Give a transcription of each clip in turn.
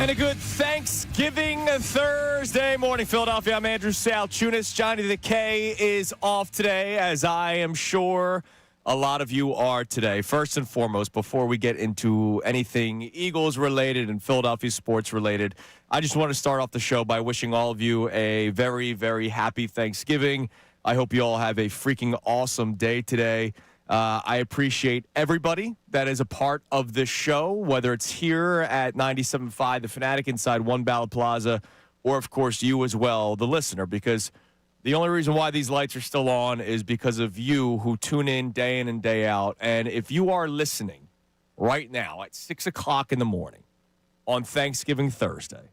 And a good Thanksgiving Thursday morning, Philadelphia. I'm Andrew Salciunas. Johnny the K is off today, as I am sure a lot of you are today. First and foremost, before we get into anything Eagles-related and Philadelphia sports-related, I just want to start off the show by wishing all of you a very, very happy Thanksgiving. I hope you all have a freaking awesome day today. I appreciate everybody that is a part of this show, whether it's here at 97.5, the Fanatic inside One Ballot Plaza, or, of course, you as well, the listener, because the only reason why these lights are still on is because of you who tune in and day out. And if you are listening right now at 6 o'clock in the morning on Thanksgiving Thursday,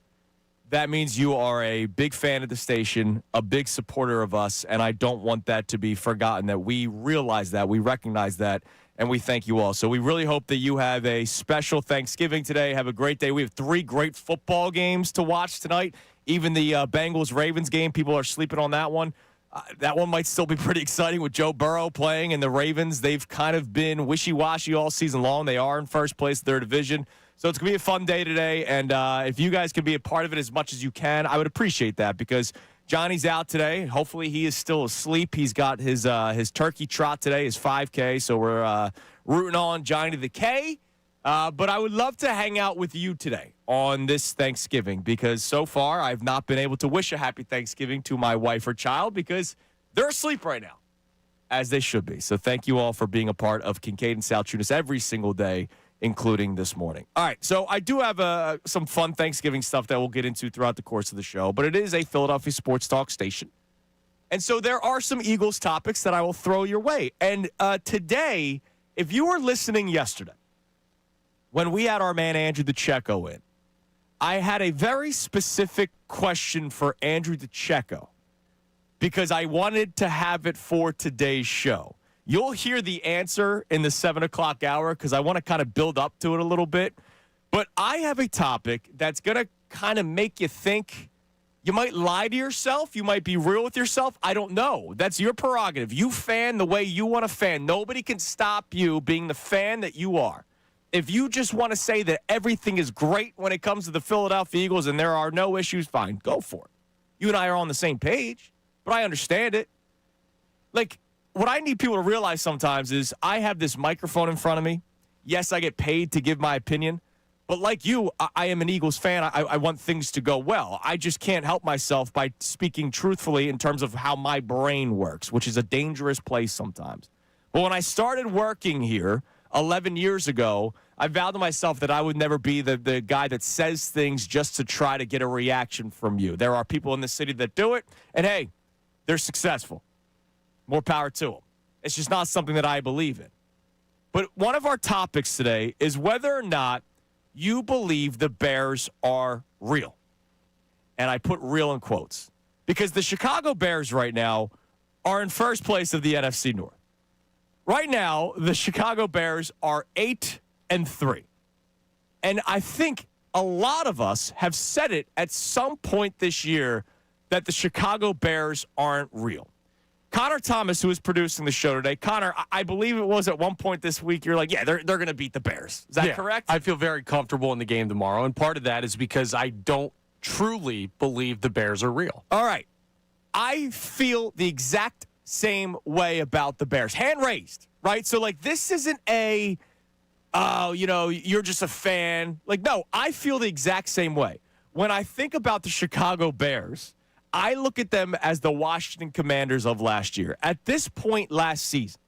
that means you are a big fan of the station, a big supporter of us, and I don't want that to be forgotten, that we realize that, we recognize that, and we thank you all. So we really hope that you have a special Thanksgiving today. Have a great day. We have 3 great football games to watch tonight. Even the Bengals-Ravens game, people are sleeping on that one. That one might still be pretty exciting with Joe Burrow playing, and the Ravens, they've kind of been wishy-washy all season long. They are in first place in their division. So it's going to be a fun day today, and if you guys can be a part of it as much as you can, I would appreciate that, because Johnny's out today. Hopefully he is still asleep. He's got his turkey trot today, his 5K, so we're rooting on Johnny the K. But I would love to hang out with you today on this Thanksgiving, because so far I've not been able to wish a happy Thanksgiving to my wife or child because they're asleep right now, as they should be. So thank you all for being a part of Kincade Salciunas every single day, including this morning. All right, so I do have some fun Thanksgiving stuff that we'll get into throughout the course of the show, but it is a Philadelphia sports talk station. And so there are some Eagles topics that I will throw your way. And today, if you were listening yesterday, when we had our man Andrew DeCecco in, I had a very specific question for Andrew DeCecco because I wanted to have it for today's show. You'll hear the answer in the 7 o'clock hour because I want to kind of build up to it a little bit. But I have a topic that's going to kind of make you think. You might lie to yourself. You might be real with yourself. I don't know. That's your prerogative. You fan the way you want to fan. Nobody can stop you being the fan that you are. If you just want to say that everything is great when it comes to the Philadelphia Eagles and there are no issues, fine, go for it. You and I are on the same page, but I understand it. Like, what I need people to realize sometimes is I have this microphone in front of me. Yes, I get paid to give my opinion, but like you, I am an Eagles fan. I want things to go well. I just can't help myself by speaking truthfully in terms of how my brain works, which is a dangerous place sometimes. But when I started working here 11 years ago, I vowed to myself that I would never be the guy that says things just to try to get a reaction from you. There are people in the city that do it, and hey, they're successful. More power to them. It's just not something that I believe in. But one of our topics today is whether or not you believe the Bears are real. And I put real in quotes. Because the Chicago Bears right now are in first place of the NFC North. Right now, the Chicago Bears are 8-3. And I think a lot of us have said it at some point this year that the Chicago Bears aren't real. Connor Thomas, who is producing the show today. Connor, I believe it was at one point this week, you're like, yeah, they're going to beat the Bears. Is that correct? I feel very comfortable in the game tomorrow, and part of that is because I don't truly believe the Bears are real. All right. I feel the exact same way about the Bears. Hand raised, right? So, like, this isn't you're just a fan. Like, no, I feel the exact same way. When I think about the Chicago Bears, I look at them as the Washington Commanders of last year. At this point last season,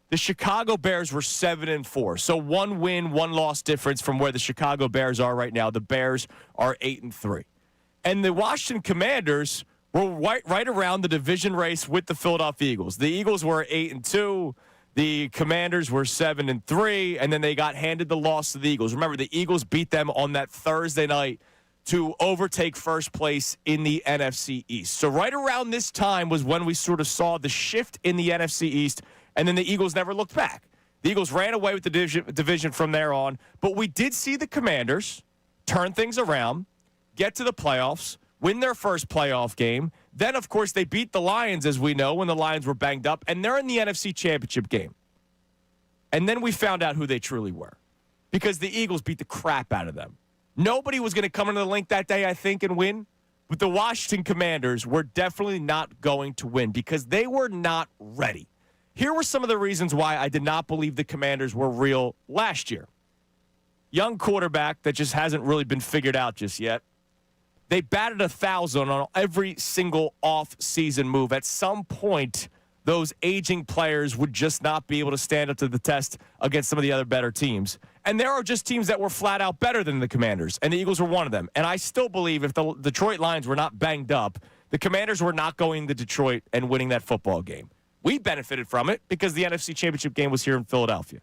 the Chicago Bears were 7-4. So 1 win, 1 loss difference from where the Chicago Bears are right now. The Bears are 8-3. And the Washington Commanders were right around the division race with the Philadelphia Eagles. The Eagles were 8-2. The Commanders were 7-3. And then they got handed the loss to the Eagles. Remember, the Eagles beat them on that Thursday night to overtake first place in the NFC East. So right around this time was when we sort of saw the shift in the NFC East, and then the Eagles never looked back. The Eagles ran away with the division from there on, but we did see the Commanders turn things around, get to the playoffs, win their first playoff game. Then, of course, they beat the Lions, as we know, when the Lions were banged up, and they're in the NFC Championship game. And then we found out who they truly were, because the Eagles beat the crap out of them. Nobody was going to come into the Link that day, I think, and win. But the Washington Commanders were definitely not going to win because they were not ready. Here were some of the reasons why I did not believe the Commanders were real last year. Young quarterback that just hasn't really been figured out just yet. They batted 1,000 on every single off-season move. At some point, those aging players would just not be able to stand up to the test against some of the other better teams. And there are just teams that were flat out better than the Commanders, and the Eagles were one of them. And I still believe if the Detroit Lions were not banged up, the Commanders were not going to Detroit and winning that football game. We benefited from it because the NFC Championship game was here in Philadelphia.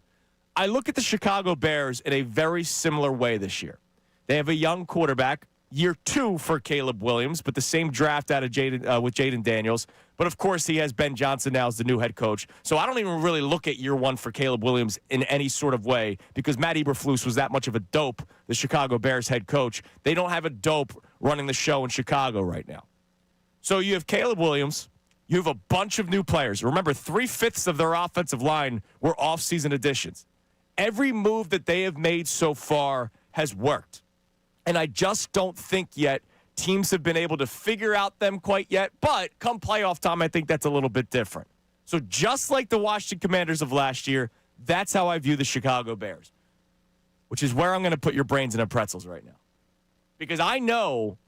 I look at the Chicago Bears in a very similar way this year. They have a young quarterback, year 2 for Caleb Williams, but the same draft out of with Jaden Daniels. But, of course, he has Ben Johnson now as the new head coach. So I don't even really look at year 1 for Caleb Williams in any sort of way because Matt Eberflus was that much of a dope, the Chicago Bears head coach. They don't have a dope running the show in Chicago right now. So you have Caleb Williams. You have a bunch of new players. Remember, 3/5 of their offensive line were offseason additions. Every move that they have made so far has worked. And I just don't think yet teams have been able to figure out them quite yet. But come playoff time, I think that's a little bit different. So just like the Washington Commanders of last year, that's how I view the Chicago Bears, which is where I'm going to put your brains in a pretzels right now. Because I know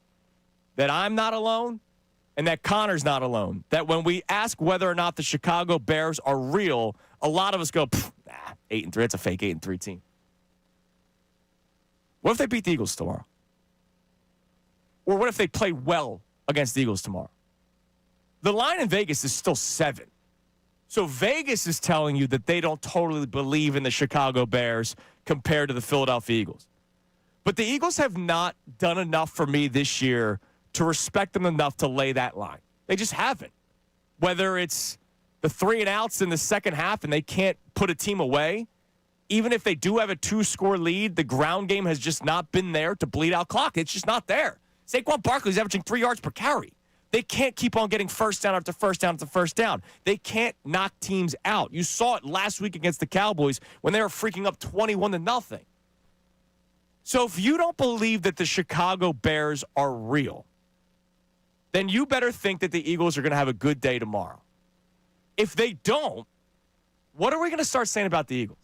that I'm not alone and that Connor's not alone. That when we ask whether or not the Chicago Bears are real, a lot of us go, 8-3. It's a fake 8-3 team. What if they beat the Eagles tomorrow? Or what if they play well against the Eagles tomorrow? The line in Vegas is still 7. So Vegas is telling you that they don't totally believe in the Chicago Bears compared to the Philadelphia Eagles. But the Eagles have not done enough for me this year to respect them enough to lay that line. They just haven't. Whether it's the 3 and outs in the second half and they can't put a team away, even if they do have a 2-score lead, the ground game has just not been there to bleed out clock. It's just not there. Saquon Barkley's averaging 3 yards per carry. They can't keep on getting first down after first down after first down. They can't knock teams out. You saw it last week against the Cowboys when they were freaking up 21-0. So if you don't believe that the Chicago Bears are real, then you better think that the Eagles are going to have a good day tomorrow. If they don't, what are we going to start saying about the Eagles?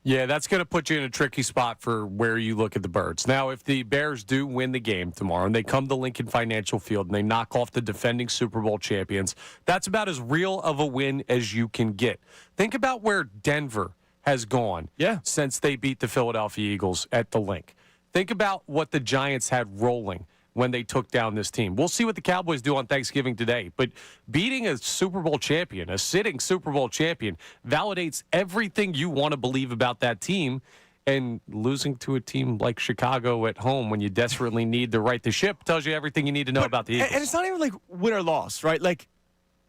Yeah, that's going to put you in a tricky spot for where you look at the Birds. Now, if the Bears do win the game tomorrow and they come to Lincoln Financial Field and they knock off the defending Super Bowl champions, that's about as real of a win as you can get. Think about where Denver has gone since they beat the Philadelphia Eagles at the Link. Think about what the Giants had rolling when they took down this team. We'll see what the Cowboys do on Thanksgiving today, but beating a Super Bowl champion, a sitting Super Bowl champion, validates everything you want to believe about that team, and losing to a team like Chicago at home when you desperately need to right the ship tells you everything you need to know about the Eagles. And it's not even like win or loss, right? Like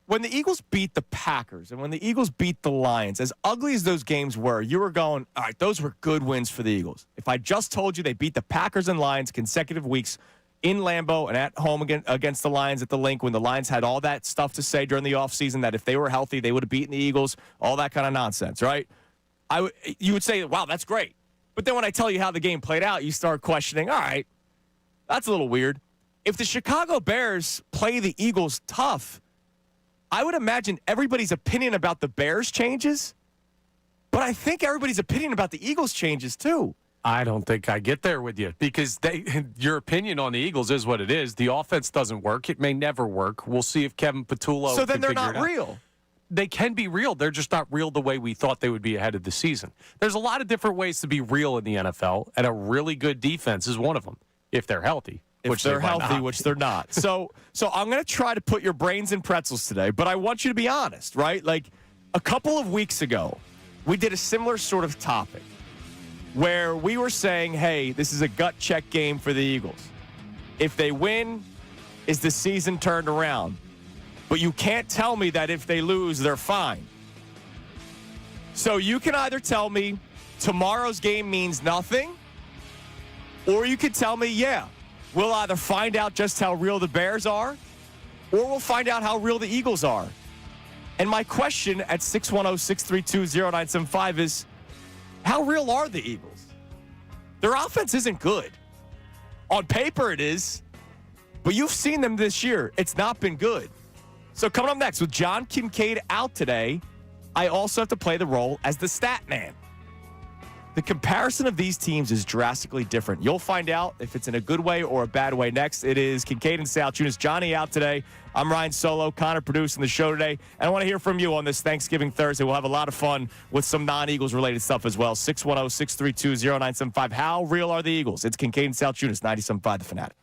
when the Eagles beat the Packers and when the Eagles beat the Lions, as ugly as those games were, you were going, all right, those were good wins for the Eagles. If I just told you they beat the Packers and Lions consecutive weeks in Lambeau and at home against the Lions at the Link when the Lions had all that stuff to say during the offseason that if they were healthy, they would have beaten the Eagles, all that kind of nonsense, right? You would say, wow, that's great. But then when I tell you how the game played out, you start questioning, all right, that's a little weird. If the Chicago Bears play the Eagles tough, I would imagine everybody's opinion about the Bears changes, but I think everybody's opinion about the Eagles changes too. I don't think I get there with you because your opinion on the Eagles is what it is. The offense doesn't work. It may never work. We'll see if Kevin Patullo So then they're can figure not it out. real. They can be real. They're just not real the way we thought they would be ahead of the season. There's a lot of different ways to be real in the NFL, and a really good defense is one of them, if they're healthy. If they're healthy, which they're not. So I'm going to try to put your brains in pretzels today, but I want you to be honest, right? Like a couple of weeks ago, we did a similar sort of topic where we were saying, hey, this is a gut check game for the Eagles. If they win, is the season turned around? But you can't tell me that if they lose, they're fine. So you can either tell me tomorrow's game means nothing, or you could tell me, yeah, we'll either find out just how real the Bears are, or we'll find out how real the Eagles are. And my question at 610-632-0975 is, how real are the Eagles? Their offense isn't good. On paper, it is. But you've seen them this year. It's not been good. So coming up next, with John Kincade out today, I also have to play the role as the stat man. The comparison of these teams is drastically different. You'll find out if it's in a good way or a bad way next. It is Kincade and Salciunas. Johnny out today. I'm Ryan Solo. Connor producing the show today. And I want to hear from you on this Thanksgiving Thursday. We'll have a lot of fun with some non-Eagles related stuff as well. 610-632-0975. How real are the Eagles? It's Kincade and Salciunas, 97.5 The Fanatic.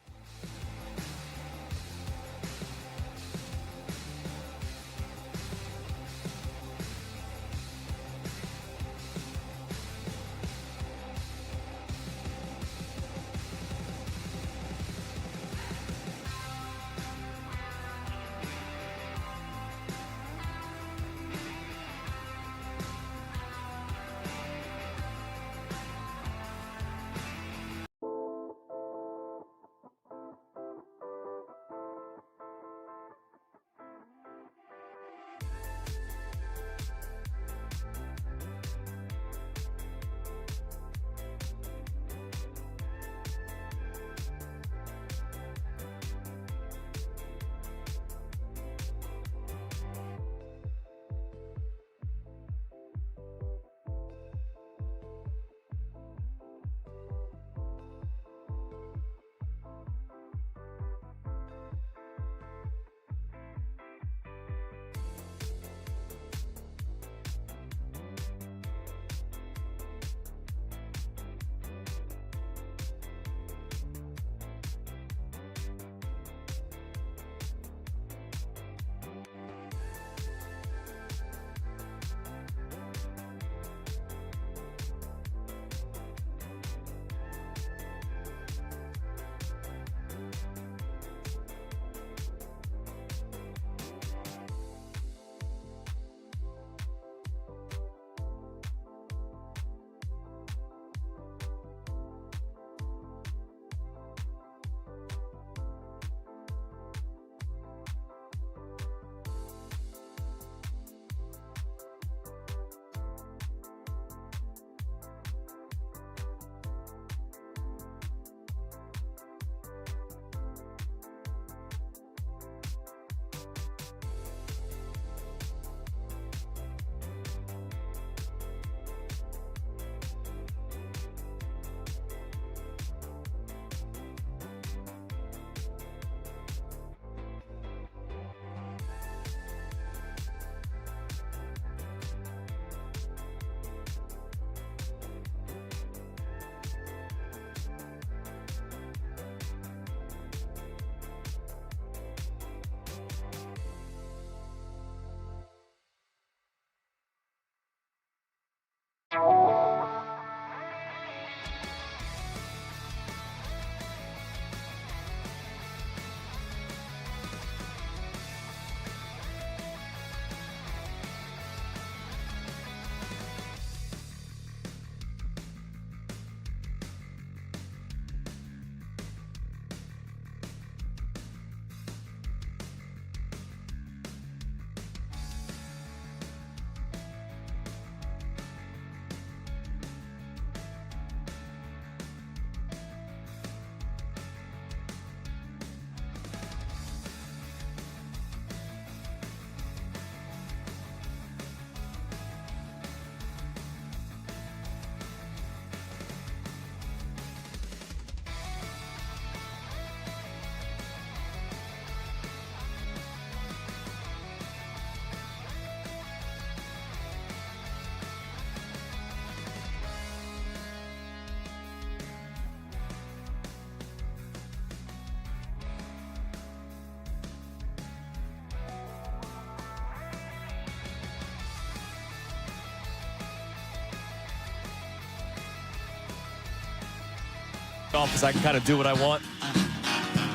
Because I can kind of do what I want.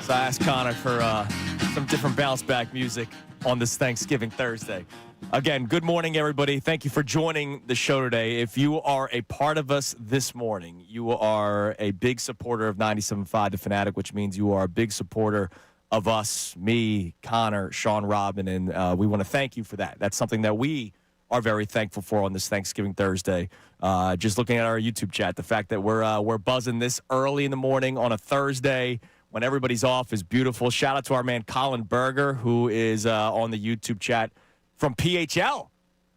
So I asked Connor for some different bounce back music on this Thanksgiving Thursday. Again, good morning, everybody. Thank you for joining the show today. If you are a part of us this morning, you are a big supporter of 97.5 The Fanatic, which means you are a big supporter of us, me, Connor, Sean Robin, and we want to thank you for that. That's something that we are very thankful for on this Thanksgiving Thursday. Just looking at our YouTube chat, the fact that we're buzzing this early in the morning on a Thursday when everybody's off is beautiful. Shout out to our man Colin Berger, who is on the YouTube chat from PHL.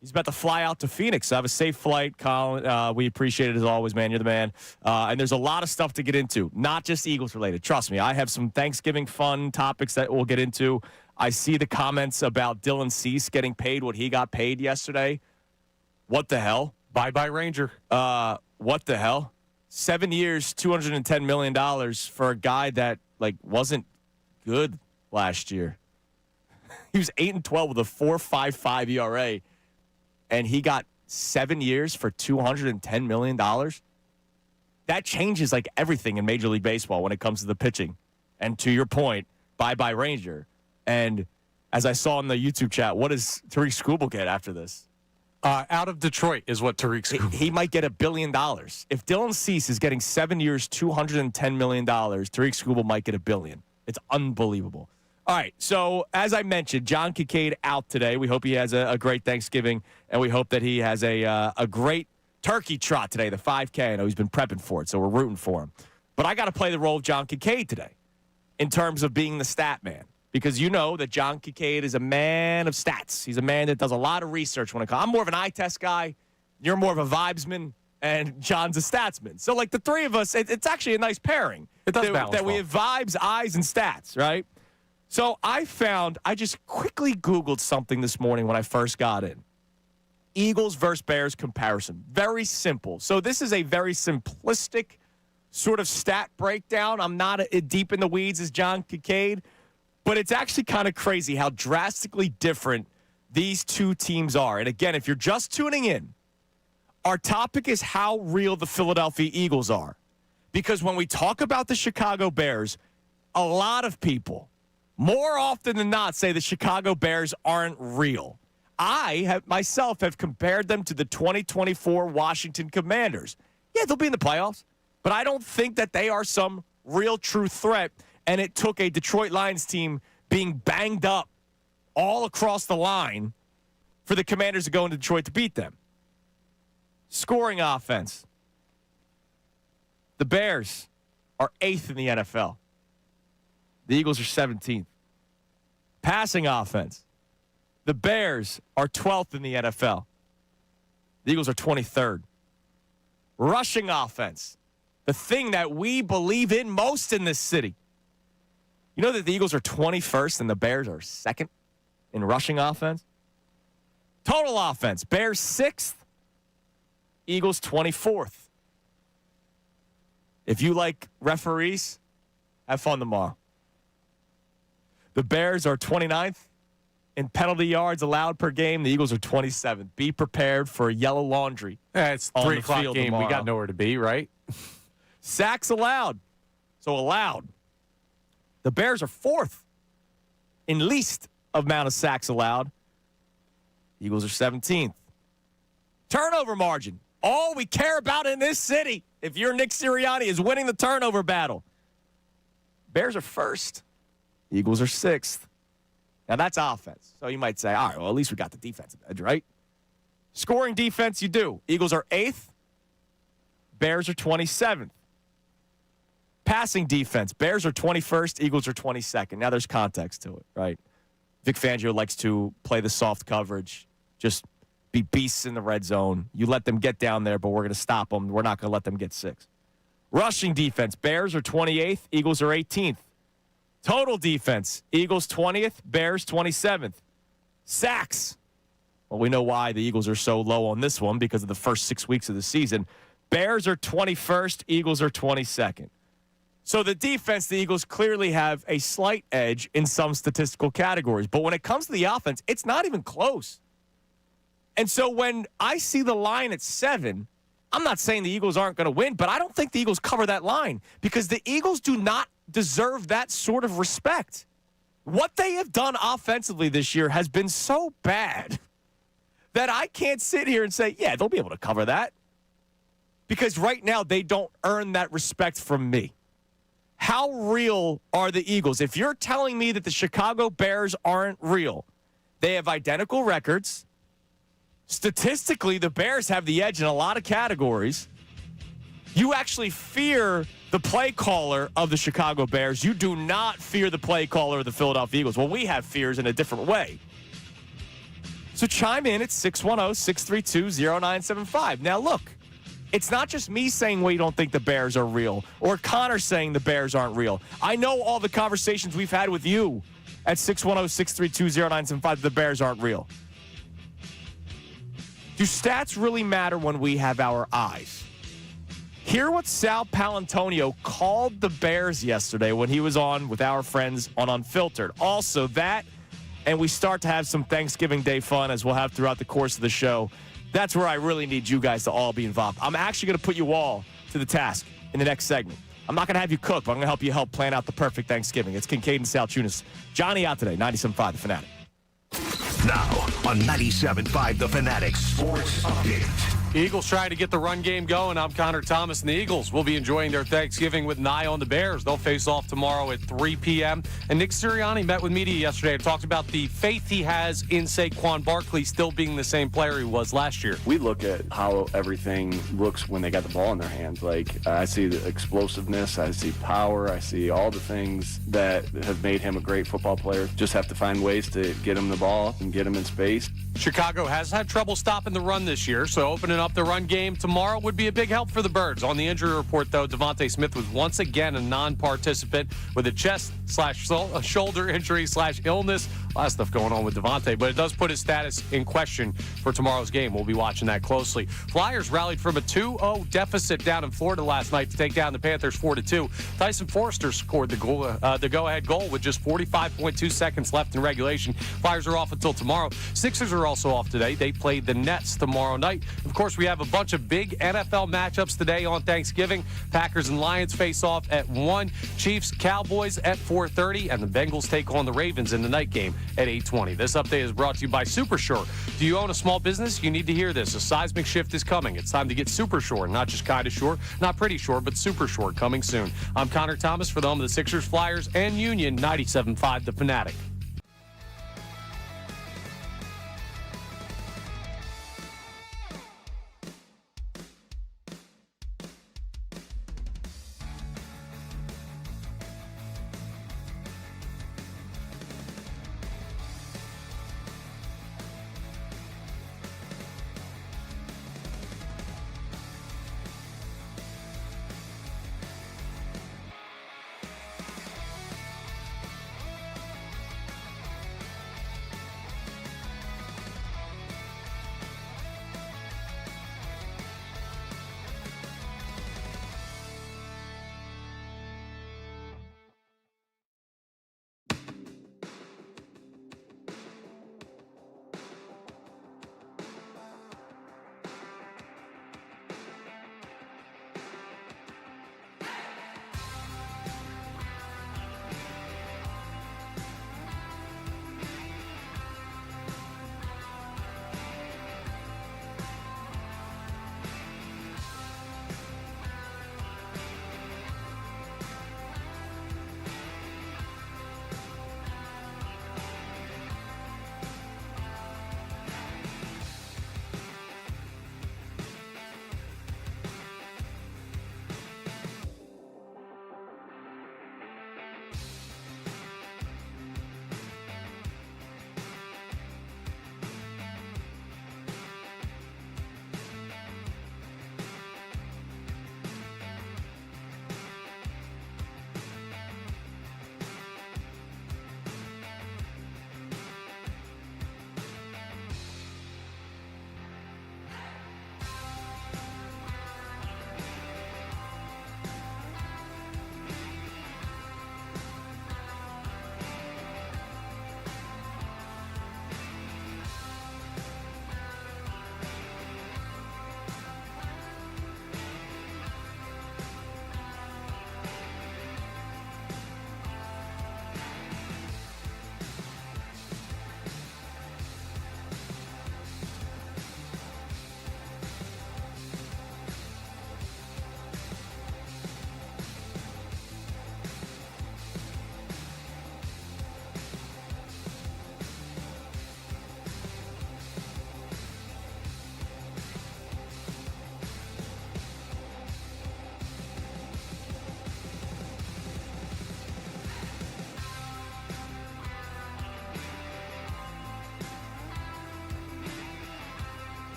He's about to fly out to Phoenix. So have a safe flight, Colin. We appreciate it as always, man. You're the man. And there's a lot of stuff to get into, not just Eagles related. Trust me, I have some Thanksgiving fun topics that we'll get into. I see the comments about Dylan Cease getting paid what he got paid yesterday. What the hell? Bye-bye, Ranger. What the hell? 7 years, $210 million for a guy that wasn't good last year. He was 8-12 with a 4.55 ERA. And he got 7 years for $210 million. That changes everything in Major League Baseball when it comes to the pitching. And to your point, bye-bye Ranger. And as I saw in the YouTube chat, what does Tariq Skubal get after this? Out of Detroit is what Tariq Skubal. He might get $1 billion. If Dylan Cease is getting 7 years, $210 million, Tariq Skubal might get $1 billion. It's unbelievable. All right, so as I mentioned, John Kincade out today. We hope he has a great Thanksgiving, and we hope that he has a great turkey trot today, the 5K. I know he's been prepping for it, so we're rooting for him. But I got to play the role of John Kincade today in terms of being the stat man, because you know that John Kincade is a man of stats. He's a man that does a lot of research when it comes. I'm more of an eye test guy. You're more of a vibesman, and John's a statsman. So, the three of us, it's actually a nice pairing. It does balance that we have vibes, eyes, and stats, right? So I just quickly Googled something this morning when I first got in. Eagles versus Bears comparison. Very simple. So this is a very simplistic sort of stat breakdown. I'm not deep in the weeds as John Kincade, but it's actually kind of crazy how drastically different these two teams are. And again, if you're just tuning in, our topic is how real the Philadelphia Eagles are. Because when we talk about the Chicago Bears, a lot of people, more often than not, say the Chicago Bears aren't real. I myself have compared them to the 2024 Washington Commanders. Yeah, they'll be in the playoffs, but I don't think that they are some real true threat. And it took a Detroit Lions team being banged up all across the line for the Commanders to go into Detroit to beat them. Scoring offense. The Bears are 8th in the NFL. The Eagles are 17th. Passing offense. The Bears are 12th in the NFL. The Eagles are 23rd. Rushing offense. The thing that we believe in most in this city. You know that the Eagles are 21st and the Bears are 2nd in rushing offense? Total offense. Bears 6th. Eagles 24th. If you like referees, have fun tomorrow. The Bears are 29th in penalty yards allowed per game. The Eagles are 27th. Be prepared for yellow laundry. It's 3 o'clock game. Tomorrow. We got nowhere to be, right? Sacks allowed. So allowed. The Bears are 4th in least amount of sacks allowed. The Eagles are 17th. Turnover margin. All we care about in this city, if you're Nick Sirianni, is winning the turnover battle. Bears are 1st. Eagles are 6th. Now, that's offense. So you might say, all right, well, at least we got the defensive edge, right? Scoring defense, you do. Eagles are 8th. Bears are 27th. Passing defense, Bears are 21st. Eagles are 22nd. Now, there's context to it, right? Vic Fangio likes to play the soft coverage, just be beasts in the red zone. You let them get down there, but we're going to stop them. We're not going to let them get 6. Rushing defense, Bears are 28th. Eagles are 18th. Total defense, Eagles 20th, Bears 27th. Sacks. Well, we know why the Eagles are so low on this one because of the first 6 weeks of the season. Bears are 21st, Eagles are 22nd. So the defense, the Eagles clearly have a slight edge in some statistical categories. But when it comes to the offense, it's not even close. And so when I see the line at 7, I'm not saying the Eagles aren't going to win, but I don't think the Eagles cover that line because the Eagles do not deserve that sort of respect. What they have done offensively this year has been so bad that I can't sit here and say, yeah, they'll be able to cover that. Because right now they don't earn that respect from me. How real are the Eagles? If you're telling me that the Chicago Bears aren't real, they have identical records. statistically, the Bears have the edge in a lot of categories. You actually fear the play caller of the Chicago Bears. You do not fear the play caller of the Philadelphia Eagles. Well, we have fears in a different way. So chime in at 610-632-0975. Now, look, it's not just me saying we don't think the Bears are real or Connor saying the Bears aren't real. I know all the conversations we've had with you at 610-632-0975, the Bears aren't real. Do stats really matter when we have our eyes? Hear what Sal Palantonio called the Bears yesterday when he was on with our friends on Unfiltered. Also that, and we start to have some Thanksgiving Day fun as we'll have throughout the course of the show. That's where I really need you guys to all be involved. I'm actually going to put you all to the task in the next segment. I'm not going to have you cook, but I'm going to help you plan out the perfect Thanksgiving. It's Kincade and Salciunas. Johnny out today, 97.5 The Fanatic. Now on 97.5 The Fanatic Sports Update. Eagles trying to get the run game going. I'm Connor Thomas, and the Eagles will be enjoying their Thanksgiving with an eye on the Bears. They'll face off tomorrow at 3 p.m. And Nick Sirianni met with media yesterday and talked about the faith he has in Saquon Barkley still being the same player he was last year. We look at how everything looks when they got the ball in their hands. Like, I see the explosiveness, I see power, I see all the things that have made him a great football player. Just have to find ways to get him the ball and get him in space. Chicago has had trouble stopping the run this year, so opening up the run game tomorrow would be a big help for the Birds. On the injury report, though, Devontae Smith was once again a non-participant with a chest/shoulder injury/illness. A lot of stuff going on with Devontae, but it does put his status in question for tomorrow's game. We'll be watching that closely. Flyers rallied from a 2-0 deficit down in Florida last night to take down the Panthers 4-2. Tyson Forrester scored the go-ahead goal with just 45.2 seconds left in regulation. Flyers are off until tomorrow. Sixers are also off today. They play the Nets tomorrow night. Of course, we have a bunch of big NFL matchups today on Thanksgiving. Packers and Lions face off at 1. Chiefs, Cowboys at 4:30. And the Bengals take on the Ravens in the night game at 8:20. This update is brought to you by Supershore. Do you own a small business? You need to hear this. A seismic shift is coming. It's time to get Supershore. Not just kind of sure, not pretty sure, but Supershore coming soon. I'm Connor Thomas for the home of the Sixers, Flyers, and Union, 97.5 The Fanatic.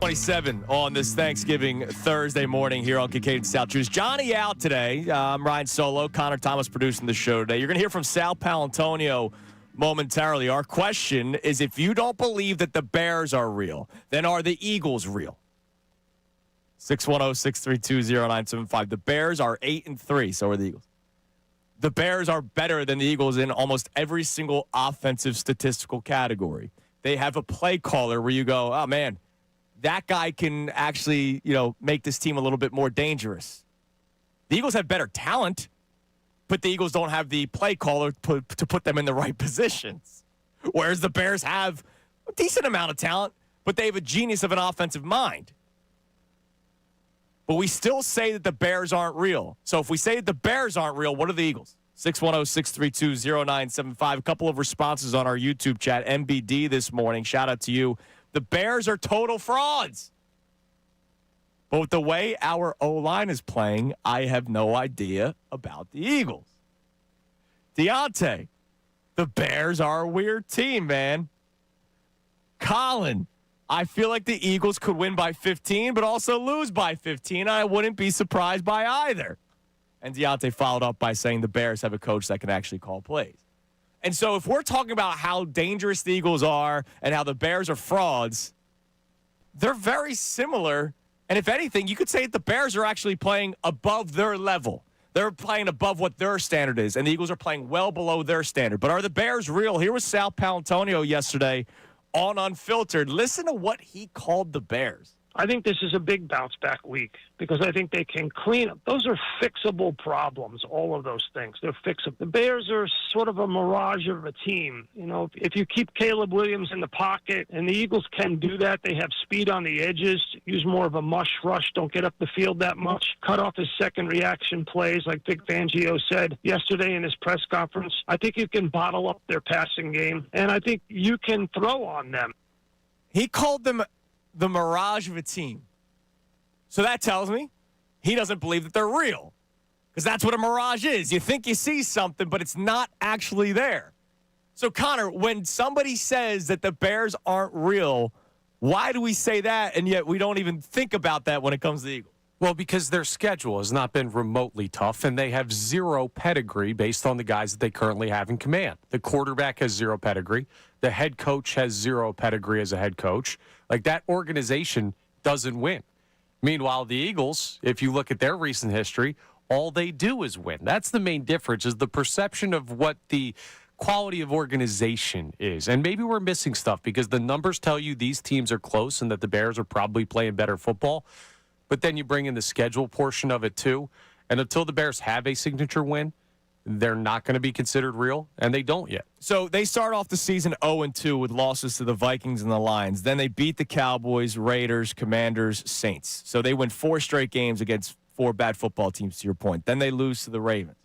27 on this Thanksgiving Thursday morning here on Kincade Salciunas. Johnny out today. I'm Ryan Solo. Connor Thomas producing the show today. You're going to hear from Sal Paolantonio momentarily. Our question is, if you don't believe that the Bears are real, then are the Eagles real? 610-632-0975. The Bears are 8-3, so are the Eagles. The Bears are better than the Eagles in almost every single offensive statistical category. They have a play caller where you go, oh, man, that guy can actually, make this team a little bit more dangerous. The Eagles have better talent, but the Eagles don't have the play caller to put them in the right positions. Whereas the Bears have a decent amount of talent, but they have a genius of an offensive mind. But we still say that the Bears aren't real. So if we say that the Bears aren't real, what are the Eagles? 610-632-0975. A couple of responses on our YouTube chat. MBD this morning. Shout out to you. The Bears are total frauds. But with the way our O-line is playing, I have no idea about the Eagles. Deontay, the Bears are a weird team, man. Colin, I feel like the Eagles could win by 15, but also lose by 15. I wouldn't be surprised by either. And Deontay followed up by saying the Bears have a coach that can actually call plays. And so if we're talking about how dangerous the Eagles are and how the Bears are frauds, they're very similar. And if anything, you could say that the Bears are actually playing above their level. They're playing above what their standard is, and the Eagles are playing well below their standard. But are the Bears real? Here was Sal Paolantonio yesterday on Unfiltered. Listen to what he called the Bears. I think this is a big bounce-back week because I think they can clean up. Those are fixable problems, all of those things. They're fixable. The Bears are sort of a mirage of a team. If you keep Caleb Williams in the pocket, and the Eagles can do that, they have speed on the edges, use more of a mush rush, don't get up the field that much, cut off his second reaction plays like Vic Fangio said yesterday in his press conference. I think you can bottle up their passing game, and I think you can throw on them. He called them the mirage of a team. So that tells me he doesn't believe that they're real, because that's what a mirage is. You think you see something, but it's not actually there. So, Connor, when somebody says that the Bears aren't real, why do we say that, and yet we don't even think about that when it comes to the Eagles? Well, because their schedule has not been remotely tough, and they have zero pedigree based on the guys that they currently have in command. The quarterback has zero pedigree. The head coach has zero pedigree as a head coach. Like, that organization doesn't win. Meanwhile, the Eagles, if you look at their recent history, all they do is win. That's the main difference, is the perception of what the quality of organization is. And maybe we're missing stuff because the numbers tell you these teams are close and that the Bears are probably playing better football. But then you bring in the schedule portion of it too. And until the Bears have a signature win, they're not going to be considered real, and they don't yet. So they start off the season 0-2 with losses to the Vikings and the Lions. Then they beat the Cowboys, Raiders, Commanders, Saints. So they win 4 straight games against 4 bad football teams, to your point. Then they lose to the Ravens.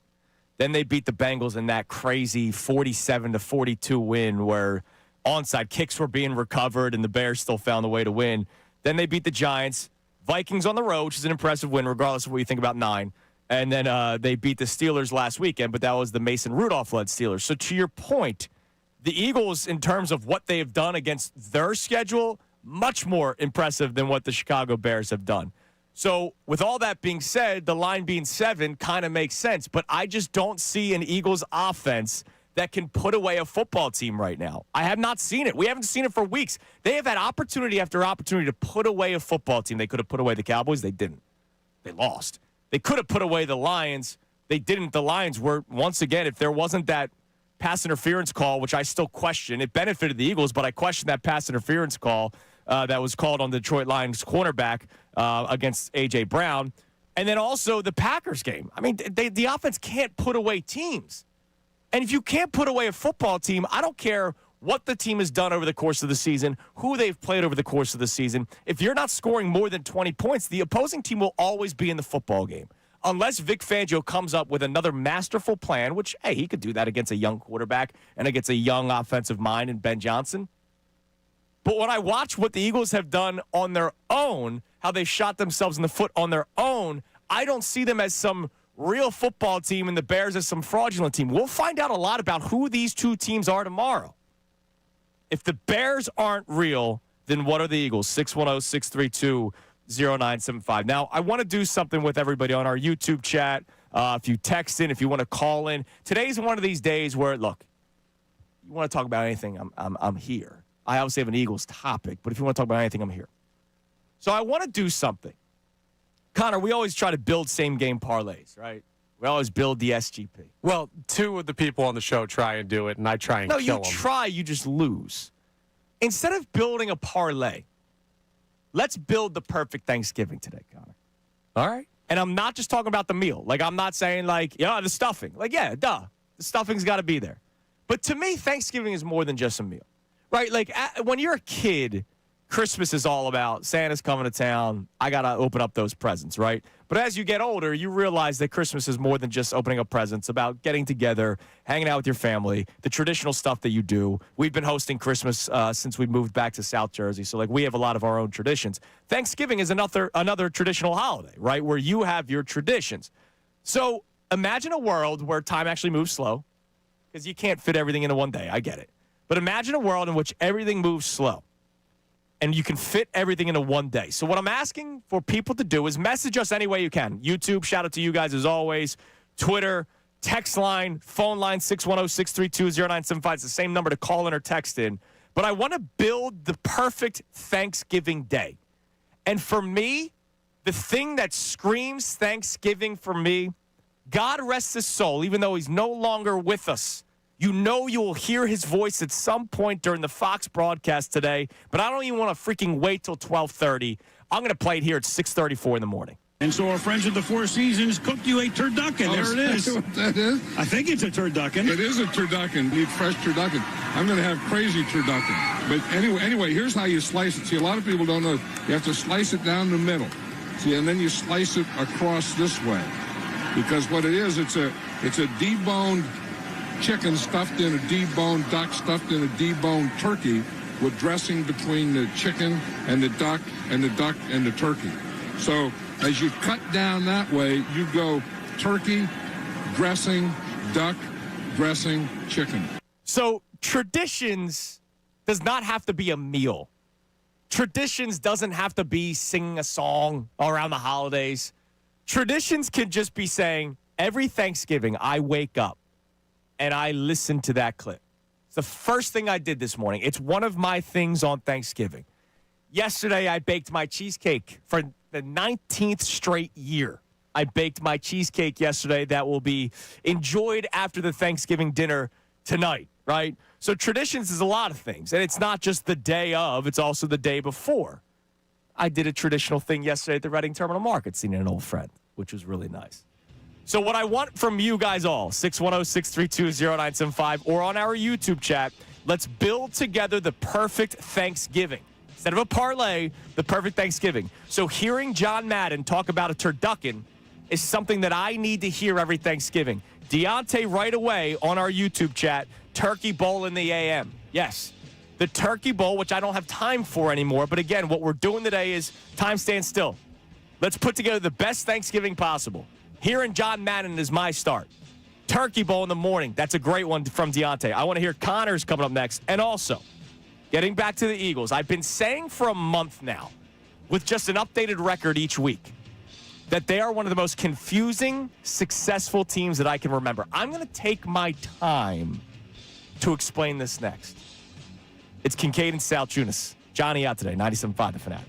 Then they beat the Bengals in that crazy 47-42 win where onside kicks were being recovered and the Bears still found a way to win. Then they beat the Giants. Vikings on the road, which is an impressive win, regardless of what you think about 9. And then they beat the Steelers last weekend, but that was the Mason Rudolph-led Steelers. So to your point, the Eagles, in terms of what they have done against their schedule, much more impressive than what the Chicago Bears have done. So with all that being said, the line being 7 kind of makes sense, but I just don't see an Eagles offense that can put away a football team right now. I have not seen it. We haven't seen it for weeks. They have had opportunity after opportunity to put away a football team. They could have put away the Cowboys. They didn't. They lost. They could have put away the Lions. They didn't. The Lions were, once again, if there wasn't that pass interference call, which I still question, it benefited the Eagles, but I question that pass interference call that was called on the Detroit Lions cornerback against A.J. Brown. And then also the Packers game. I mean, the offense can't put away teams. And if you can't put away a football team, I don't care what the team has done over the course of the season, who they've played over the course of the season. If you're not scoring more than 20 points, the opposing team will always be in the football game. Unless Vic Fangio comes up with another masterful plan, which, hey, he could do that against a young quarterback and against a young offensive mind in Ben Johnson. But when I watch what the Eagles have done on their own, how they shot themselves in the foot on their own, I don't see them as some real football team and the Bears as some fraudulent team. We'll find out a lot about who these two teams are tomorrow. If the Bears aren't real, then what are the Eagles? 610-632-0975. Now, I want to do something with everybody on our YouTube chat. If you text in, if you want to call in. Today's one of these days where, look, you want to talk about anything, I'm here. I obviously have an Eagles topic, but if you want to talk about anything, I'm here. So I want to do something. Connor, we always try to build same-game parlays, right? We always build the SGP. Well, two of the people on the show try and do it, and I try and kill them. No, you try, you just lose. Instead of building a parlay, let's build the perfect Thanksgiving today, Connor. All right. And I'm not just talking about the meal. Like, I'm not saying, like, the stuffing. Like, yeah, duh. The stuffing's got to be there. But to me, Thanksgiving is more than just a meal, right? Like, when you're a kid, Christmas is all about Santa's coming to town. I got to open up those presents, right? But as you get older, you realize that Christmas is more than just opening up presents, about getting together, hanging out with your family, the traditional stuff that you do. We've been hosting Christmas since we moved back to South Jersey. So, like, we have a lot of our own traditions. Thanksgiving is another traditional holiday, right, where you have your traditions. So imagine a world where time actually moves slow, because you can't fit everything into one day. I get it. But imagine a world in which everything moves slow, and you can fit everything into one day. So what I'm asking for people to do is message us any way you can. YouTube, shout out to you guys as always. Twitter, text line, phone line, 610-632-0975. It's the same number to call in or text in. But I want to build the perfect Thanksgiving day. And for me, the thing that screams Thanksgiving for me, God rest his soul, even though he's no longer with us. You know you will hear his voice at some point during the Fox broadcast today, but I don't even want to freaking wait till 12:30. I'm going to play it here at 6:34 in the morning. And so our friends at the Four Seasons cooked you a turducken. There it is. What that is? I think it's a turducken. It is a turducken. You need fresh turducken. I'm going to have crazy turducken. But anyway, here's how you slice it. See, a lot of people don't know. You have to slice it down the middle. See, and then you slice it across this way. Because what it is, it's a deboned chicken stuffed in a deboned duck, stuffed in a deboned turkey with dressing between the chicken and the duck and the duck and the turkey. So as you cut down that way, you go turkey, dressing, duck, dressing, chicken. So traditions does not have to be a meal. Traditions doesn't have to be singing a song around the holidays. Traditions can just be saying, every Thanksgiving I wake up and I listen to that clip. It's the first thing I did this morning. It's one of my things on Thanksgiving. Yesterday, I baked my cheesecake for the 19th straight year. I baked my cheesecake yesterday that will be enjoyed after the Thanksgiving dinner tonight, right? So traditions is a lot of things, and it's not just the day of, it's also the day before. I did a traditional thing yesterday at the Reading Terminal Market, seeing an old friend, which was really nice. So what I want from you guys all, 610-632-0975, or on our YouTube chat, let's build together the perfect Thanksgiving. Instead of a parlay, the perfect Thanksgiving. So hearing John Madden talk about a turducken is something that I need to hear every Thanksgiving. Deontay right away on our YouTube chat, Turkey Bowl in the AM. Yes, the Turkey Bowl, which I don't have time for anymore. But again, what we're doing today is time stands still. Let's put together the best Thanksgiving possible. Hearing John Madden is my start. Turkey Bowl in the morning. That's a great one from Deontay. I want to hear Connor's coming up next. And also, getting back to the Eagles, I've been saying for a month now, with just an updated record each week, that they are one of the most confusing, successful teams that I can remember. I'm going to take my time to explain this next. It's Kincade and Salciunas. Johnny out today, 97.5 The Fanatic.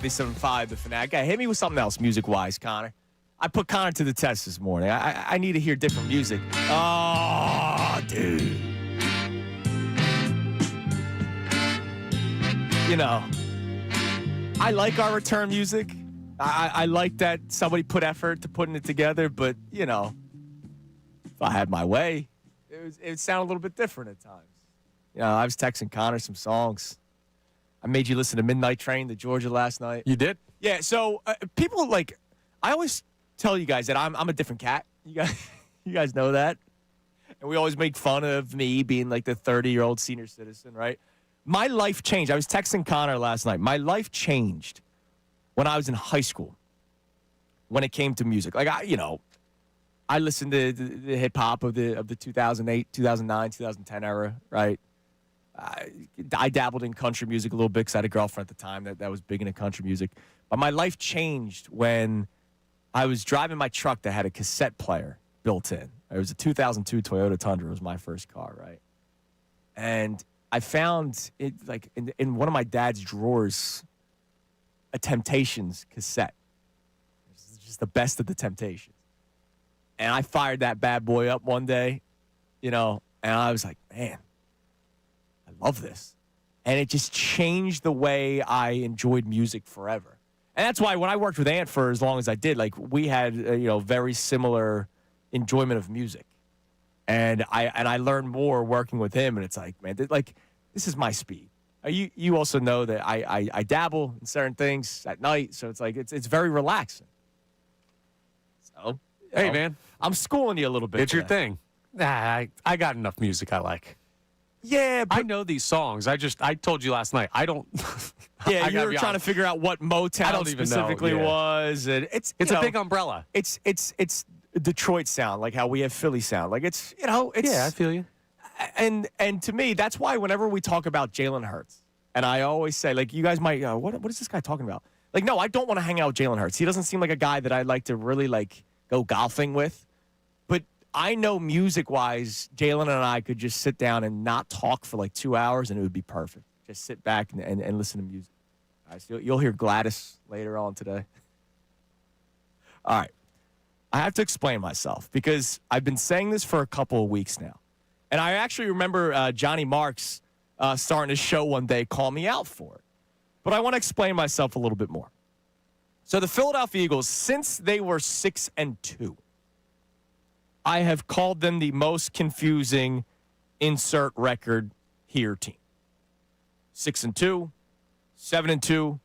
97.5 The Fanatic. Hit me with something else music-wise, Connor. I put Connor to the test this morning. I need to hear different music. Oh, dude. You know, I like our return music. I like that somebody put effort to putting it together, but, you know, if I had my way, it would sound a little bit different at times. You know, I was texting Connor some songs. I made you listen to Midnight Train to Georgia last night. You did? Yeah, so people like, I always tell you guys that I'm a different cat. You guys know that. And we always make fun of me being like the 30-year-old senior citizen, right? My life changed. I was texting Connor last night. My life changed when I was in high school when it came to music. Like, I listened to the hip-hop of the 2008, 2009, 2010 era, right? I dabbled in country music a little bit because I had a girlfriend at the time that was big into country music. But my life changed when I was driving my truck that had a cassette player built in. It was a 2002 Toyota Tundra. It was my first car, right? And I found it like in one of my dad's drawers, a Temptations cassette. It's just the best of the Temptations. And I fired that bad boy up one day, and I was like, man, I love this. And it just changed the way I enjoyed music forever. And that's why when I worked with Ant for as long as I did, like we had, very similar enjoyment of music. And I learned more working with him. And it's like, man, this is my speed. You also know that I dabble in certain things at night. So it's like, it's very relaxing. So, hey, man. I'm schooling you a little bit. It's your thing. I got enough music I like. Yeah, but I know these songs. I told you last night. I don't. Yeah, you were trying to figure out what Motown specifically was, and it's a big umbrella. It's Detroit sound, like how we have Philly sound. Like it's. Yeah, I feel you. And to me, that's why whenever we talk about Jalen Hurts, and I always say, like, you guys might, what is this guy talking about? Like, no, I don't want to hang out with Jalen Hurts. He doesn't seem like a guy that I'd like to really like go golfing with. But I know music-wise, Jalen and I could just sit down and not talk for like 2 hours, and it would be perfect. Just sit back and listen to music. All right, so you'll hear Gladys later on today. All right. I have to explain myself because I've been saying this for a couple of weeks now. And I actually remember Johnny Marks starting to show one day, call me out for it. But I want to explain myself a little bit more. So the Philadelphia Eagles, since they were 6-2, I have called them the most confusing insert record here team. 6-2, 7-2,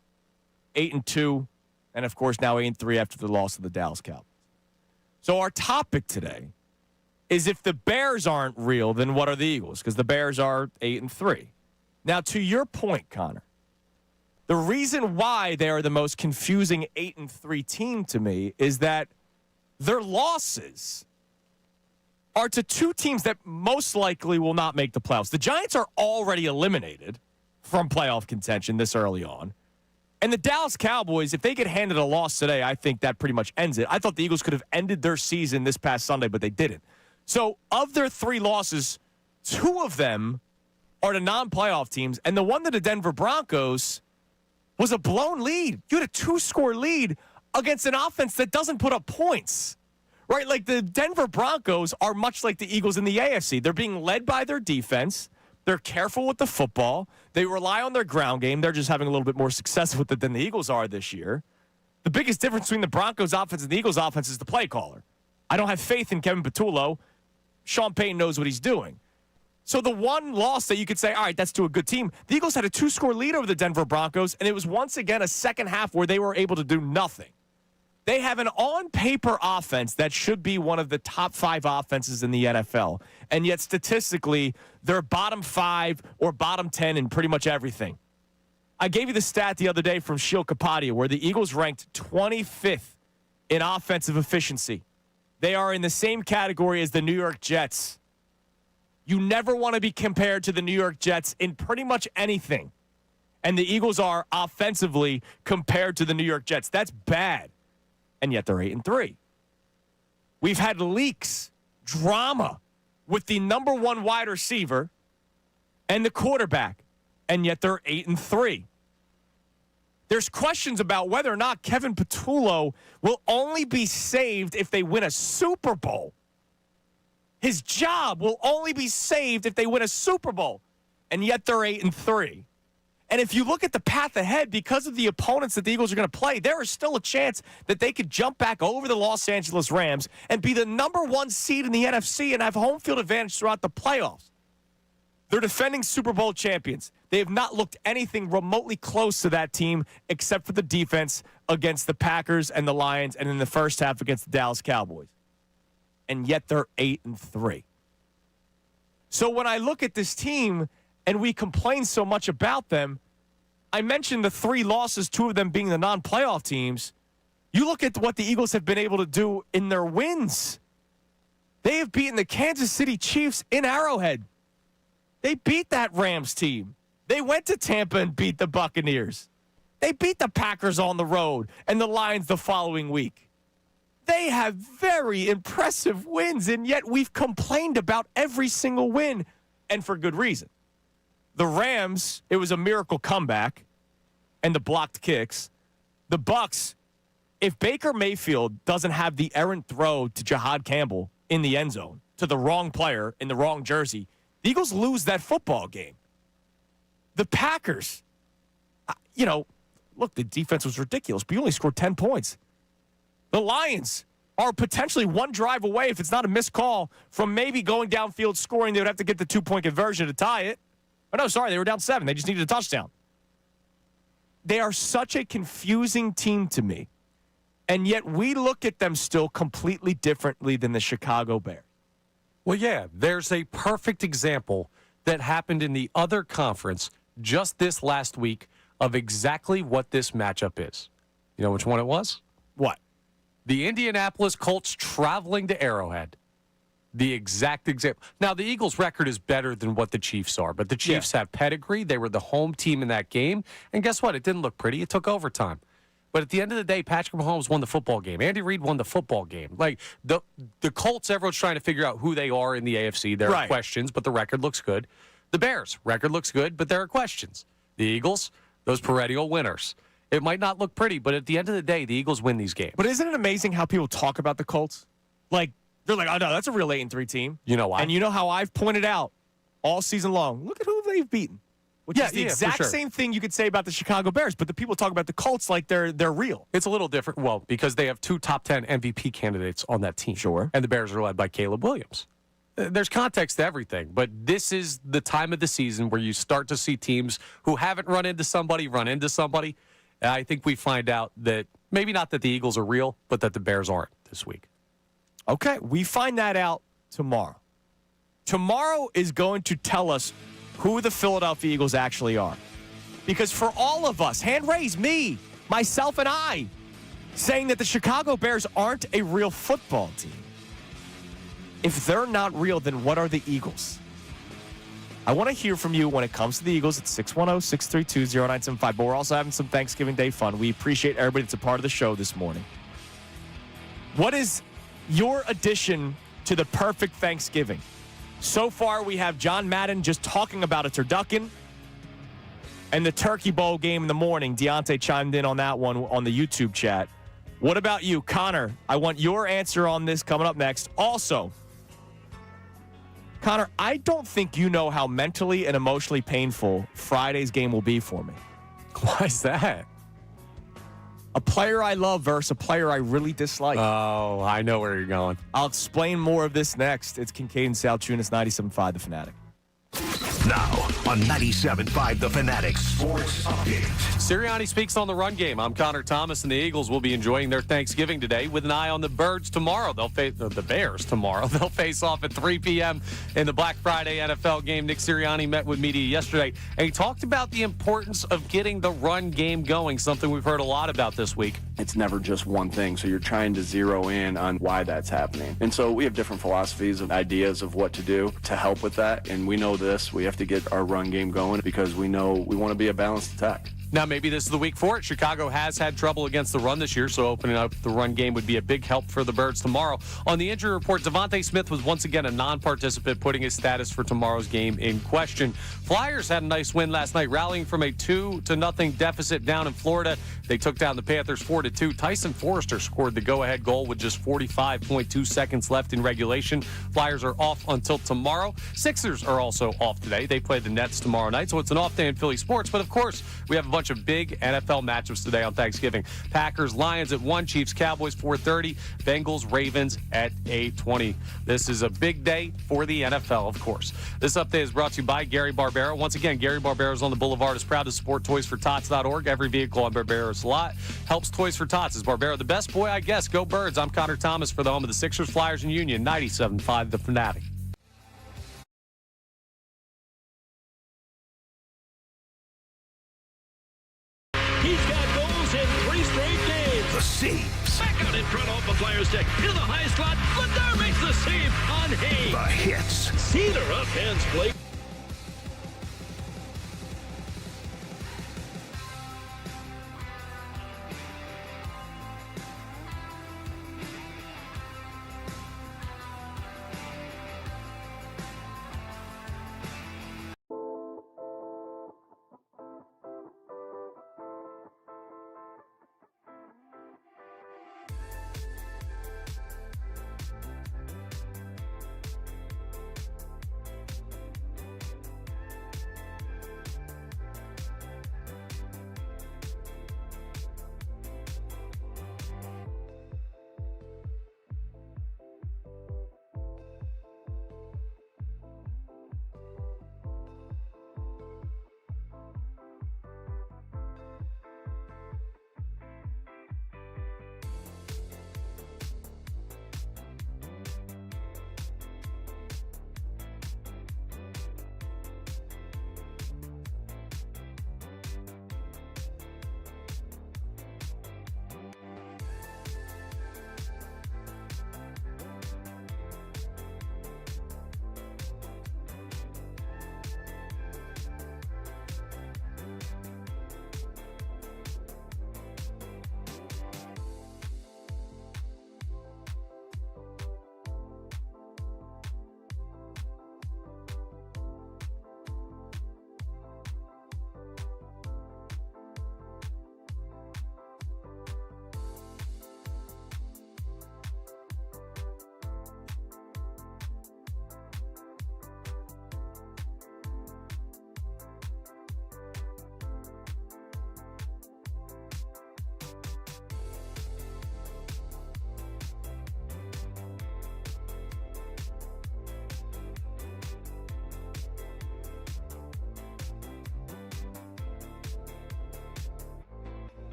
8-2, and of course now 8-3 after the loss of the Dallas Cowboys. So our topic today is if the Bears aren't real, then what are the Eagles? Because the Bears are 8-3. Now, to your point, Connor, the reason why they are the most confusing 8-3 team to me is that their losses are to two teams that most likely will not make the playoffs. The Giants are already eliminated from playoff contention this early on. And the Dallas Cowboys, if they get handed a loss today, I think that pretty much ends it. I thought the Eagles could have ended their season this past Sunday, but they didn't. So of their three losses, two of them are to non-playoff teams, and the one to the Denver Broncos was a blown lead. You had a 2-score lead against an offense that doesn't put up points. Right? Like the Denver Broncos are much like the Eagles in the AFC. They're being led by their defense. They're careful with the football. They rely on their ground game. They're just having a little bit more success with it than the Eagles are this year. The biggest difference between the Broncos offense and the Eagles offense is the play caller. I don't have faith in Kevin Patullo. Sean Payton knows what he's doing. So the one loss that you could say, all right, that's to a good team. The Eagles had a 2-score lead over the Denver Broncos, and it was once again a second half where they were able to do nothing. They have an on-paper offense that should be one of the top 5 offenses in the NFL, and yet statistically, they're bottom 5 or bottom 10 in pretty much everything. I gave you the stat the other day from Sheil Kapadia where the Eagles ranked 25th in offensive efficiency. They are in the same category as the New York Jets. You never want to be compared to the New York Jets in pretty much anything. And the Eagles are offensively compared to the New York Jets. That's bad. And yet they're 8-3. We've had leaks, drama with the number one wide receiver and the quarterback, and yet they're 8-3. There's questions about whether or not Kevin Patullo will only be saved if they win a Super Bowl. His job will only be saved if they win a Super Bowl. And yet they're 8-3. And if you look at the path ahead, because of the opponents that the Eagles are going to play, there is still a chance that they could jump back over the Los Angeles Rams and be the number 1 seed in the NFC and have home field advantage throughout the playoffs. They're defending Super Bowl champions. They have not looked anything remotely close to that team except for the defense against the Packers and the Lions and in the first half against the Dallas Cowboys. And yet they're 8-3. So when I look at this team and we complain so much about them, I mentioned the 3 losses, 2 of them being the non-playoff teams. You look at what the Eagles have been able to do in their wins. They have beaten the Kansas City Chiefs in Arrowhead. They beat that Rams team. They went to Tampa and beat the Buccaneers. They beat the Packers on the road and the Lions the following week. They have very impressive wins, and yet we've complained about every single win, and for good reason. The Rams, it was a miracle comeback and the blocked kicks. The Bucs, if Baker Mayfield doesn't have the errant throw to Jahad Campbell in the end zone to the wrong player in the wrong jersey, the Eagles lose that football game. The Packers, look, the defense was ridiculous, but you only scored 10 points. The Lions are potentially 1 drive away, if it's not a missed call, from maybe going downfield scoring. They would have to get the 2-point conversion to tie it. Oh, no, sorry, they were down 7. They just needed a touchdown. They are such a confusing team to me, and yet we look at them still completely differently than the Chicago Bears. Well, yeah, there's a perfect example that happened in the other conference just this last week of exactly what this matchup is. You know which one it was? What? The Indianapolis Colts traveling to Arrowhead. The exact example. Now, the Eagles' record is better than what the Chiefs are, but the Chiefs have pedigree. They were the home team in that game. And guess what? It didn't look pretty. It took overtime. But at the end of the day, Patrick Mahomes won the football game. Andy Reid won the football game. Like, the Colts, everyone's trying to figure out who they are in the AFC. There are questions, but the record looks good. The Bears, record looks good, but there are questions. The Eagles, those perennial winners. It might not look pretty, but at the end of the day, the Eagles win these games. But isn't it amazing how people talk about the Colts? Like, they're like, oh, no, that's a real 8-3 team. You know why? And you know how I've pointed out all season long, look at who they've beaten. Which is the exact same thing you could say about the Chicago Bears, but the people talk about the Colts like they're real. It's a little different, well, because they have 2 top 10 MVP candidates on that team. Sure. And the Bears are led by Caleb Williams. There's context to everything, but this is the time of the season where you start to see teams who haven't run into somebody run into somebody. And I think we find out that maybe not that the Eagles are real, but that the Bears aren't this week. Okay, we find that out tomorrow. Tomorrow is going to tell us who the Philadelphia Eagles actually are. Because for all of us, hand raise, me, myself, and I, saying that the Chicago Bears aren't a real football team. If they're not real, then what are the Eagles? I want to hear from you when it comes to the Eagles at 610-632-0975. But we're also having some Thanksgiving Day fun. We appreciate everybody that's a part of the show this morning. What is your addition to the perfect Thanksgiving? So far, we have John Madden just talking about a turducken and the Turkey Bowl game in the morning. Deontay chimed in on that one on the YouTube chat. What about you, Connor? I want your answer on this coming up next. Also, Connor, I don't think you know how mentally and emotionally painful Friday's game will be for me. Why is that? A player I love versus a player I really dislike. Oh, I know where you're going. I'll explain more of this next. It's Kincade Salciunas, 97.5 The Fanatic. Now on 97.5 The Fanatic Sports Update. Sirianni speaks on the run game. I'm Connor Thomas, and the Eagles will be enjoying their Thanksgiving today with an eye on the Birds tomorrow. They'll face the Bears tomorrow. They'll face off at 3 p.m. in the Black Friday NFL game. Nick Sirianni met with media yesterday, and he talked about the importance of getting the run game going, something we've heard a lot about this week. It's never just one thing, so you're trying to zero in on why that's happening. And so we have different philosophies and ideas of what to do to help with that, and we know this. We have to get our run game going because we know we want to be a balanced attack. Now, maybe this is the week for it. Chicago has had trouble against the run this year, so opening up the run game would be a big help for the Birds tomorrow. On the injury report, Devontae Smith was once again a non-participant, putting his status for tomorrow's game in question. Flyers had a nice win last night, rallying from a 2-0 deficit down in Florida. They took down the Panthers 4-2. Tyson Forrester scored the go-ahead goal with just 45.2 seconds left in regulation. Flyers are off until tomorrow. Sixers are also off today. They play the Nets tomorrow night, so it's an off day in Philly sports. But, of course, we have a bunch of big NFL matchups today on Thanksgiving. Packers, Lions at 1, Chiefs, Cowboys 4:30, Bengals, Ravens at 8:20. This is a big day for the NFL, of course. This update is brought to you by Gary Barbera. Once again, Gary Barbera is on the Boulevard, is proud to support ToysForTots.org. Every vehicle on Barbera's lot helps Toys for Tots. Is Barbera the best? Boy, I guess. Go Birds. I'm Connor Thomas for the home of the Sixers, Flyers, and Union. 97.5 The Fanatic. He's got goals in 3 straight games. The saves. Back out in front off the Flyers stick. Into the high slot. Ladar makes the save on Hayes. The hits. Sealer up hands play.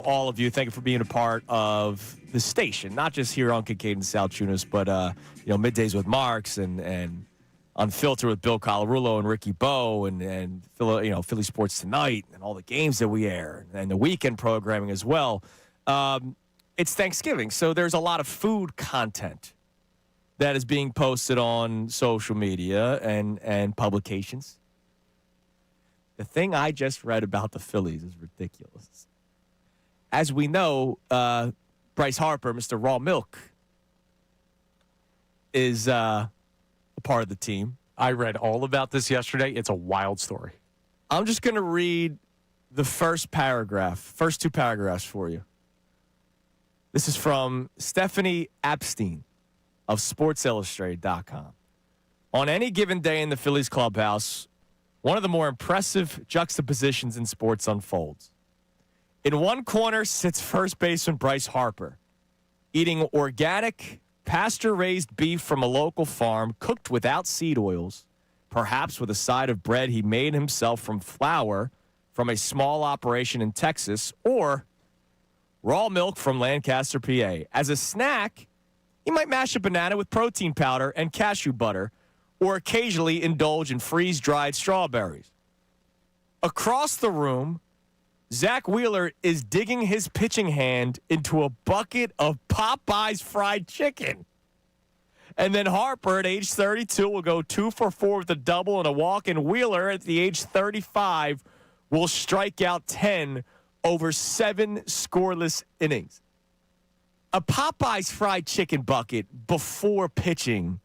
All of you, thank you for being a part of the station, not just here on Kincade Salciunas, but Middays with Marks and Unfiltered with Bill Colarulo and Ricky Bowe and Philly Sports Tonight and all the games that we air and the weekend programming as well. It's Thanksgiving, so there's a lot of food content that is being posted on social media and publications. The thing I just read about the Phillies is ridiculous. As we know, Bryce Harper, Mr. Raw Milk, is a part of the team. I read all about this yesterday. It's a wild story. I'm just going to read the first two paragraphs for you. This is from Stephanie Epstein of SportsIllustrated.com. On any given day in the Phillies clubhouse, one of the more impressive juxtapositions in sports unfolds. In one corner sits first baseman Bryce Harper, eating organic, pasture-raised beef from a local farm cooked without seed oils, perhaps with a side of bread he made himself from flour from a small operation in Texas, or raw milk from Lancaster, PA. As a snack, he might mash a banana with protein powder and cashew butter, or occasionally indulge in freeze-dried strawberries. Across the room, Zach Wheeler is digging his pitching hand into a bucket of Popeye's fried chicken. And then Harper, at age 32, will go 2 for 4 with a double and a walk. And Wheeler, at the age 35, will strike out 10 over 7 scoreless innings. A Popeye's fried chicken bucket before pitching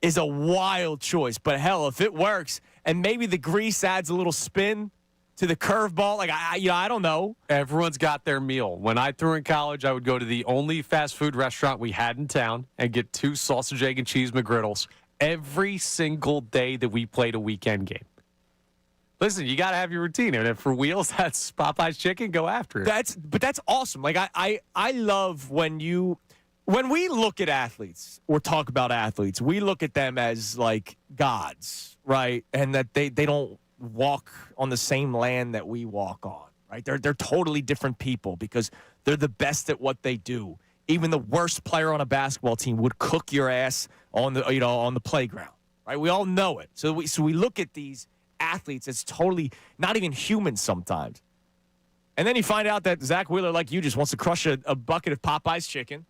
is a wild choice. But hell, if it works, and maybe the grease adds a little spin to the curveball, I don't know. Everyone's got their meal. When I threw in college, I would go to the only fast food restaurant we had in town and get 2 sausage, egg, and cheese McGriddles every single day that we played a weekend game. Listen, you got to have your routine. And if for Wheels, that's Popeye's chicken, go after it. But that's awesome. I love when we look at athletes or talk about athletes, we look at them as like gods, right? And that they don't walk on the same land that we walk on, right? They're totally different people because they're the best at what they do. Even the worst player on a basketball team would cook your ass on the playground, right? We all know it. So we look at these athletes as totally not even human sometimes. And then you find out that Zach Wheeler, like you, just wants to crush a bucket of Popeye's chicken.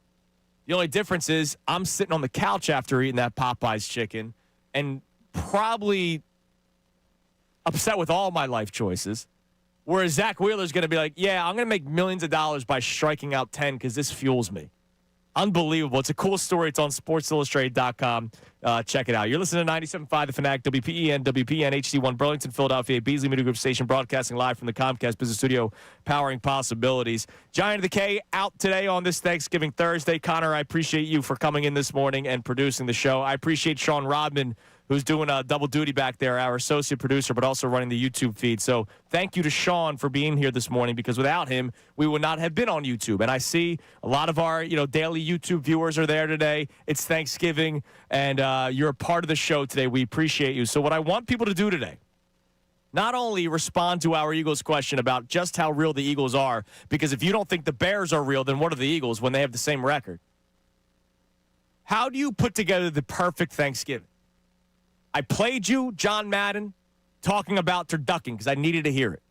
The only difference is I'm sitting on the couch after eating that Popeye's chicken and probably upset with all my life choices, whereas Zach Wheeler's going to be like, yeah, I'm going to make millions of dollars by striking out 10 because this fuels me. Unbelievable. It's a cool story. It's on SportsIllustrated.com. Check it out. You're listening to 97.5 The Fanatic, WPEN, WPN, HD1, Burlington, Philadelphia, Beasley Media Group Station, broadcasting live from the Comcast Business Studio, powering possibilities. Giant of the K out today on this Thanksgiving Thursday. Connor, I appreciate you for coming in this morning and producing the show. I appreciate Sean Rodman, who's doing a double duty back there, our associate producer, but also running the YouTube feed. So thank you to Sean for being here this morning, because without him, we would not have been on YouTube. And I see a lot of our daily YouTube viewers are there today. It's Thanksgiving, and you're a part of the show today. We appreciate you. So what I want people to do today, not only respond to our Eagles question about just how real the Eagles are, because if you don't think the Bears are real, then what are the Eagles when they have the same record? How do you put together the perfect Thanksgiving? I played you, John Madden, talking about turducken because I needed to hear it.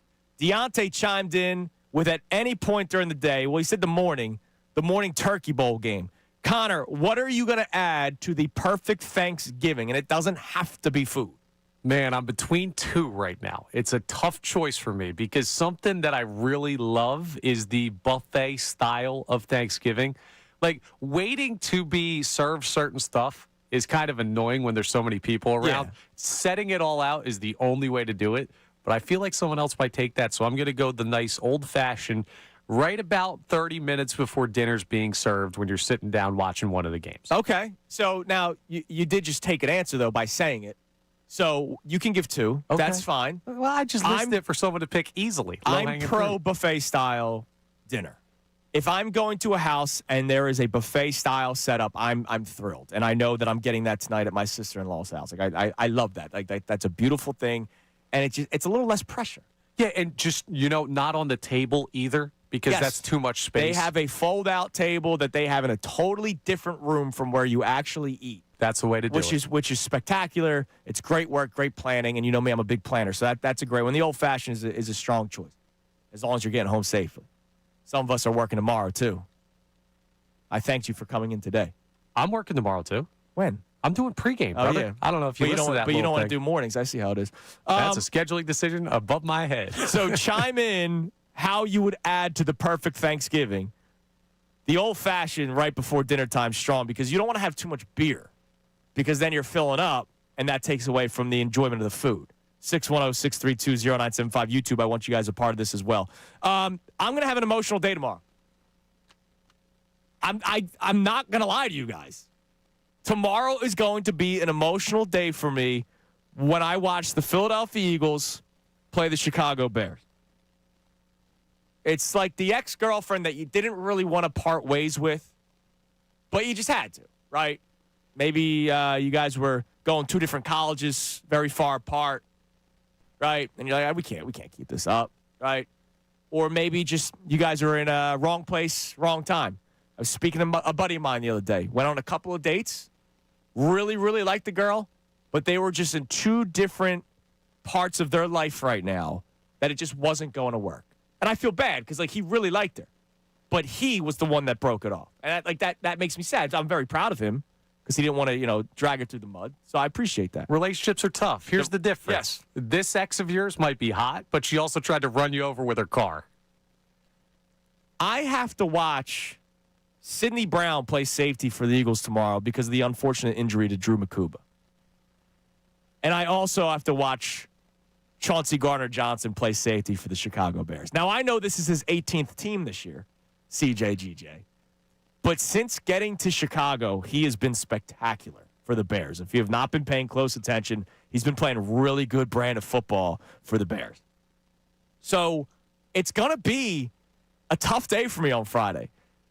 Deontay chimed in with at any point during the day, well, he said the morning Turkey Bowl game. Connor, what are you going to add to the perfect Thanksgiving? And it doesn't have to be food. Man, I'm between 2 right now. It's a tough choice for me because something that I really love is the buffet style of Thanksgiving. Like, waiting to be served certain stuff is kind of annoying when there's so many people around. Yeah. Setting it all out is the only way to do it. But I feel like someone else might take that. So I'm going to go the nice old-fashioned right about 30 minutes before dinner's being served when you're sitting down watching one of the games. Okay. So now you did just take an answer, though, by saying it. So you can give 2. Okay. That's fine. Well, I just listed it for someone to pick easily. I'm pro buffet-style dinner. If I'm going to a house and there is a buffet-style setup, I'm thrilled. And I know that I'm getting that tonight at my sister-in-law's house. Like I love that. Like that's a beautiful thing. And it's a little less pressure. Yeah, and just, not on the table either. because Yes. that's too much space. They have a fold-out table that they have in a totally different room from where you actually eat. That's the way to do it. Which is spectacular. It's great work, great planning, and you know me, I'm a big planner, so that's a great one. The old-fashioned is a strong choice, as long as you're getting home safely. Some of us are working tomorrow, too. I thanked you for coming in today. I'm working tomorrow, too. When? I'm doing pregame, Oh, brother. yeah. I don't know if you listen to that But you don't little want to thing. do mornings. I see how it is. That's a scheduling decision above my head. So chime in how you would add to the perfect Thanksgiving. The old-fashioned right before dinner time strong, because you don't want to have too much beer, because then you're filling up, and that takes away from the enjoyment of the food. 610-632-0975. YouTube, I want you guys a part of this as well. I'm going to have an emotional day tomorrow. I'm not going to lie to you guys. Tomorrow is going to be an emotional day for me when I watch the Philadelphia Eagles play the Chicago Bears. It's like the ex-girlfriend that you didn't really want to part ways with, but you just had to, right? Maybe you guys were going 2 different colleges very far apart, right? And you're like, we can't keep this up, right? Or maybe just you guys are in a wrong place, wrong time. I was speaking to a buddy of mine the other day. Went on a couple of dates. Really, really liked the girl, but they were just in 2 different parts of their life right now that it just wasn't going to work. And I feel bad because, like, he really liked her, but he was the one that broke it off. And that makes me sad. I'm very proud of him because he didn't want to, drag her through the mud. So I appreciate that. Relationships are tough. Here's the difference. Yes. This ex of yours might be hot, but she also tried to run you over with her car. I have to watch Sidney Brown play safety for the Eagles tomorrow because of the unfortunate injury to Drew Makuba. And I also have to watch Chauncey Gardner-Johnson play safety for the Chicago Bears. Now, I know this is his 18th team this year, CJGJ. But since getting to Chicago, he has been spectacular for the Bears. If you have not been paying close attention, he's been playing a really good brand of football for the Bears. So it's going to be a tough day for me on Friday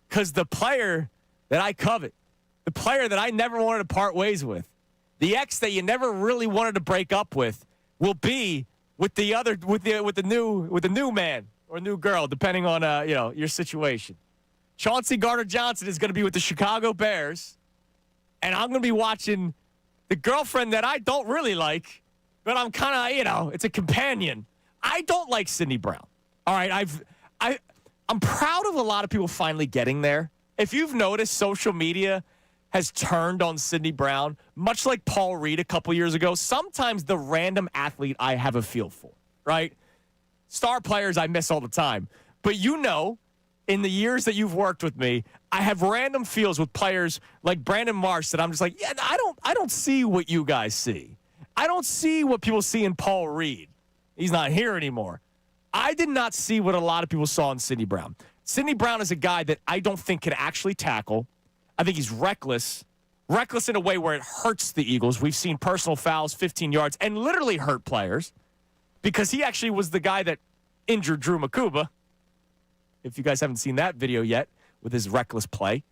because the player that I covet, the player that I never wanted to part ways with, the ex that you never really wanted to break up with, will be with the new man or new girl, depending on your situation. Chauncey Gardner-Johnson is going to be with the Chicago Bears, and I'm going to be watching the girlfriend that I don't really like, but I'm kind of, it's a companion. I don't like Sidney Brown. All right, I'm proud of a lot of people finally getting there. If you've noticed, social media has turned on Sidney Brown, much like Paul Reed a couple years ago. Sometimes the random athlete I have a feel for, right? Star players I miss all the time. But in the years that you've worked with me, I have random feels with players like Brandon Marsh that I'm just like, yeah, I don't see what you guys see. I don't see what people see in Paul Reed. He's not here anymore. I did not see what a lot of people saw in Sidney Brown. Sidney Brown is a guy that I don't think can actually tackle. I think he's reckless in a way where it hurts the Eagles. We've seen personal fouls, 15 yards, and literally hurt players because he actually was the guy that injured Drew Makuba. If you guys haven't seen that video yet with his reckless play.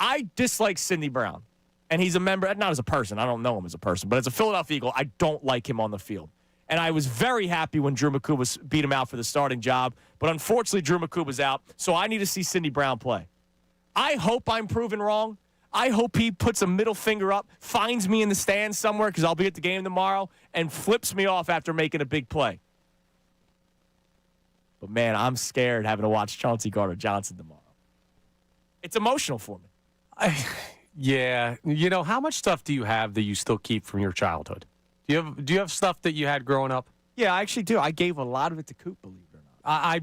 I dislike Sidney Brown, and he's a member, not as a person. I don't know him as a person, but as a Philadelphia Eagle, I don't like him on the field. And I was very happy when Drew Makuba beat him out for the starting job, but unfortunately Drew Makuba's out, so I need to see Sidney Brown play. I hope I'm proven wrong. I hope he puts a middle finger up, finds me in the stands somewhere because I'll be at the game tomorrow, and flips me off after making a big play. But, man, I'm scared having to watch Chauncey Gardner-Johnson tomorrow. It's emotional for me. Yeah. How much stuff do you have that you still keep from your childhood? Do you have stuff that you had growing up? Yeah, I actually do. I gave a lot of it to Coop, believe it or not.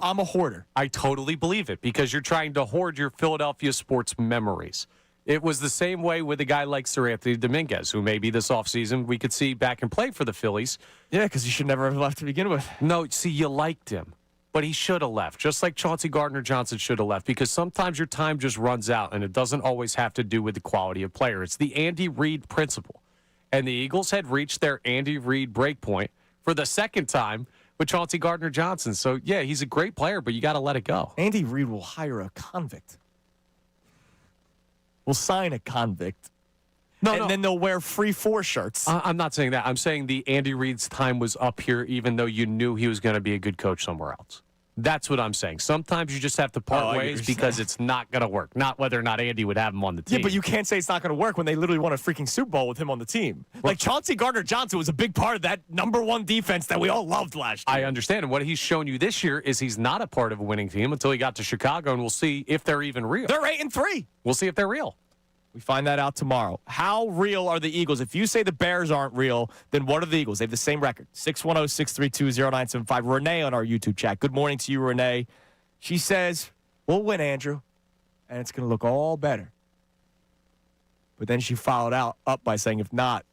I'm a hoarder. I totally believe it because you're trying to hoard your Philadelphia sports memories. It was the same way with a guy like Sir Anthony Dominguez, who maybe this offseason we could see back and play for the Phillies. Yeah, because he should never have left to begin with. No, see, you liked him, but he should have left, just like Chauncey Gardner-Johnson should have left, because sometimes your time just runs out, and it doesn't always have to do with the quality of player. It's the Andy Reid principle. And the Eagles had reached their Andy Reid breakpoint for the second time with Chauncey Gardner-Johnson. So, yeah, he's a great player, but you got to let it go. Andy Reid will hire a convict. Will sign a convict. And then they'll wear free 4 shirts. I'm not saying that. I'm saying the Andy Reid's time was up here, even though you knew he was going to be a good coach somewhere else. That's what I'm saying. Sometimes you just have to Oh, I part get ways what you're because saying. it's not going to work. Not whether or not Andy would have him on the team. Yeah, but you can't say it's not going to work when they literally won a freaking Super Bowl with him on the team. Like, Chauncey Gardner-Johnson was a big part of that number one defense that we all loved last year. I understand. And what he's shown you this year is he's not a part of a winning team until he got to Chicago, and we'll see if they're even real. They're 8-3. We'll see if they're real. We find that out tomorrow. How real are the Eagles? If you say the Bears aren't real, then what are the Eagles? They have the same record, 610-632-0975. Renee on our YouTube chat. Good morning to you, Renee. She says, we'll win, Andrew, and it's going to look all better. But then she followed up by saying, if not,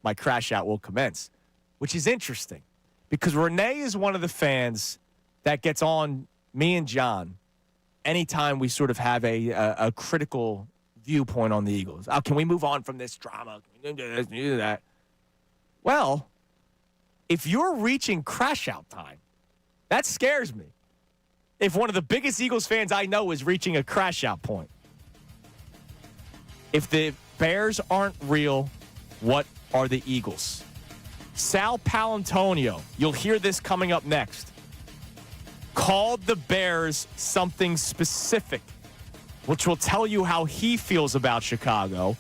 my crash out will commence, which is interesting because Renee is one of the fans that gets on me and John anytime we sort of have a critical viewpoint on the Eagles. Oh, can we move on from this drama? Can we do this? Can we do that? Well, if you're reaching crash out time, that scares me. If one of the biggest Eagles fans I know is reaching a crash out point. If the Bears aren't real, what are the Eagles? Sal Palantonio, you'll hear this coming up next, called the Bears something specific, which will tell you how he feels about Chicago.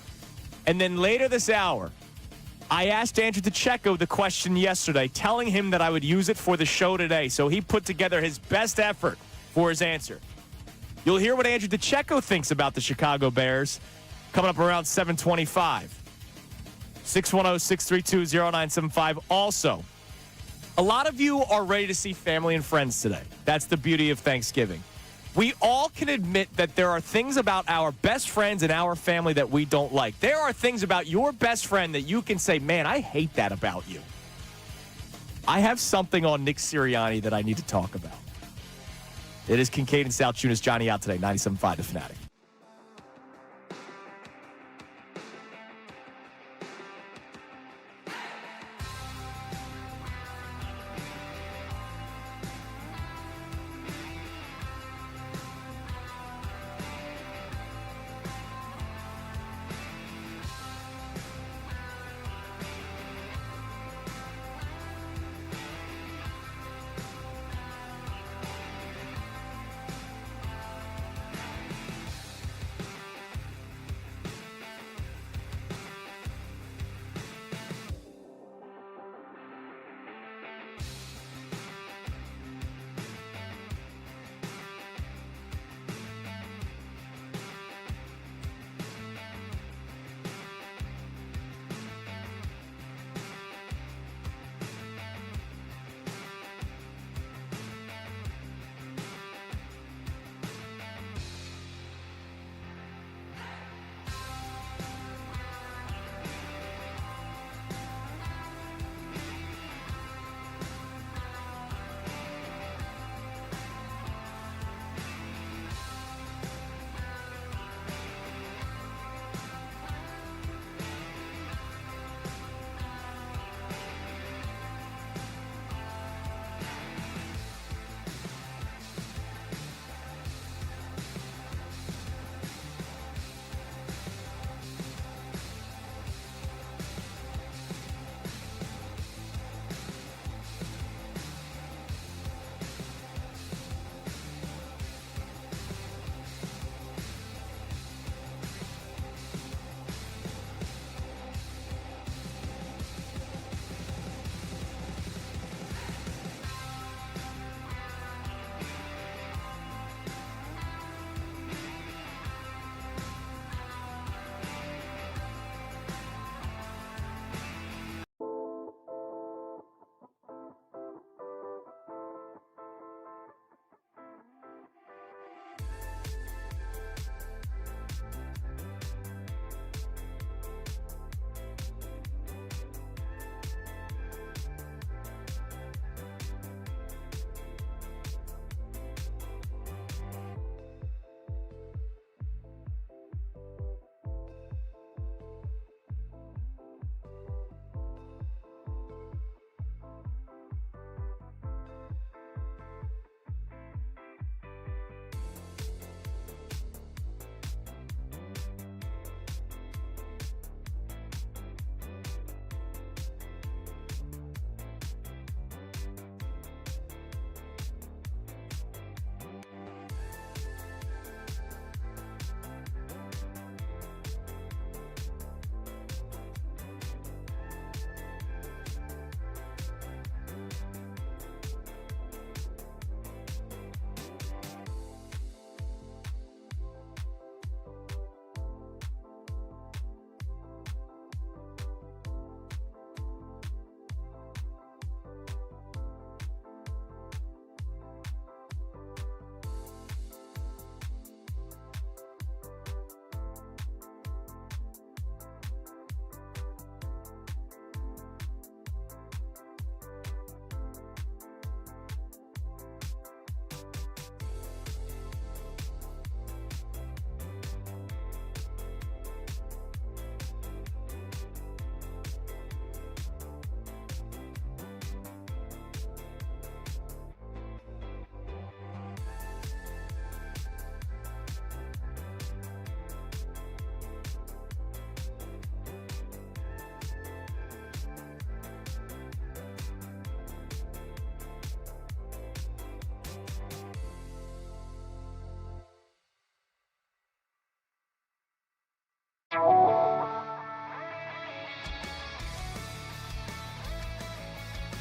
And then later this hour, I asked Andrew DeCecco the question yesterday, telling him that I would use it for the show today. So he put together his best effort for his answer. You'll hear what Andrew DeCecco thinks about the Chicago Bears coming up around 7:25. 610-632-0975. Also, a lot of you are ready to see family and friends today. That's the beauty of Thanksgiving. We all can admit that there are things about our best friends and our family that we don't like. There are things about your best friend that you can say, man, I hate that about you. I have something on Nick Sirianni that I need to talk about. It is Kincade and Salciunas, Johnny out today, 97.5 The Fanatic.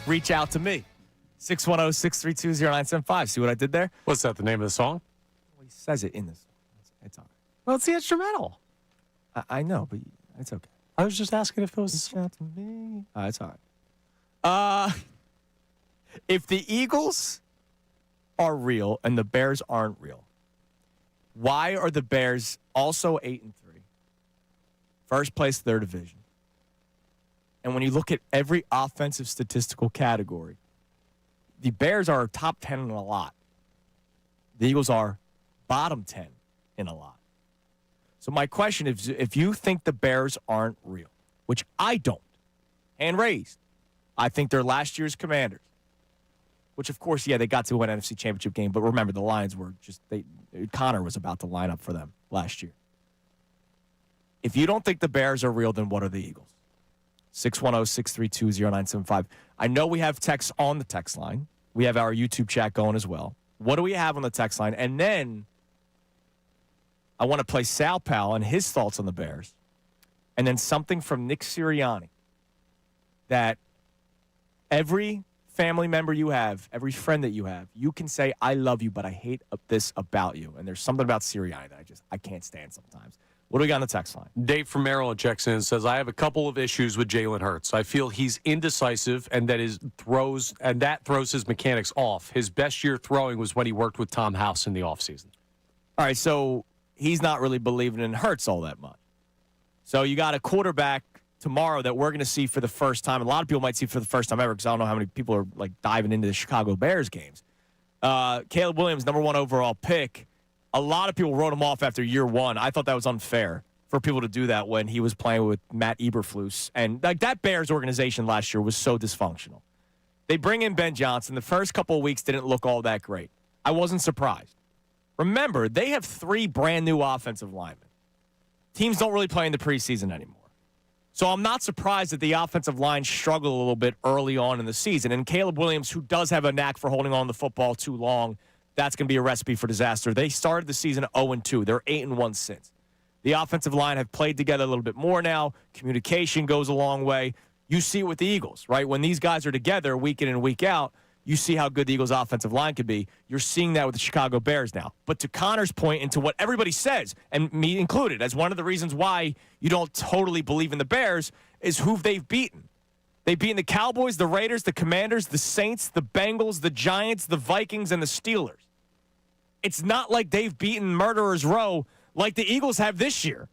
reach out to me. 610-632-0975. See what I did there? What's that, the name of the song? Well, he says it in this. It's all right. Well, it's the instrumental. I know, but it's okay. I was just asking if it was. Reach out to me. It's all right. If the Eagles are real and the Bears aren't real, why are the Bears also 8-3? First place of their division. And when you look at every offensive statistical category, the Bears are top 10 in a lot. The Eagles are bottom 10 in a lot. So my question is, if you think the Bears aren't real, which I don't, hand raised, I think they're last year's Commanders, which, of course, yeah, they got to an NFC Championship game, but remember, the Lions were Connor was about to line up for them last year. If you don't think the Bears are real, then what are the Eagles? 610-632-0975. I know we have texts on the text line. We have our YouTube chat going as well. What do we have on the text line? And then I want to play Sal Pal and his thoughts on the Bears. And then something from Nick Sirianni that every family member you have, every friend that you have, you can say, I love you, but I hate this about you. And there's something about Sirianni that I can't stand sometimes. What do we got on the text line? Dave from Maryland checks in and says, I have a couple of issues with Jalen Hurts. I feel he's indecisive and that throws his mechanics off. His best year throwing was when he worked with Tom House in the offseason. All right, so he's not really believing in Hurts all that much. So you got a quarterback tomorrow that we're going to see for the first time. A lot of people might see for the first time ever because I don't know how many people are like diving into the Chicago Bears games. Caleb Williams, number 1 overall pick. A lot of people wrote him off after year 1. I thought that was unfair for people to do that when he was playing with Matt Eberflus. And like that Bears organization last year was so dysfunctional. They bring in Ben Johnson. The first couple of weeks didn't look all that great. I wasn't surprised. Remember, they have 3 brand new offensive linemen. Teams don't really play in the preseason anymore. So I'm not surprised that the offensive line struggled a little bit early on in the season. And Caleb Williams, who does have a knack for holding on to the football too long, that's going to be a recipe for disaster. They started the season 0-2. They're 8-1 since. The offensive line have played together a little bit more now. Communication goes a long way. You see it with the Eagles, right? When these guys are together week in and week out, you see how good the Eagles' offensive line could be. You're seeing that with the Chicago Bears now. But to Connor's point, and to what everybody says, and me included, as one of the reasons why you don't totally believe in the Bears, is who they've beaten. They've beaten the Cowboys, the Raiders, the Commanders, the Saints, the Bengals, the Giants, the Vikings, and the Steelers. It's not like they've beaten Murderers Row like the Eagles have this year,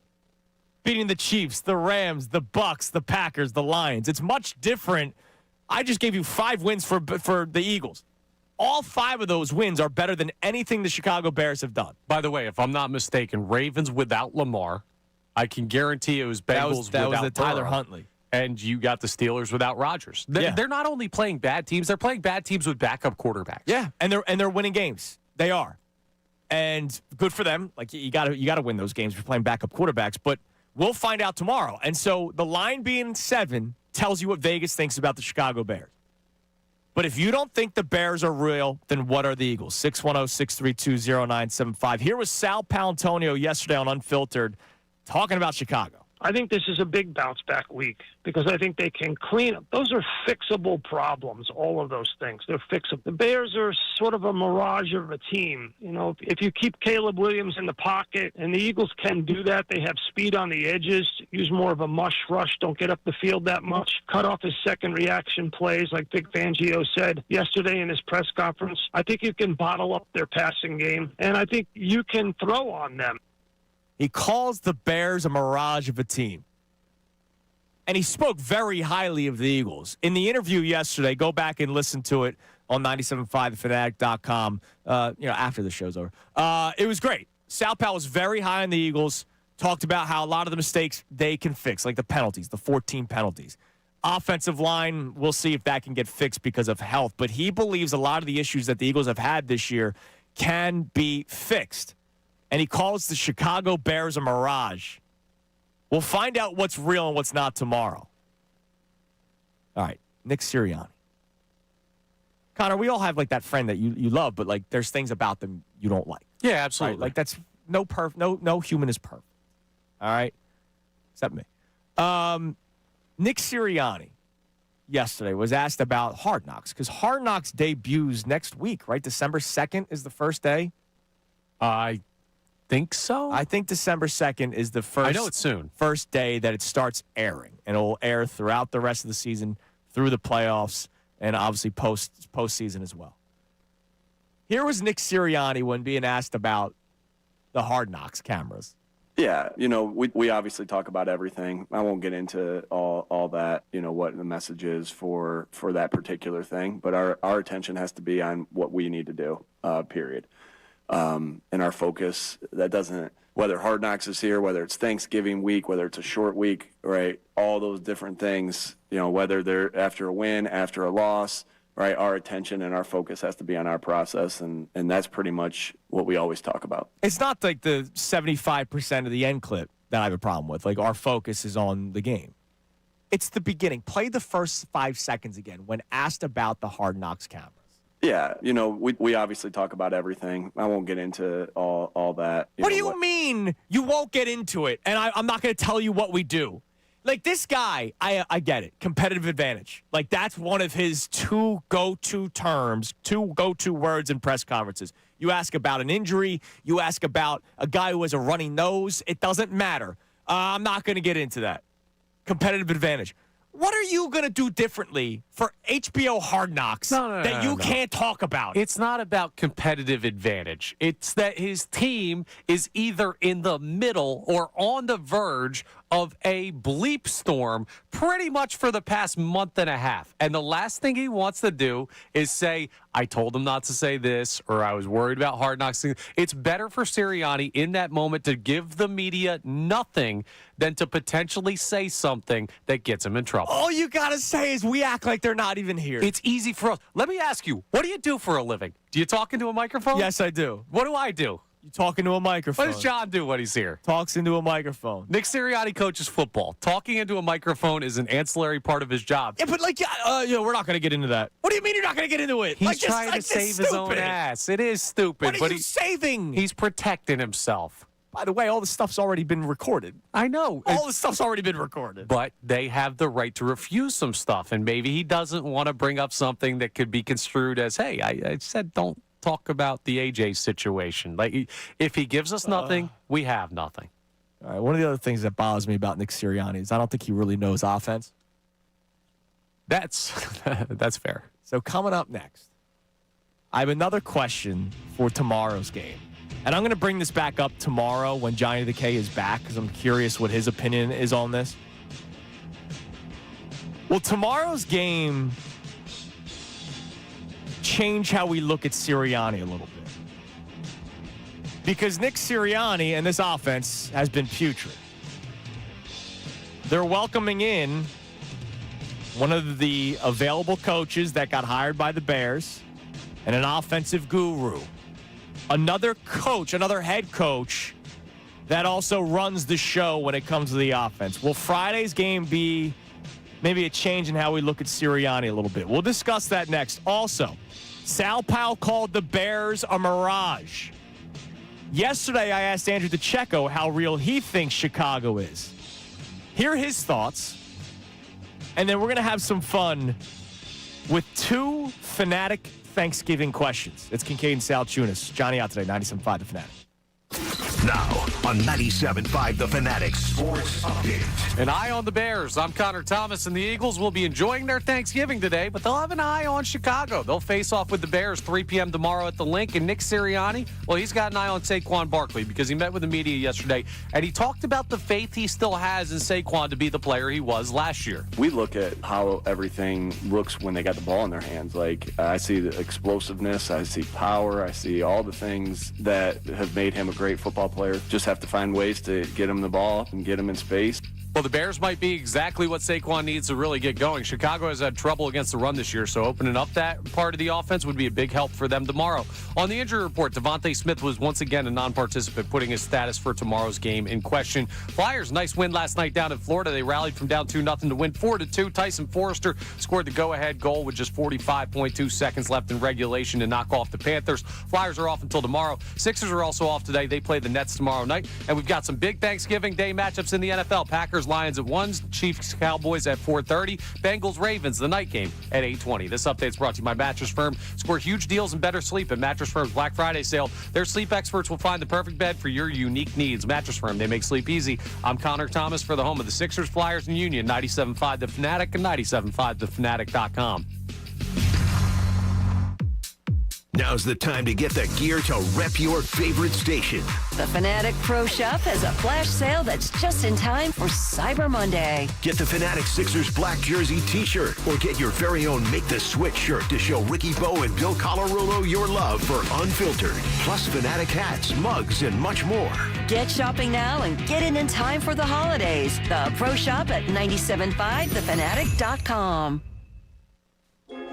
beating the Chiefs, the Rams, the Bucks, the Packers, the Lions. It's much different. I just gave you 5 wins for the Eagles. All 5 of those wins are better than anything the Chicago Bears have done. By the way, if I'm not mistaken, Ravens without Lamar. I can guarantee it was Bengals that was without the Tyler Burrow. Huntley. And you got the Steelers without Rodgers. They're not only playing bad teams, they're playing bad teams with backup quarterbacks. Yeah, and they're winning games. They are. And good for them. Like you got to win those games if you're playing backup quarterbacks, but we'll find out tomorrow. And so the line being 7 tells you what Vegas thinks about the Chicago Bears. But if you don't think the Bears are real, then what are the Eagles? 610-632-0975. Here was Sal Paolantonio yesterday on Unfiltered talking about Chicago. I think this is a big bounce back week because I think they can clean up. Those are fixable problems, all of those things. They're fixable. The Bears are sort of a mirage of a team. You know, if you keep Caleb Williams in the pocket, and the Eagles can do that, they have speed on the edges, use more of a mush rush, don't get up the field that much, cut off his second reaction plays like Vic Fangio said yesterday in his press conference. I think you can bottle up their passing game, and I think you can throw on them. He calls the Bears a mirage of a team. And he spoke very highly of the Eagles. In the interview yesterday, go back and listen to it on 97.5thefanatic.com, after the show's over. It was great. Sal Pal was very high on the Eagles, talked about how a lot of the mistakes they can fix, like the penalties, the 14 penalties. Offensive line, we'll see if that can get fixed because of health. But he believes a lot of the issues that the Eagles have had this year can be fixed. And he calls the Chicago Bears a mirage. We'll find out what's real and what's not tomorrow. All right, Nick Sirianni. Connor, we all have like that friend that you love, but like there's things about them you don't like. Yeah, absolutely. Right? Like that's no human is perfect. All right, except me. Nick Sirianni yesterday was asked about Hard Knocks because Hard Knocks debuts next week, right? December 2nd is the first day. I think so. I think December 2nd is the first. I know it's soon. First day that it starts airing, and it will air throughout the rest of the season, through the playoffs, and obviously postseason as well. Here was Nick Sirianni when being asked about the Hard Knocks cameras. Yeah, we obviously talk about everything. I won't get into all that, what the message is for that particular thing. But our attention has to be on what we need to do, period. And our focus, that doesn't, whether Hard Knocks is here, whether it's Thanksgiving week, whether it's a short week, right, all those different things, whether they're after a win, after a loss, right, our attention and our focus has to be on our process, and that's pretty much what we always talk about. It's not like the 75% of the end clip that I have a problem with. Like, our focus is on the game. It's the beginning. Play the first 5 seconds again when asked about the Hard Knocks cameras. Yeah, we obviously talk about everything. I won't get into all that. What do you mean you won't get into it? And I'm not going to tell you what we do. Like, this guy, I get it. Competitive advantage. Like, that's one of his two go-to terms, two go-to words in press conferences. You ask about an injury. You ask about a guy who has a runny nose. It doesn't matter. I'm not going to get into that. Competitive advantage. What are you going to do differently for HBO Hard Knocks that you can't talk about? It's not about competitive advantage. It's that his team is either in the middle or on the verge of a bleep storm pretty much for the past month and a half. And the last thing he wants to do is say, I told him not to say this, or I was worried about Hard Knocks. It's better for Sirianni in that moment to give the media nothing than to potentially say something that gets him in trouble. All you got to say is we act like they're not even here. It's easy for us. Let me ask you, what do you do for a living? Do you talk into a microphone? Yes, I do. What do I do? You talk into a microphone. What does John do when he's here? Talks into a microphone. Nick Sirianni coaches football. Talking into a microphone is an ancillary part of his job. Yeah, but we're not going to get into that. What do you mean you're not going to get into it? He's trying to save his own ass. It is stupid. What are you saving? He's protecting himself. By the way, all the stuff's already been recorded. I know. All the stuff's already been recorded. But they have the right to refuse some stuff, and maybe he doesn't want to bring up something that could be construed as, hey, I said don't talk about the AJ situation. Like, if he gives us nothing, we have nothing. All right, one of the other things that bothers me about Nick Sirianni is I don't think he really knows offense. That's fair. So coming up next, I have another question for tomorrow's game. And I'm going to bring this back up tomorrow when Johnny the K is back because I'm curious what his opinion is on this. Will tomorrow's game change how we look at Sirianni a little bit? Because Nick Sirianni and this offense has been putrid. They're welcoming in one of the available coaches that got hired by the Bears and an offensive guru. Another coach, another head coach that also runs the show when it comes to the offense. Will Friday's game be maybe a change in how we look at Sirianni a little bit? We'll discuss that next. Also, Sal Powell called the Bears a mirage. Yesterday, I asked Andrew DeCecco how real he thinks Chicago is. Hear his thoughts. And then we're going to have some fun with two Fanatic Thanksgiving questions. It's Kincade Salciunas. Johnny out today, 97.5 The Fanatic. Now on 97.5 The Fanatic Sports Update. An eye on the Bears. I'm Connor Thomas, and the Eagles will be enjoying their Thanksgiving today, but they'll have an eye on Chicago. They'll face off with the Bears 3 p.m. tomorrow at the Link. And Nick Sirianni, well, he's got an eye on Saquon Barkley because he met with the media yesterday, and he talked about the faith he still has in Saquon to be the player he was last year. We look at how everything looks when they got the ball in their hands. Like, I see the explosiveness, I see power, I see all the things that have made him a great football player. Just have to find ways to get him the ball and get him in space. Well, the Bears might be exactly what Saquon needs to really get going. Chicago has had trouble against the run this year, so opening up that part of the offense would be a big help for them tomorrow. On the injury report, Devontae Smith was once again a non-participant, putting his status for tomorrow's game in question. Flyers, nice win last night down in Florida. They rallied from down 2-0 to win 4-2. Tyson Forrester scored the go-ahead goal with just 45.2 seconds left in regulation to knock off the Panthers. Flyers are off until tomorrow. Sixers are also off today. They play the Nets tomorrow night. And we've got some big Thanksgiving Day matchups in the NFL. Packers Lions at 1, Chiefs Cowboys at 4:30, Bengals Ravens, the night game at 8:20. This update's brought to you by Mattress Firm. Score huge deals and better sleep at Mattress Firm's Black Friday sale. Their sleep experts will find the perfect bed for your unique needs. Mattress Firm, they make sleep easy. I'm Connor Thomas for the home of the Sixers, Flyers, and Union, 97.5 The Fanatic and 97.5thefanatic.com. Now's the time to get the gear to rep your favorite station. The Fanatic Pro Shop has a flash sale that's just in time for Cyber Monday. Get the Fanatic Sixers black jersey t-shirt or get your very own Make the Switch shirt to show Ricky Bo and Bill Colarulo your love for Unfiltered. Plus Fanatic hats, mugs, and much more. Get shopping now and get in time for the holidays. The Pro Shop at 97.5thefanatic.com.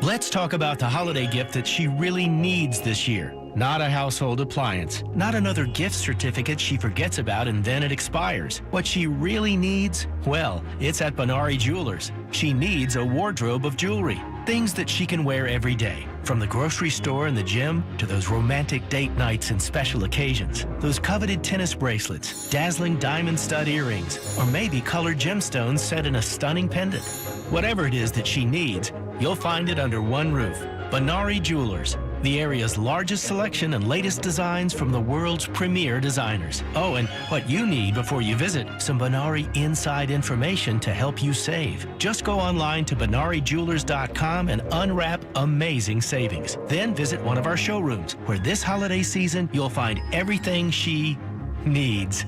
Let's talk about the holiday gift that she really needs this year. Not a household appliance, not another gift certificate she forgets about and then it expires. What she really needs? Well, it's at Benari Jewelers. She needs a wardrobe of jewelry, things that she can wear every day. From the grocery store and the gym to those romantic date nights and special occasions. Those coveted tennis bracelets, dazzling diamond stud earrings, or maybe colored gemstones set in a stunning pendant. Whatever it is that she needs, you'll find it under one roof. Benari Jewelers, the area's largest selection and latest designs from the world's premier designers. Oh, and what you need before you visit, some Benari inside information to help you save. Just go online to BenariJewelers.com and unwrap amazing savings. Then visit one of our showrooms, where this holiday season you'll find everything she needs.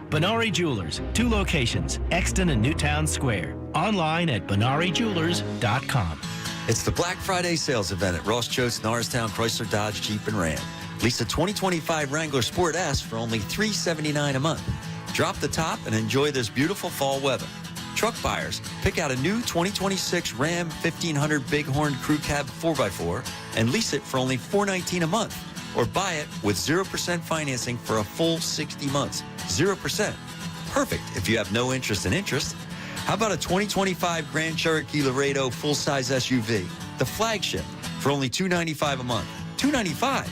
Benari Jewelers, 2 locations, Exton and Newtown Square. Online at BenariJewelers.com. It's the Black Friday sales event at Ross Choate's Norristown Chrysler Dodge Jeep and Ram. Lease a 2025 Wrangler Sport S for only $379 a month. Drop the top and enjoy this beautiful fall weather. Truck buyers, pick out a new 2026 Ram 1500 Bighorn Crew Cab 4x4 and lease it for only $419 a month. Or buy it with 0% financing for a full 60 months. 0%. Perfect if you have no interest in interest. How about a 2025 Grand Cherokee Laredo full-size SUV, the flagship, for only $295 a month? $295.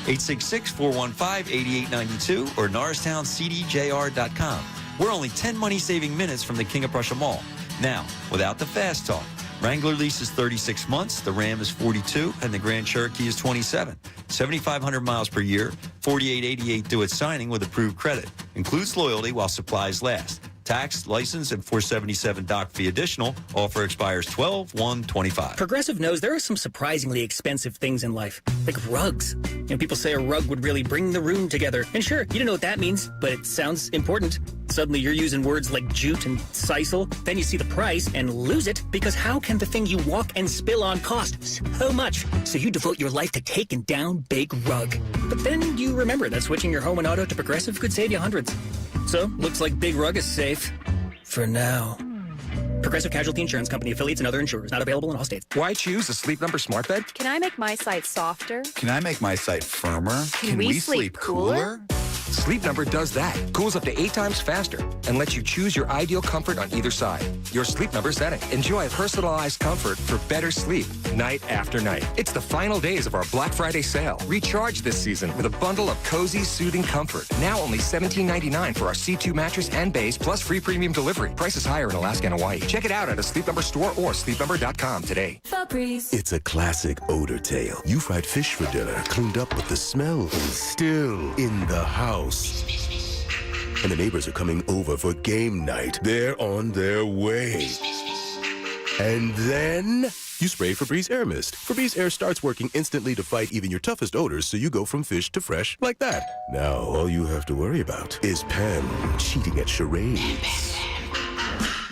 866-415-8892 or NorristownCDJR.com. We're only 10 money-saving minutes from the King of Prussia Mall. Now, without the fast talk, Wrangler lease is 36 months, the Ram is 42, and the Grand Cherokee is 27. 7,500 miles per year, $48.88 due at signing with approved credit. Includes loyalty while supplies last. Tax, license, and $477 doc fee additional. Offer expires 12/1/25. Progressive knows there are some surprisingly expensive things in life, like rugs. People say a rug would really bring the room together. And sure, you don't know what that means, but it sounds important. Suddenly you're using words like jute and sisal. Then you see the price and lose it, because how can the thing you walk and spill on cost so much? So you devote your life to taking down Big Rug. But then you remember that switching your home and auto to Progressive could save you hundreds. So, looks like Big Rug is safe. For now. Progressive Casualty Insurance Company, affiliates, and other insurers. Not available in all states. Why choose a Sleep Number smart bed? Can I make my site softer? Can I make my site firmer? Can we sleep cooler? Sleep Number does that. Cools up to 8 times faster and lets you choose your ideal comfort on either side. Your Sleep Number setting. Enjoy personalized comfort for better sleep night after night. It's the final days of our Black Friday sale. Recharge this season with a bundle of cozy, soothing comfort. Now only $17.99 for our C2 mattress and base, plus free premium delivery. Prices higher in Alaska and Hawaii. Check it out at a Sleep Number store or sleepnumber.com today. Febreze. It's a classic odor tale. You fried fish for dinner, cleaned up, but the smell is still in the house. And the neighbors are coming over for game night. They're on their way. And then you spray Febreze Air Mist. Febreze Air starts working instantly to fight even your toughest odors, so you go from fish to fresh like that. Now all you have to worry about is Pam cheating at charades.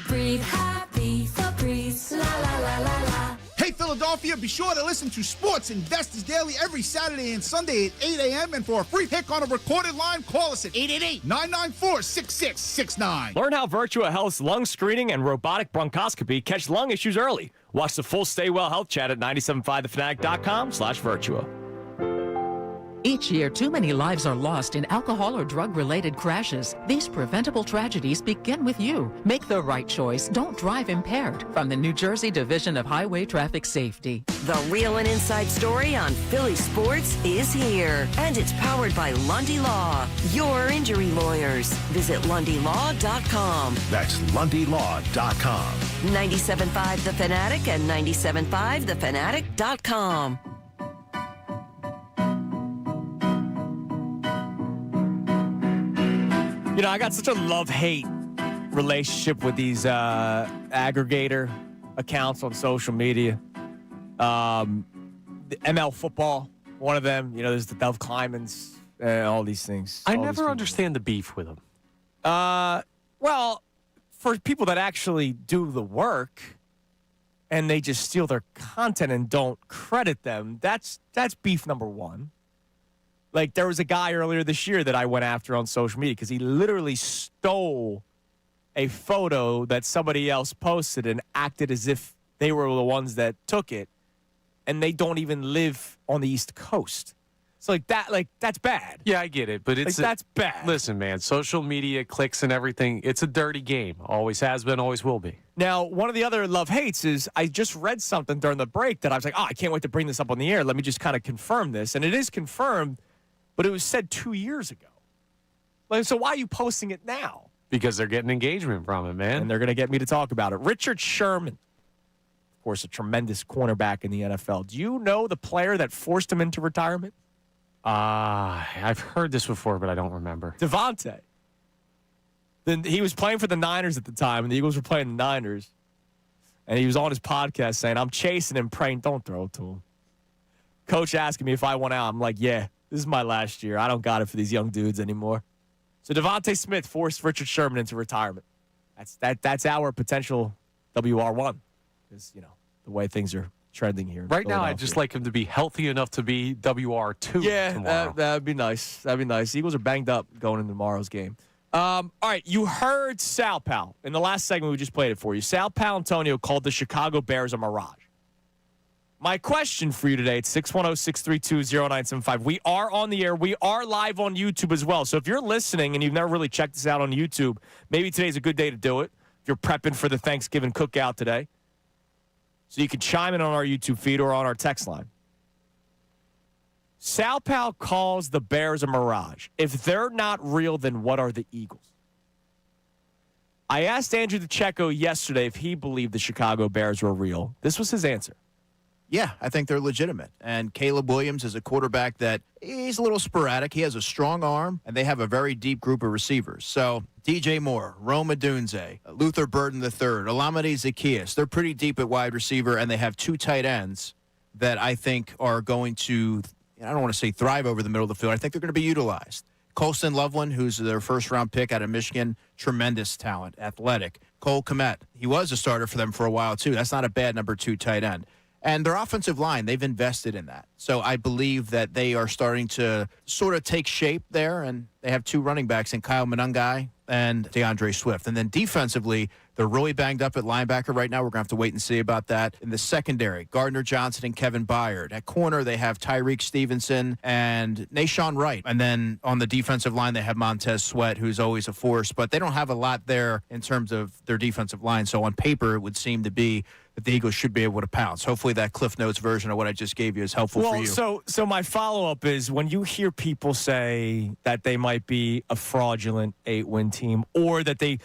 Breathe happy, Febreze, la la la la la. Hey, Philadelphia, be sure to listen to Sports Investors Daily every Saturday and Sunday at 8 a.m. And for a free pick on a recorded line, call us at 888-994-6669. Learn how Virtua Health's lung screening and robotic bronchoscopy catch lung issues early. Watch the full Stay Well Health chat at 975thefanatic.com/Virtua. Each year, too many lives are lost in alcohol or drug-related crashes. These preventable tragedies begin with you. Make the right choice. Don't drive impaired. From the New Jersey Division of Highway Traffic Safety. The real and inside story on Philly sports is here. And it's powered by Lundy Law, your injury lawyers. Visit LundyLaw.com. That's LundyLaw.com. 97.5 The Fanatic and 97.5thefanatic.com. You know, I got such a love-hate relationship with these aggregator accounts on social media. The ML Football, one of them. You know, there's the Dove Klimans, all these things. I never understand the beef with them. Well, for people that actually do the work and they just steal their content and don't credit them, that's beef number one. Like, there was a guy earlier this year that I went after on social media because he literally stole a photo that somebody else posted and acted as if they were the ones that took it, and they don't even live on the East Coast. So, that's bad. Yeah, I get it, but that's bad. Listen, man, social media, clicks and everything, it's a dirty game. Always has been, always will be. Now, one of the other love-hates is I just read something during the break that I was like, I can't wait to bring this up on the air. Let me just kind of confirm this. And it is confirmed, but it was said 2 years ago. Like, so why are you posting it now? Because they're getting engagement from it, man. And they're going to get me to talk about it. Richard Sherman, of course, a tremendous cornerback in the NFL. Do you know the player that forced him into retirement? I've heard this before, but I don't remember. Devontae. Then he was playing for the Niners at the time, and the Eagles were playing the Niners. And he was on his podcast saying, I'm chasing him, praying, don't throw it to him. Coach asking me if I want out. I'm like, yeah, this is my last year. I don't got it for these young dudes anymore. So Devontae Smith forced Richard Sherman into retirement. That's our potential WR1. Because, you know, the way things are trending here. Right now, I'd just like him to be healthy enough to be WR2 tomorrow. Yeah, that'd be nice. That'd be nice. Eagles are banged up going into tomorrow's game. All right, you heard Sal Pal. In the last segment, we just played it for you. Sal Paolantonio called the Chicago Bears a mirage. My question for you today, it's 610-632-0975. We are on the air. We are live on YouTube as well. So if you're listening and you've never really checked us out on YouTube, maybe today's a good day to do it. If you're prepping for the Thanksgiving cookout today. So you can chime in on our YouTube feed or on our text line. Sal Pal calls the Bears a mirage. If they're not real, then what are the Eagles? I asked Andrew DeCecco yesterday if he believed the Chicago Bears were real. This was his answer. Yeah, I think they're legitimate. And Caleb Williams is a quarterback that he's a little sporadic. He has a strong arm, and they have a very deep group of receivers. So DJ Moore, Rome Odunze, Luther Burden III, Olamide Zaccheaus, they're pretty deep at wide receiver, and they have two tight ends that I think are going to, I don't want to say thrive over the middle of the field. I think they're going to be utilized. Colston Loveland, who's their first-round pick out of Michigan, tremendous talent, athletic. Cole Kmet, he was a starter for them for a while, too. That's not a bad number 2 tight end. And their offensive line, they've invested in that. So I believe that they are starting to sort of take shape there, and they have 2 running backs in Kyle Monangai and DeAndre Swift. And then defensively, they're really banged up at linebacker right now. We're going to have to wait and see about that. In the secondary, Gardner Johnson and Kevin Byard. At corner, they have Tyreek Stevenson and Nashawn Wright. And then on the defensive line, they have Montez Sweat, who's always a force. But they don't have a lot there in terms of their defensive line. So on paper, it would seem to be that the Eagles should be able to pounce. Hopefully that Cliff Notes version of what I just gave you is helpful for you. So my follow-up is when you hear people say that they might be a fraudulent 8-win team or that they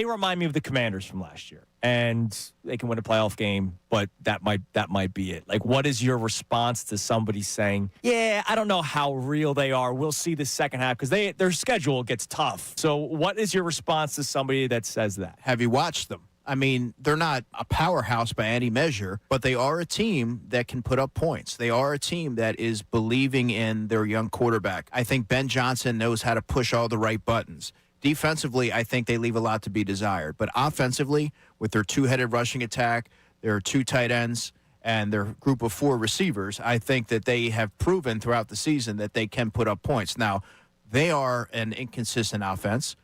remind me of the Commanders from last year, and they can win a playoff game, but that might be it. Like, what is your response to somebody saying, yeah, I don't know how real they are. We'll see the second half because their schedule gets tough. So what is your response to somebody that says that? Have you watched them? I mean, they're not a powerhouse by any measure, but they are a team that can put up points. They are a team that is believing in their young quarterback. I think Ben Johnson knows how to push all the right buttons. Defensively, I think they leave a lot to be desired. But offensively, with their 2-headed rushing attack, their 2 tight ends, and their group of 4 receivers, I think that they have proven throughout the season that they can put up points. Now, they are an inconsistent offense,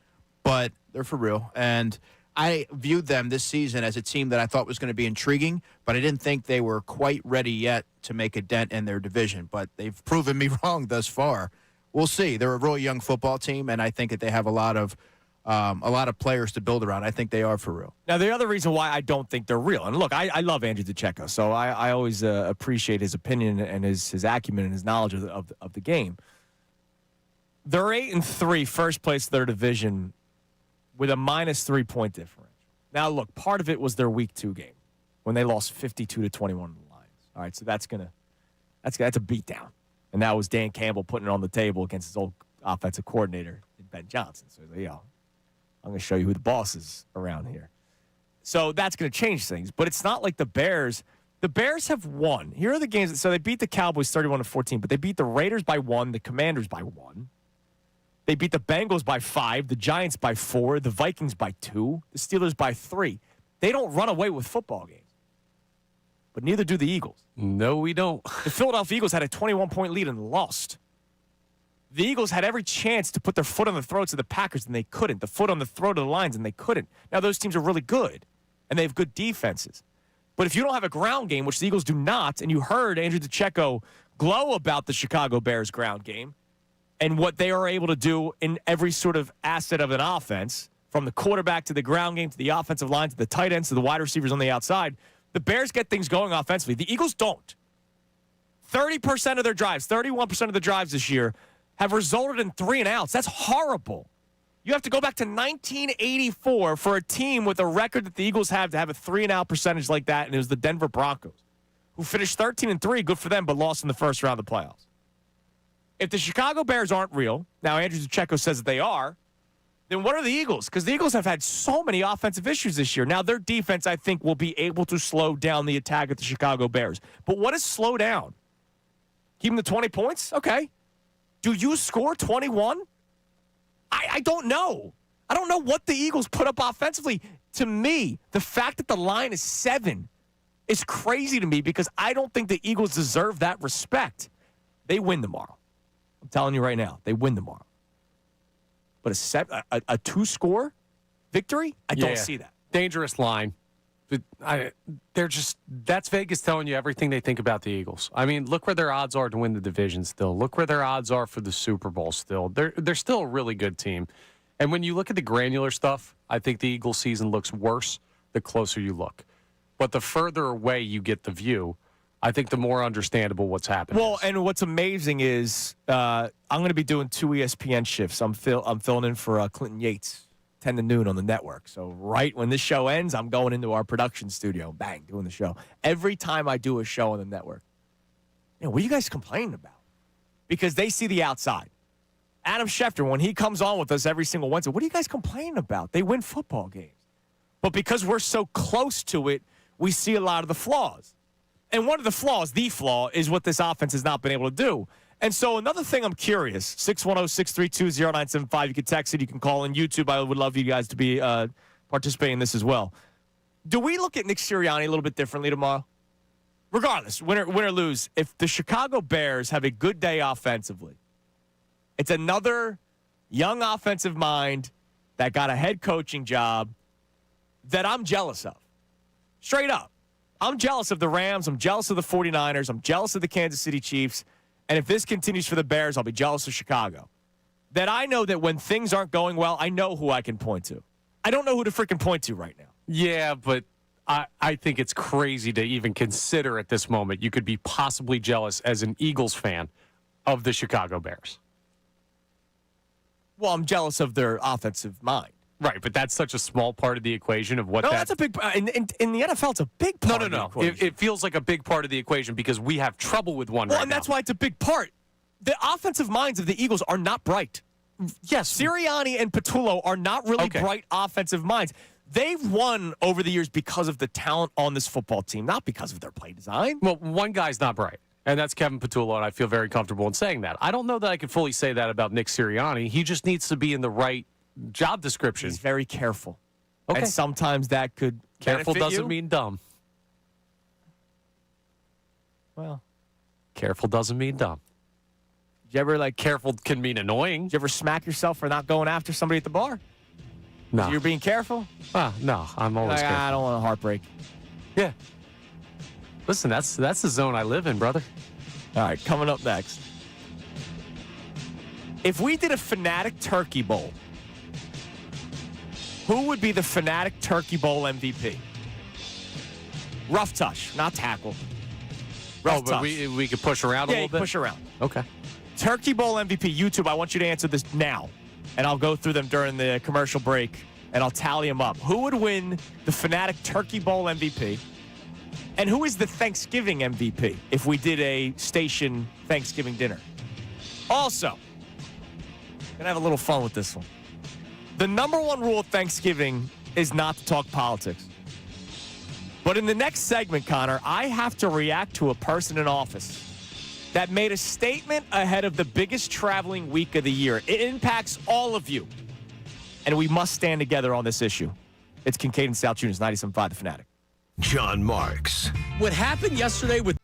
but they're for real. And I viewed them this season as a team that I thought was going to be intriguing, but I didn't think they were quite ready yet to make a dent in their division. But they've proven me wrong thus far. We'll see. They're a really young football team, and I think that they have a lot of players to build around. I think they are for real. Now, the other reason why I don't think they're real, and look, I love Andrew DeCecco, so I always appreciate his opinion and his acumen and his knowledge of the game. They're 8-3, first place of their division, with a -3 point differential. Now, look, part of it was their Week 2 game when they lost 52-21 to the Lions. All right, so that's a beatdown, and that was Dan Campbell putting it on the table against his old offensive coordinator, Ben Johnson. So, I'm going to show you who the boss is around here. So that's going to change things. But it's not like the Bears. The Bears have won. Here are the games. So they beat the Cowboys 31-14, but they beat the Raiders by 1, the Commanders by 1. They beat the Bengals by 5, the Giants by 4, the Vikings by 2, the Steelers by 3. They don't run away with football games. But neither do the Eagles. No, we don't. The Philadelphia Eagles had a 21-point lead and lost. The Eagles had every chance to put their foot on the throats of the Packers, and they couldn't. The foot on the throat of the Lions, and they couldn't. Now, those teams are really good, and they have good defenses. But if you don't have a ground game, which the Eagles do not, and you heard Andrew DeCecco glow about the Chicago Bears ground game and what they are able to do in every sort of asset of an offense, from the quarterback to the ground game to the offensive line to the tight ends to the wide receivers on the outside, the Bears get things going offensively. The Eagles don't. 30% of their drives, 31% of the drives this year have resulted in 3 and outs. That's horrible. You have to go back to 1984 for a team with a record that the Eagles have to have a 3 and out percentage like that, and it was the Denver Broncos, who finished 13-3, good for them, but lost in the first round of the playoffs. If the Chicago Bears aren't real, now Andrew DeCecco says that they are, then what are the Eagles? Because the Eagles have had so many offensive issues this year. Now, their defense, I think, will be able to slow down the attack of the Chicago Bears. But what is slow down? Keep them to 20 points? Okay. Do you score 21? I don't know. I don't know what the Eagles put up offensively. To me, the fact that the line is 7 is crazy to me because I don't think the Eagles deserve that respect. They win tomorrow. I'm telling you right now, they win tomorrow. But a 2-score victory? I don't see that. Dangerous line. That's Vegas telling you everything they think about the Eagles. I mean, look where their odds are to win the division still. Look where their odds are for the Super Bowl still. They're still a really good team. And when you look at the granular stuff, I think the Eagles season looks worse the closer you look. But the further away you get the view, I think the more understandable what's happening. Well, and what's amazing is I'm going to be doing 2 ESPN shifts. I'm filling in for Clinton Yates, 10 to noon on the network. So right when this show ends, I'm going into our production studio, bang, doing the show. Every time I do a show on the network, what are you guys complaining about? Because they see the outside. Adam Schefter, when he comes on with us every single Wednesday, what are you guys complaining about? They win football games. But because we're so close to it, we see a lot of the flaws. And one of the flaws, is what this offense has not been able to do. And so another thing I'm curious, 610-632-0975. You can text it. You can call in YouTube. I would love you guys to be participating in this as well. Do we look at Nick Sirianni a little bit differently tomorrow? Regardless, win or lose, if the Chicago Bears have a good day offensively, it's another young offensive mind that got a head coaching job that I'm jealous of. Straight up. I'm jealous of the Rams. I'm jealous of the 49ers. I'm jealous of the Kansas City Chiefs. And if this continues for the Bears, I'll be jealous of Chicago. That I know that when things aren't going well, I know who I can point to. I don't know who to freaking point to right now. Yeah, but I think it's crazy to even consider at this moment you could be possibly jealous as an Eagles fan of the Chicago Bears. Well, I'm jealous of their offensive mind. Right, but that's such a small part of the equation of what that's a big in the NFL, it's a big part of the equation. It feels like a big part of the equation because we have trouble with one right now. And that's why it's a big part. The offensive minds of the Eagles are not bright. Yes, Sirianni and Patullo are not really bright offensive minds. They've won over the years because of the talent on this football team, not because of their play design. Well, one guy's not bright, and that's Kevin Patullo, and I feel very comfortable in saying that. I don't know that I can fully say that about Nick Sirianni. He just needs to be in the right job description. He's very careful. Okay. And sometimes that could Careful benefit doesn't you. mean dumb. Well, careful doesn't mean dumb. Did you ever careful can mean annoying. Did you ever smack yourself for not going after somebody at the bar? No. You're being careful? No, I'm always Like, careful. I don't want a heartbreak. Yeah. Listen, that's the zone I live in, brother. All right, coming up next. If we did a Fanatic Turkey Bowl, who would be the Fanatic Turkey Bowl MVP? Rough touch, not tackle. Rough but touch. we could push around a Yeah, little bit? push around. Okay. Turkey Bowl MVP, YouTube, I want you to answer this now. And I'll go through them during the commercial break, and I'll tally them up. Who would win the Fanatic Turkey Bowl MVP? And who is the Thanksgiving MVP if we did a station Thanksgiving dinner? Also, gonna have a little fun with this one. The number one rule of Thanksgiving is not to talk politics. But in the next segment, Connor, I have to react to a person in office that made a statement ahead of the biggest traveling week of the year. It impacts all of you. And we must stand together on this issue. It's Kincade and Salciunas, 97.5 The Fanatic. John Marks. What happened yesterday with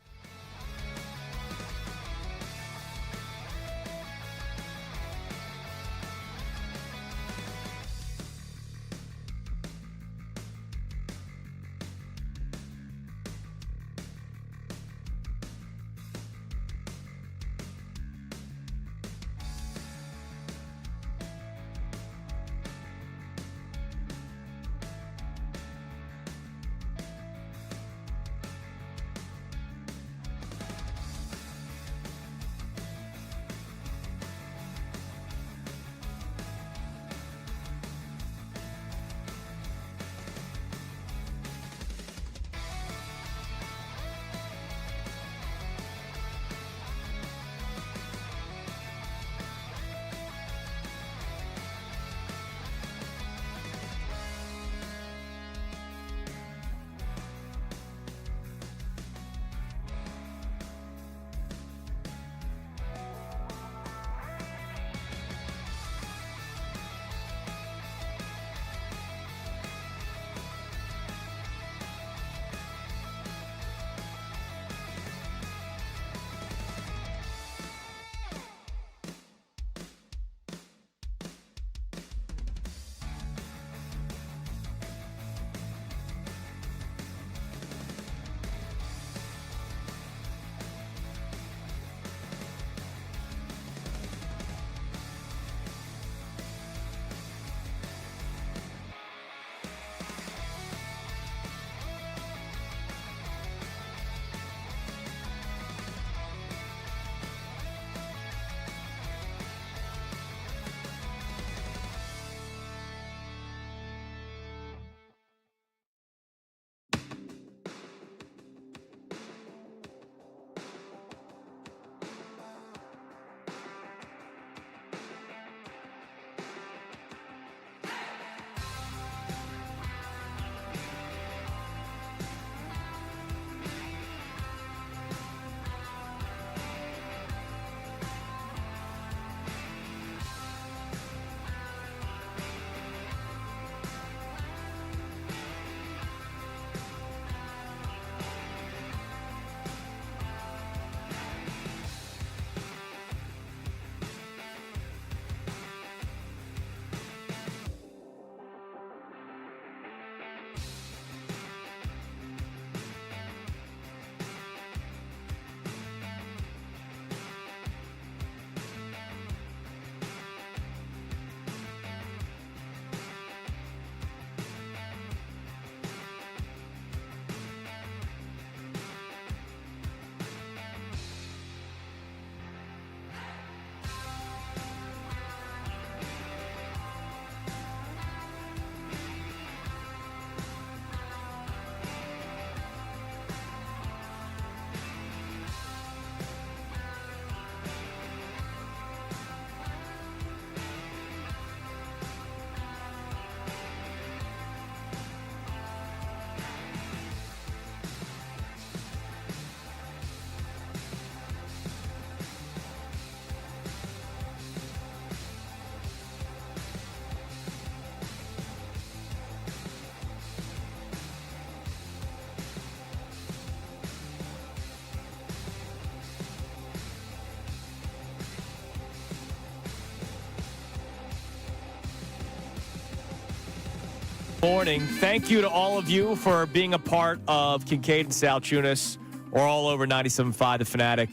Morning. Thank you to all of you for being a part of Kincade and Salciunas or all over 97.5 The Fanatic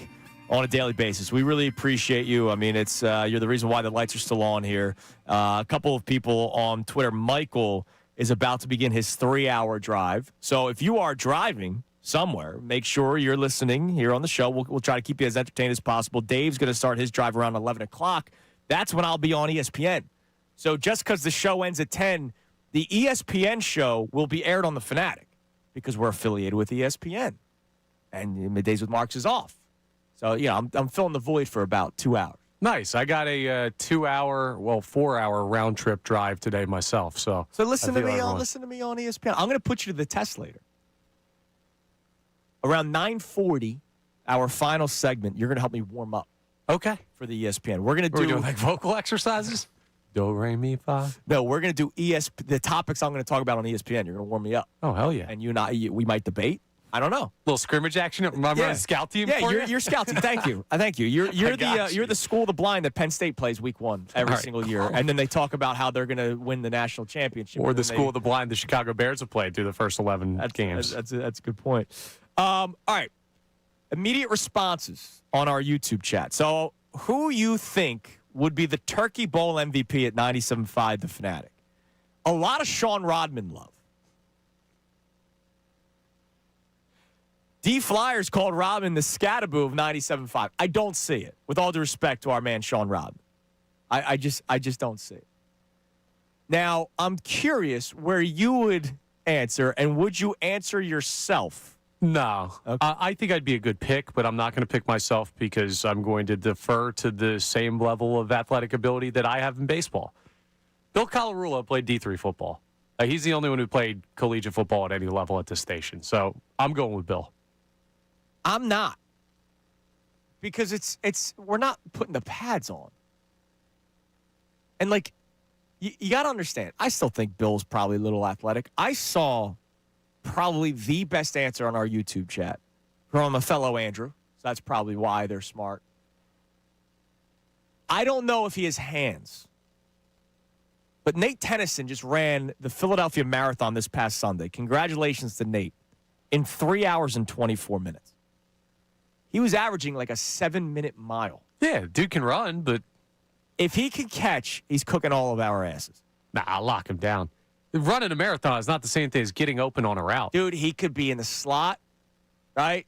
on a daily basis. We really appreciate you. I mean, it's you're the reason why the lights are still on here. A couple of people on Twitter, Michael is about to begin his 3-hour drive. So if you are driving somewhere, make sure you're listening here on the show. We'll try to keep you as entertained as possible. Dave's going to start his drive around 11 o'clock. That's when I'll be on ESPN. So just because the show ends at 10, the ESPN show will be aired on The Fanatic because we're affiliated with ESPN. And Middays with Marks is off. So, I'm filling the void for about 2 hours. Nice. I got a 4-hour round trip drive today myself. So listen to me on ESPN. I'm going to put you to the test later. Around 9:40, our final segment, you're going to help me warm up. Okay. For the ESPN. We're going to do doing like vocal exercises? Do, re, mi, fa. No, we're going to do the topics I'm going to talk about on ESPN. You're going to warm me up. Oh, hell yeah. And you and I, we might debate. I don't know. Little scrimmage action. Remember the scout team? Yeah, you're scout team. Thank you. Thank you. You're the school of the blind that Penn State plays week 1 every single year, and then they talk about how they're going to win the national championship. Or the school of the blind the Chicago Bears have played through the first 11 games. That's a good point. All right. Immediate responses on our YouTube chat. So, who you think would be the Turkey Bowl MVP at 97.5 The Fanatic? A lot of Sean Rodman love. D Flyers called Rodman the Scatterboo of 97.5. I don't see it. With all due respect to our man Sean Rodman, I just don't see it. Now I'm curious where you would answer, and would you answer yourself? No. Okay. I think I'd be a good pick, but I'm not going to pick myself because I'm going to defer to the same level of athletic ability that I have in baseball. Bill Colarulo played D3 football. He's the only one who played collegiate football at any level at this station. So I'm going with Bill. I'm not. Because we're not putting the pads on. And you got to understand, I still think Bill's probably a little athletic. I saw probably the best answer on our YouTube chat from a fellow Andrew. So that's probably why they're smart. I don't know if he has hands. But Nate Tennyson just ran the Philadelphia Marathon this past Sunday. Congratulations to Nate. In 3 hours and 24 minutes. He was averaging like a 7-minute mile. Yeah, dude can run, but if he can catch, he's cooking all of our asses. Nah, I'll lock him down. Running a marathon is not the same thing as getting open on a route. Dude, he could be in the slot, right?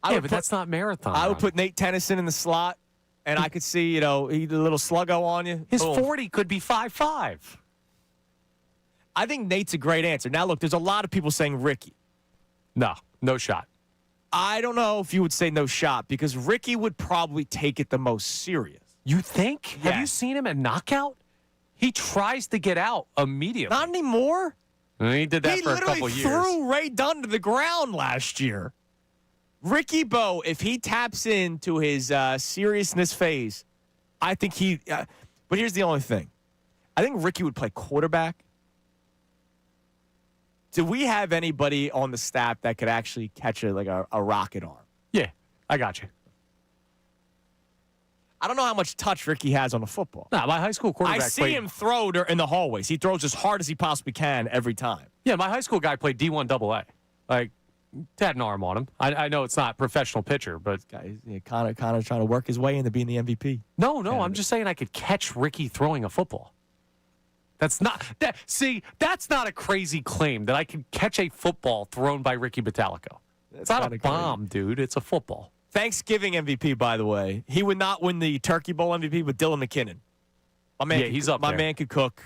But that's not marathon. I would put Nate Tennyson in the slot, and I could see, he did a little sluggo on you. His 40 could be 5'5". I think Nate's a great answer. Now, look, there's a lot of people saying Ricky. No shot. I don't know if you would say no shot because Ricky would probably take it the most serious. You think? Yes. Have you seen him at knockout? He tries to get out immediately. Not anymore. He did that for a couple years. He literally threw Ray Dunn to the ground last year. Ricky Bo, if he taps into his seriousness phase, I think he but here's the only thing. I think Ricky would play quarterback. Do we have anybody on the staff that could actually catch a rocket arm? Yeah, I got you. I don't know how much touch Ricky has on the football. Nah, my high school quarterback I see him throw in the hallways. He throws as hard as he possibly can every time. Yeah, my high school guy played D1 AA. Had an arm on him. I know it's not professional pitcher, but he's kind of trying to work his way into being the MVP. No, I'm just saying I could catch Ricky throwing a football. That's not a crazy claim that I could catch a football thrown by Ricky Batalico. It's not a bomb, dude. It's a football. Thanksgiving MVP, by the way. He would not win the Turkey Bowl MVP, but Dylan McKinnon. He's up there. My man could cook.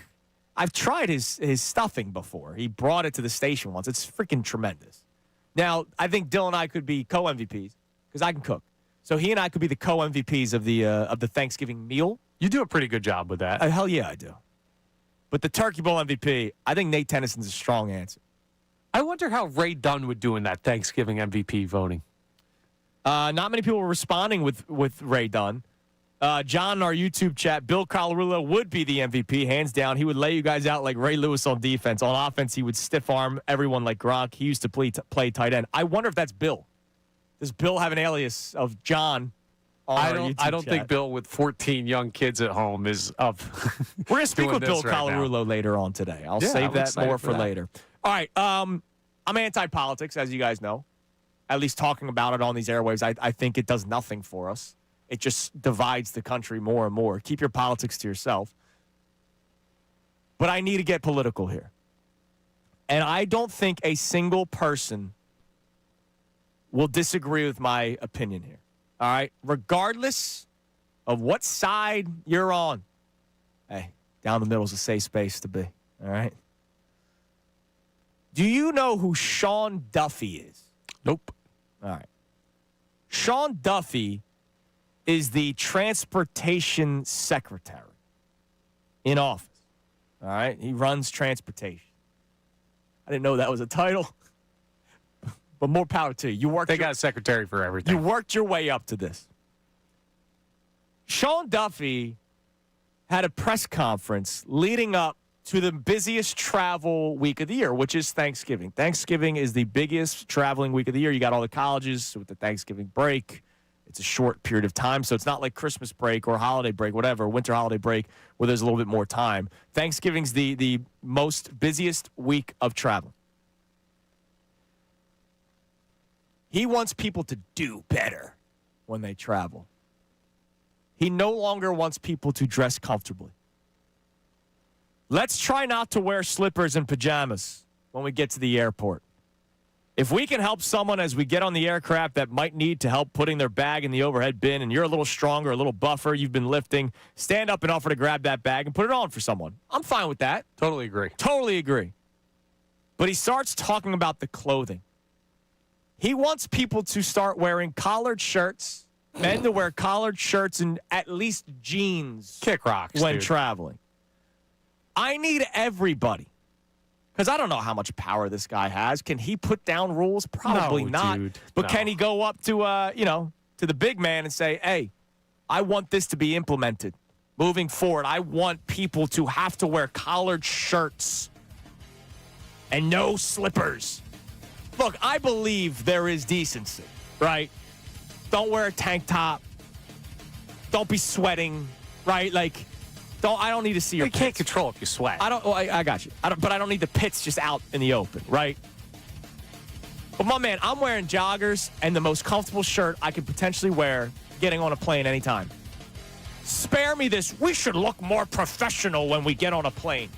I've tried his stuffing before. He brought it to the station once. It's freaking tremendous. Now, I think Dylan and I could be co-MVPs because I can cook. So he and I could be the co-MVPs of the Thanksgiving meal. You do a pretty good job with that. Hell yeah, I do. But the Turkey Bowl MVP, I think Nate Tennyson's a strong answer. I wonder how Ray Dunn would do in that Thanksgiving MVP voting. Not many people were responding with Ray Dunn. John in our YouTube chat, Bill Colarulo would be the MVP, hands down. He would lay you guys out like Ray Lewis on defense. On offense, he would stiff arm everyone like Gronk. He used to play tight end. I wonder if that's Bill. Does Bill have an alias of John on I our don't. YouTube I don't think chat. Bill with 14 young kids at home is up. We're gonna speak doing with Bill this right now. Colarulo later on today. I'll Yeah, save I'm that excited more for for that. later. All right. I'm anti-politics, as you guys know. At least talking about it on these airwaves, I think it does nothing for us. It just divides the country more and more. Keep your politics to yourself. But I need to get political here. And I don't think a single person will disagree with my opinion here. All right? Regardless of what side you're on. Hey, down the middle is a safe space to be. All right? Do you know who Sean Duffy is? Nope. All right. Sean Duffy is the transportation secretary in office. All right? He runs transportation. I didn't know that was a title. But more power to you. They got a secretary for everything. You worked your way up to this. Sean Duffy had a press conference leading up to the busiest travel week of the year, which is Thanksgiving. Thanksgiving is the biggest traveling week of the year. You got all the colleges with the Thanksgiving break. It's a short period of time, so it's not like Christmas break or holiday break, whatever, winter holiday break, where there's a little bit more time. Thanksgiving's the most busiest week of travel. He wants people to do better when they travel. He no longer wants people to dress comfortably. Let's try not to wear slippers and pajamas when we get to the airport. If we can help someone as we get on the aircraft that might need to help putting their bag in the overhead bin, and you're a little stronger, a little buffer, you've been lifting, stand up and offer to grab that bag and put it on for someone. I'm fine with that. Totally agree. Totally agree. But he starts talking about the clothing. He wants people to start wearing collared shirts, men to wear collared shirts and at least jeans Kick rocks when dude. traveling. I need everybody. Because I don't know how much power this guy has. Can he put down rules? Probably No, not. dude. But No. can he go up to to the big man and say, hey, I want this to be implemented. Moving forward, I want people to have to wear collared shirts and no slippers. Look, I believe there is decency, right? Don't wear a tank top. Don't be sweating, right? Like, I don't need to see your You can't pits. control if you sweat. I got you. But I don't need the pits just out in the open, right? But my man, I'm wearing joggers and the most comfortable shirt I could potentially wear getting on a plane anytime. Spare me this. We should look more professional when we get on a plane.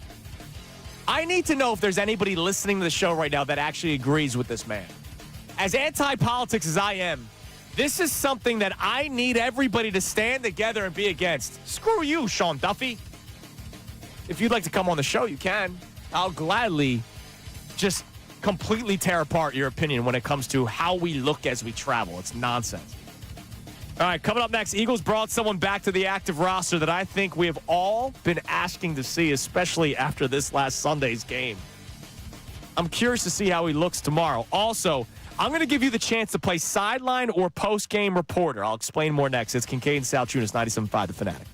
I need to know if there's anybody listening to the show right now that actually agrees with this man. As anti-politics as I am, this is something that I need everybody to stand together and be against. Screw you, Sean Duffy. If you'd like to come on the show, you can. I'll gladly just completely tear apart your opinion when it comes to how we look as we travel. It's nonsense. All right, coming up next, Eagles brought someone back to the active roster that I think we have all been asking to see, especially after this last Sunday's game. I'm curious to see how he looks tomorrow. Also, I'm going to give you the chance to play sideline or post-game reporter. I'll explain more next. It's Kincade Salciunas, 97.5 The Fanatic.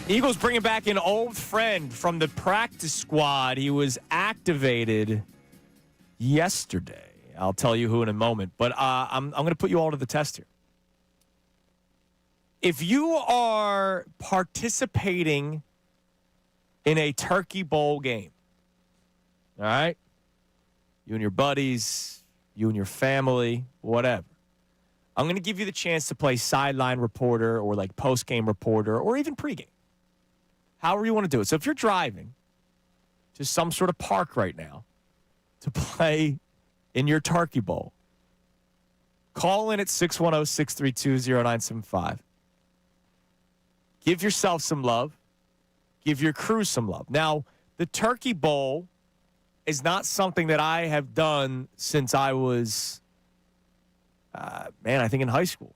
Eagles bringing back an old friend from the practice squad. He was activated yesterday. I'll tell you who in a moment. But I'm going to put you all to the test here. If you are participating in a Turkey Bowl game, all right, you and your buddies, you and your family, whatever, I'm going to give you the chance to play sideline reporter or like post-game reporter or even pregame. However you want to do it. So if you're driving to some sort of park right now to play in your Turkey Bowl, call in at 610-632-0975. Give yourself some love. Give your crew some love. Now, the Turkey Bowl is not something that I have done since I was, I think in high school.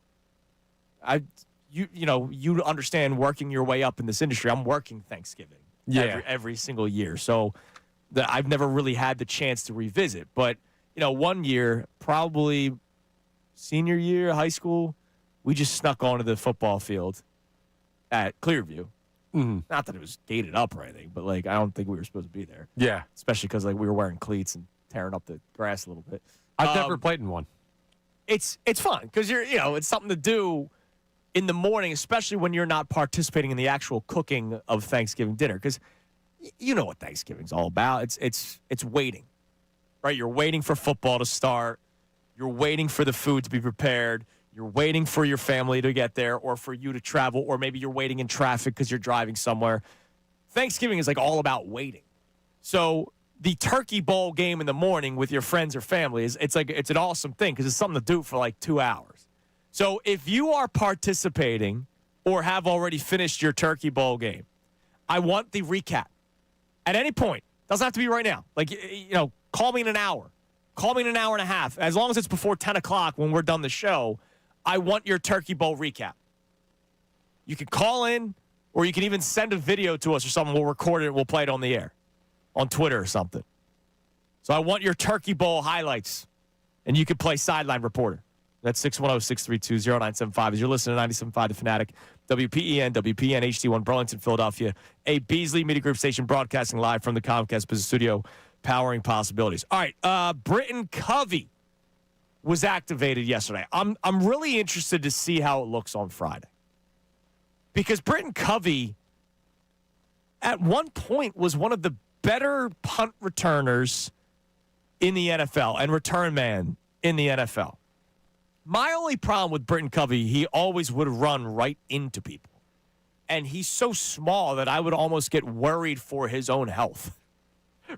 You understand working your way up in this industry. I'm working Thanksgiving every single year. So I've never really had the chance to revisit. But, one year, probably senior year, high school, we just snuck onto the football field at Clearview. Mm-hmm. Not that it was gated up or anything, but, I don't think we were supposed to be there. Yeah. Especially because, we were wearing cleats and tearing up the grass a little bit. I've never played in one. It's fun because it's something to do in the morning, especially when you're not participating in the actual cooking of Thanksgiving dinner, because you know what Thanksgiving's all about. It's waiting, right? You're waiting for football to start. You're waiting for the food to be prepared. You're waiting for your family to get there or for you to travel, or maybe you're waiting in traffic because you're driving somewhere. Thanksgiving is all about waiting. So the Turkey Bowl game in the morning with your friends or family it's an awesome thing because it's something to do for 2 hours. So if you are participating or have already finished your Turkey Bowl game, I want the recap at any point. Doesn't have to be right now. Call me in an hour. Call me in an hour and a half. As long as it's before 10 o'clock when we're done the show, I want your Turkey Bowl recap. You can call in or you can even send a video to us or something. We'll record it and we'll play it on the air on Twitter or something. So I want your Turkey Bowl highlights, and you can play sideline reporter. That's 610-632-0975. As you're listening to 97.5 The Fanatic, WPEN, HD1, Burlington, Philadelphia, a Beasley Media Group station broadcasting live from the Comcast Business Studio, powering possibilities. All right, Britton Covey was activated yesterday. I'm really interested to see how it looks on Friday. Because Britton Covey, at one point, was one of the better punt returners in the NFL and return man in the NFL. My only problem with Britton Covey, he always would run right into people. And he's so small that I would almost get worried for his own health.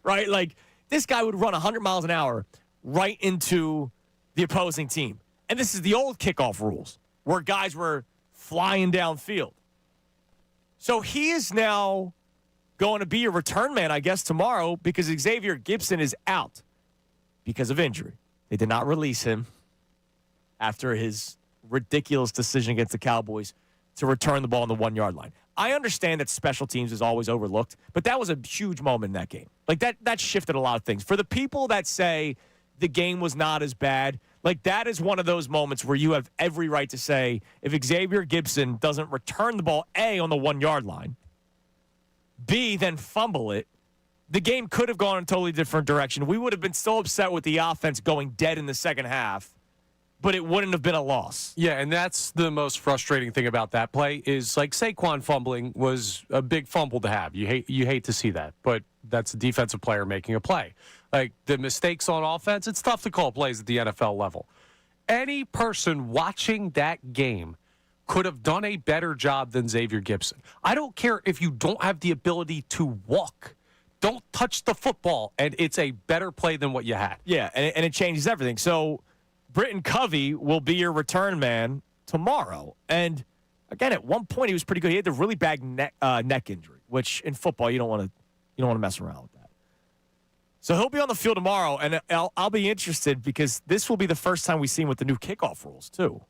Right? This guy would run 100 miles an hour right into the opposing team. And this is the old kickoff rules where guys were flying downfield. So he is now going to be a return man, I guess, tomorrow because Xavier Gibson is out because of injury. They did not release him after his ridiculous decision against the Cowboys to return the ball on the 1-yard line. I understand that special teams is always overlooked, but that was a huge moment in that game. That shifted a lot of things. For the people that say the game was not as bad, that is one of those moments where you have every right to say if Xavier Gibson doesn't return the ball, A, on the 1-yard line, B, then fumble it, the game could have gone in a totally different direction. We would have been so upset with the offense going dead in the second half, but it wouldn't have been a loss. Yeah, and that's the most frustrating thing about that play is Saquon fumbling was a big fumble to have. You hate to see that, but that's a defensive player making a play. The mistakes on offense, it's tough to call plays at the NFL level. Any person watching that game could have done a better job than Xavier Gibson. I don't care if you don't have the ability to walk. Don't touch the football, and it's a better play than what you had. Yeah, and it changes everything. So Britton Covey will be your return man tomorrow. And, again, at one point he was pretty good. He had the really bad neck injury, which in football you don't want to mess around with that. So he'll be on the field tomorrow, and I'll be interested because this will be the first time we see him with the new kickoff rules too.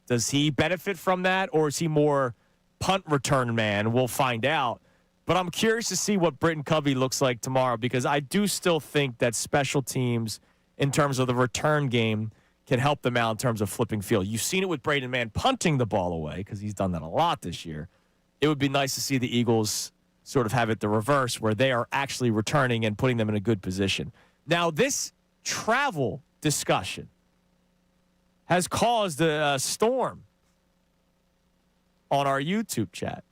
Does he benefit from that, or is he more punt return man? We'll find out. But I'm curious to see what Britton Covey looks like tomorrow because I do still think that special teams, in terms of the return game, can help them out in terms of flipping field. You've seen it with Braden Mann punting the ball away because he's done that a lot this year. it would be nice to see the Eagles sort of have it the reverse, where they are actually returning and putting them in a good position. Now, this travel discussion has caused a storm on our YouTube chat,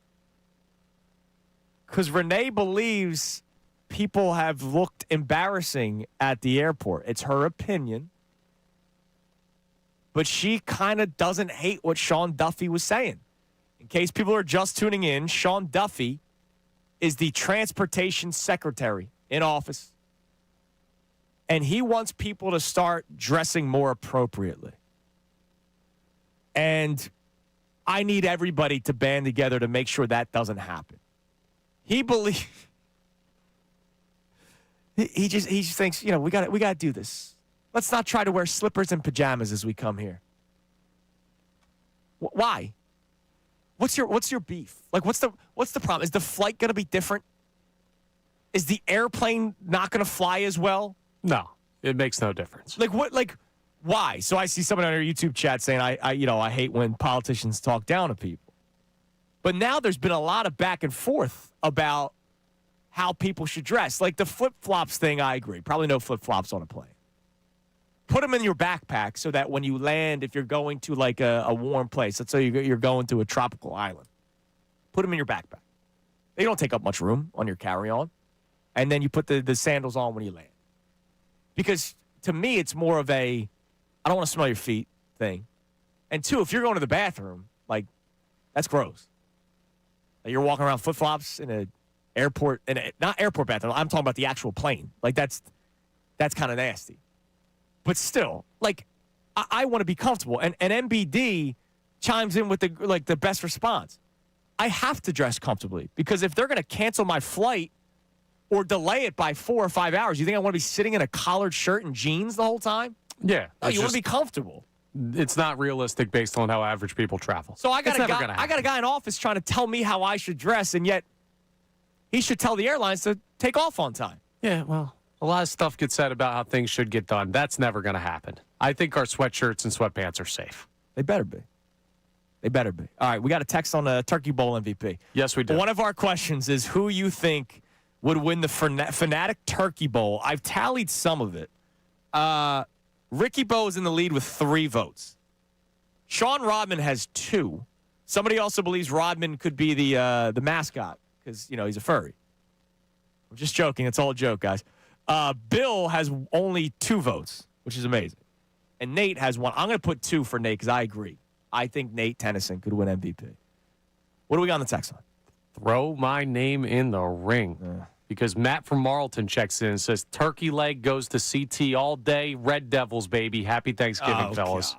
because Renee believes people have looked embarrassing at the airport. It's her opinion, but she kind of doesn't hate what Sean Duffy was saying. In case people are just tuning in, Sean Duffy is the transportation secretary in office, and he wants people to start dressing more appropriately. And I need everybody to band together to make sure that doesn't happen. He believes he just thinks, we got to do this. Let's not try to wear slippers and pajamas as we come here. Why? What's your beef? Like, what's the problem? Is the flight going to be different? Is the airplane not going to fly as well? No, it makes no difference. Like what? Like why? So I see someone on our YouTube chat saying I hate when politicians talk down to people. But now there's been a lot of back and forth about how people should dress. Like the flip-flops thing, I agree. Probably no flip-flops on a plane. Put them in your backpack so that when you land, if you're going to like a warm place, let's say you're going to a tropical island, put them in your backpack. They don't take up much room on your carry-on. And then you put the sandals on when you land. Because to me, it's more of a, I don't want to smell your feet thing. And two, if you're going to the bathroom, like, that's gross. Like you're walking around flip-flops in an airport, not airport bathroom, I'm talking about the actual plane. Like, that's kind of nasty. But still, like, I want to be comfortable. And MBD chimes in with the best response. I have to dress comfortably, because if they're going to cancel my flight or delay it by 4 or 5 hours, you think I want to be sitting in a collared shirt and jeans the whole time? Yeah. No, you want to be comfortable. It's not realistic based on how average people travel. So I got a guy in office trying to tell me how I should dress, and yet he should tell the airlines to take off on time. Yeah, well, a lot of stuff gets said about how things should get done. That's never going to happen. I think our sweatshirts and sweatpants are safe. They better be. They better be. All right, we got a text on the Turkey Bowl MVP. Yes, we do. One of our questions is who you think would win the Fanatic Turkey Bowl. I've tallied some of it. Ricky Bo is in the lead with 3 votes. Sean Rodman has 2. Somebody also believes Rodman could be the mascot because, he's a furry. I'm just joking. It's all a joke, guys. Bill has only 2 votes, which is amazing. And Nate has 1. I'm going to put 2 for Nate because I agree. I think Nate Tennyson could win MVP. What do we got on the text line? Throw my name in the ring. Because Matt from Marlton checks in and says, turkey leg goes to CT all day. Red Devils, baby. Happy Thanksgiving, fellas.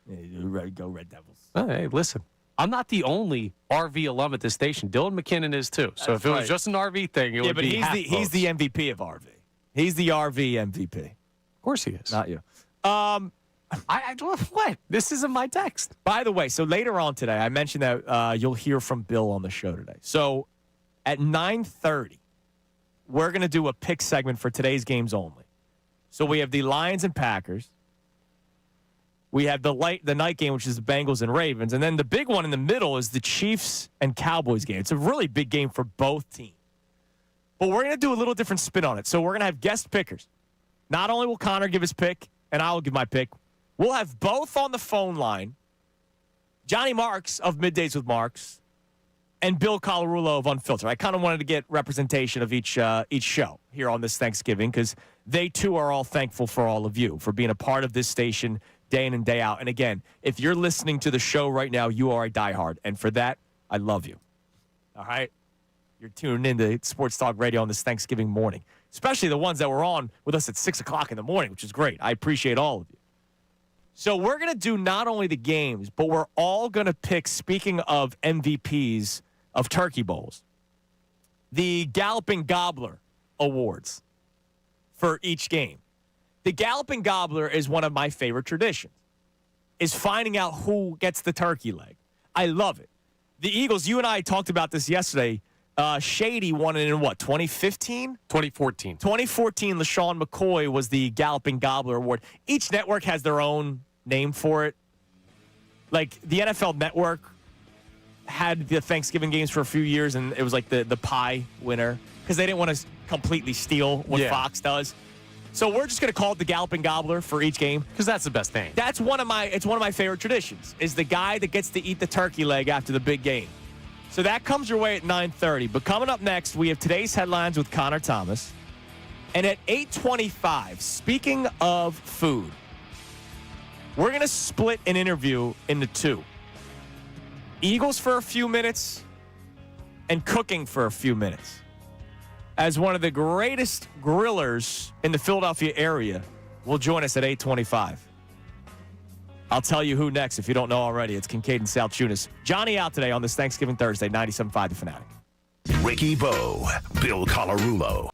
God. Go Red Devils. Hey, listen. I'm not the only RV alum at this station. Dylan McKinnon is too. So if it was just an RV thing, it would be half votes. He's the MVP of RV. He's the RV MVP. Of course he is. Not you. What? This isn't my text. By the way, so later on today, I mentioned that you'll hear from Bill on the show today. So at 9:30, we're going to do a pick segment for today's games only. So we have the Lions and Packers. We have the night game, which is the Bengals and Ravens. And then the big one in the middle is the Chiefs and Cowboys game. It's a really big game for both teams. But we're going to do a little different spin on it. So we're going to have guest pickers. Not only will Connor give his pick, and I will give my pick, we'll have both on the phone line, Johnny Marks of Middays with Marks and Bill Colarulo of Unfiltered. I kind of wanted to get representation of each show here on this Thanksgiving because they, too, are all thankful for all of you, for being a part of this station day in and day out. And, again, if you're listening to the show right now, you are a diehard. And for that, I love you. All right? You're tuning in to Sports Talk Radio on this Thanksgiving morning, especially the ones that were on with us at 6 o'clock in the morning, which is great. I appreciate all of you. So we're going to do not only the games, but we're all going to pick, speaking of MVPs of Turkey Bowls, the Galloping Gobbler Awards for each game. The Galloping Gobbler is one of my favorite traditions, is finding out who gets the turkey leg. I love it. The Eagles, you and I talked about this yesterday. Shady won it in 2015? 2014. 2014, LaShawn McCoy was the Galloping Gobbler Award. Each network has their own name for it. Like the NFL Network had the Thanksgiving games for a few years, and it was like the pie winner because they didn't want to completely steal what Fox does. So we're just going to call it the Galloping Gobbler for each game because that's the best thing. It's one of my favorite traditions is the guy that gets to eat the turkey leg after the big game. So that comes your way at 9:30. But coming up next, we have today's headlines with Connor Thomas. And at 8:25, speaking of food, we're going to split an interview into two. Eagles for a few minutes and cooking for a few minutes. As one of the greatest grillers in the Philadelphia area will join us at 8:25. I'll tell you who next if you don't know already. It's Kincade Salciunas. Johnny out today on this Thanksgiving Thursday, 97.5 The Fanatic. Ricky Bo, Bill Colarulo.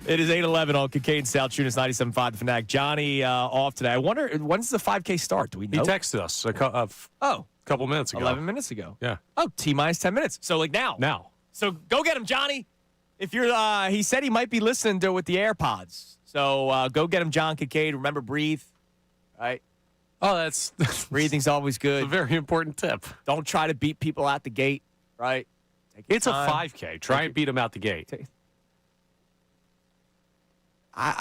It is 8:11 on Kincade Salciunas 97.5 The Fanatic. Johnny off today. I wonder, when's the 5K start? Do we know? He texted us a couple minutes ago. 11 minutes ago. Yeah. Oh, T-minus 10 minutes. So, like now. Now. So, go get him, Johnny. If you're, he said he might be listening to it with the AirPods. So, go get him, John Kincade. Remember, breathe. Right? Oh, that's breathing's always good. a very important tip. Don't try to beat people out the gate, right? It's a 5K. Try and beat them out the gate.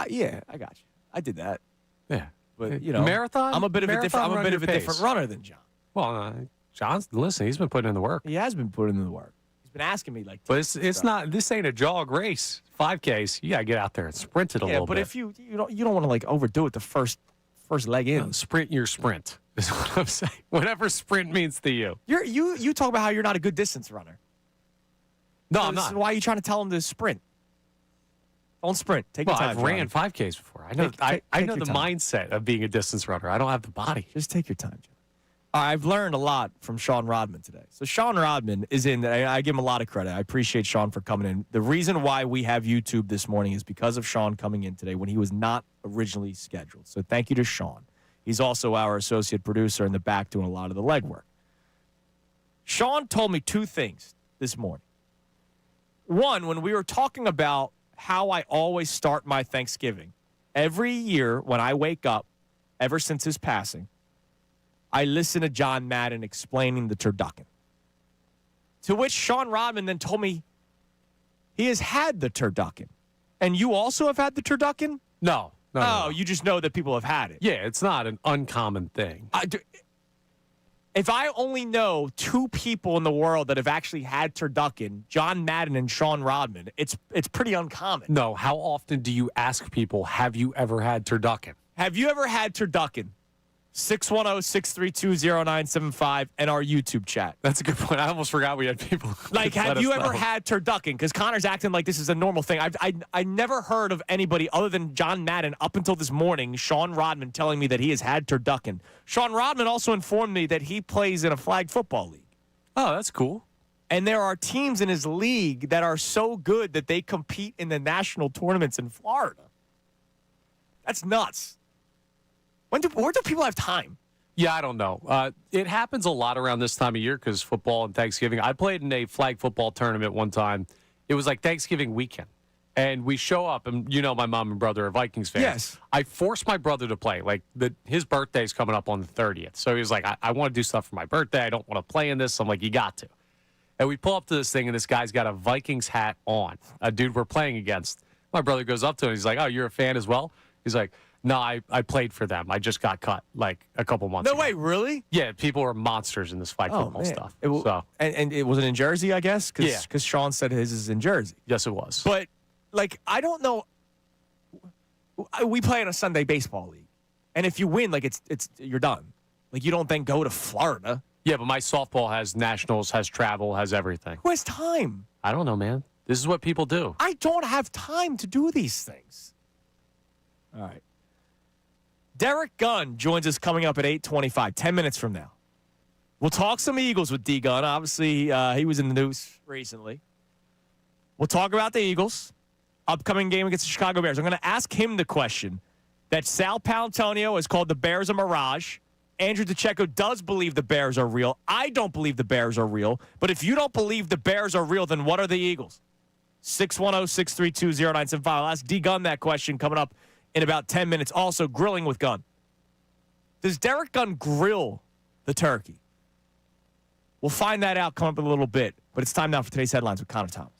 Yeah, I got you. I did that. Yeah. But, you know, marathon? I'm a bit of a different pace. runner than John. Well, John's, listen, he's been putting in the work. He has been putting in the work. He's been asking me, like, but it's not, this ain't a jog race. 5Ks, you got to get out there and sprint it a little bit. Yeah, but if you don't want to, like, overdo it the first leg in. No, sprint your sprint is what I'm saying. Whatever sprint means to you. You talk about how you're not a good distance runner. No, so I'm not. Why are you trying to tell him to sprint? Don't sprint. Take your time. I've ran 5Ks before. I know. I know the mindset of being a distance runner. I don't have the body. Just take your time, John. I've learned a lot from Sean Rodman today. So Sean Rodman is in. I give him a lot of credit. I appreciate Sean for coming in. The reason why we have YouTube this morning is because of Sean coming in today when he was not originally scheduled. So thank you to Sean. He's also our associate producer in the back doing a lot of the legwork. Sean told me two things this morning. One, when we were talking about how I always start my Thanksgiving, every year when I wake up, ever since his passing, I listen to John Madden explaining the turducken. To which Sean Rodman then told me he has had the turducken. And you also have had the turducken? No. No. You just know that people have had it. Yeah, it's not an uncommon thing. If I only know two people in the world that have actually had turducken, John Madden and Sean Rodman, it's pretty uncommon. No, how often do you ask people, have you ever had turducken? Have you ever had turducken? 610-632-0975 and our YouTube chat. That's a good point. I almost forgot we had people. Like, have you ever had turducken? Because Connor's acting like this is a normal thing. I never heard of anybody other than John Madden up until this morning, Sean Rodman, telling me that he has had turducken. Sean Rodman also informed me that he plays in a flag football league. Oh, that's cool. And there are teams in his league that are so good that they compete in the national tournaments in Florida. That's nuts. Where do people have time? Yeah, I don't know. It happens a lot around this time of year because football and Thanksgiving. I played in a flag football tournament one time. It was like Thanksgiving weekend. And we show up, and you know my mom and brother are Vikings fans. Yes. I forced my brother to play. Like, his birthday's coming up on the 30th. So he was like, I want to do stuff for my birthday. I don't want to play in this. I'm like, you got to. And we pull up to this thing, and this guy's got a Vikings hat on, a dude we're playing against. My brother goes up to him. He's like, oh, you're a fan as well? He's like, no, I played for them. I just got cut like a couple months ago. No way, really? Yeah, people are monsters in this flag football stuff. And it was in Jersey, I guess? Yeah. Because Sean said his is in Jersey. Yes, it was. But, like, I don't know. We play in a Sunday baseball league. And if you win, like, it's you're done. Like, you don't then go to Florida. Yeah, but my softball has nationals, has travel, has everything. Who has time? I don't know, man. This is what people do. I don't have time to do these things. All right. Derek Gunn joins us coming up at 8:25, 10 minutes from now. We'll talk some Eagles with D. Gunn. Obviously, he was in the news recently. We'll talk about the Eagles, upcoming game against the Chicago Bears. I'm going to ask him the question that Sal Paolantonio has called the Bears a mirage. Andrew DeCecco does believe the Bears are real. I don't believe the Bears are real. But if you don't believe the Bears are real, then what are the Eagles? 610-632-0975. I'll ask D. Gunn that question coming up in about 10 minutes. Also, grilling with Gunn. Does Derek Gunn grill the turkey? We'll find that out coming up in a little bit. But it's time now for today's headlines with Connor Thomas.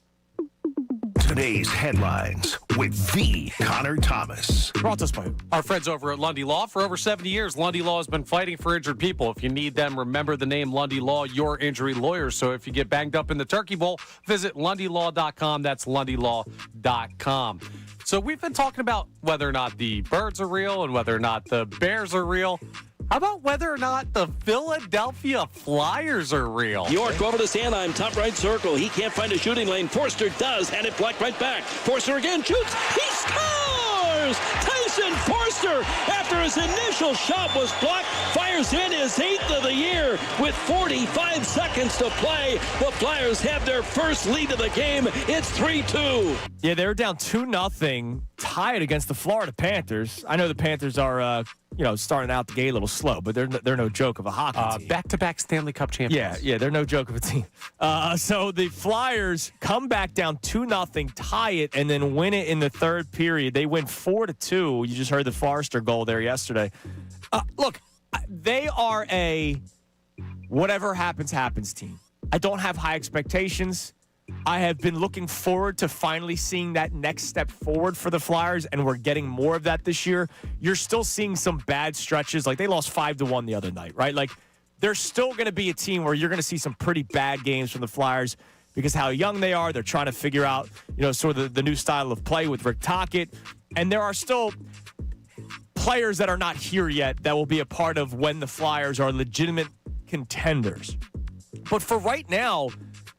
Today's headlines with the Connor Thomas. Brought to us by our friends over at Lundy Law. For over 70 years, Lundy Law has been fighting for injured people. If you need them, remember the name Lundy Law, your injury lawyer. So if you get banged up in the turkey bowl, visit LundyLaw.com. That's LundyLaw.com. So we've been talking about whether or not the birds are real and whether or not the Bears are real. How about whether or not the Philadelphia Flyers are real? York over to Sanheim, top right circle. He can't find a shooting lane. Forster does, and it blocked right back. Forster again shoots. He scores! Tyson Forster, after his initial shot was blocked, fires in his 8th of the year with 45 seconds to play. The Flyers have their first lead of the game. It's 3-2. Yeah, they were down 2-0, tied against the Florida Panthers. I know the Panthers are, starting out the gate a little slow, but they're no joke of a hockey team. Back-to-back Stanley Cup champions. Yeah, they're no joke of a team. So the Flyers come back down 2-0, tie it, and then win it in the third period. They win 4-2. You just heard the Forrester goal there yesterday. Look, they are a whatever happens team. I don't have high expectations. I have been looking forward to finally seeing that next step forward for the Flyers, and we're getting more of that this year. You're still seeing some bad stretches. Like, they lost 5-1 the other night, right? Like, they're still going to be a team where you're going to see some pretty bad games from the Flyers because how young they are. They're trying to figure out, sort of the new style of play with Rick Tocchet. And there are still players that are not here yet that will be a part of when the Flyers are legitimate contenders. But for right now,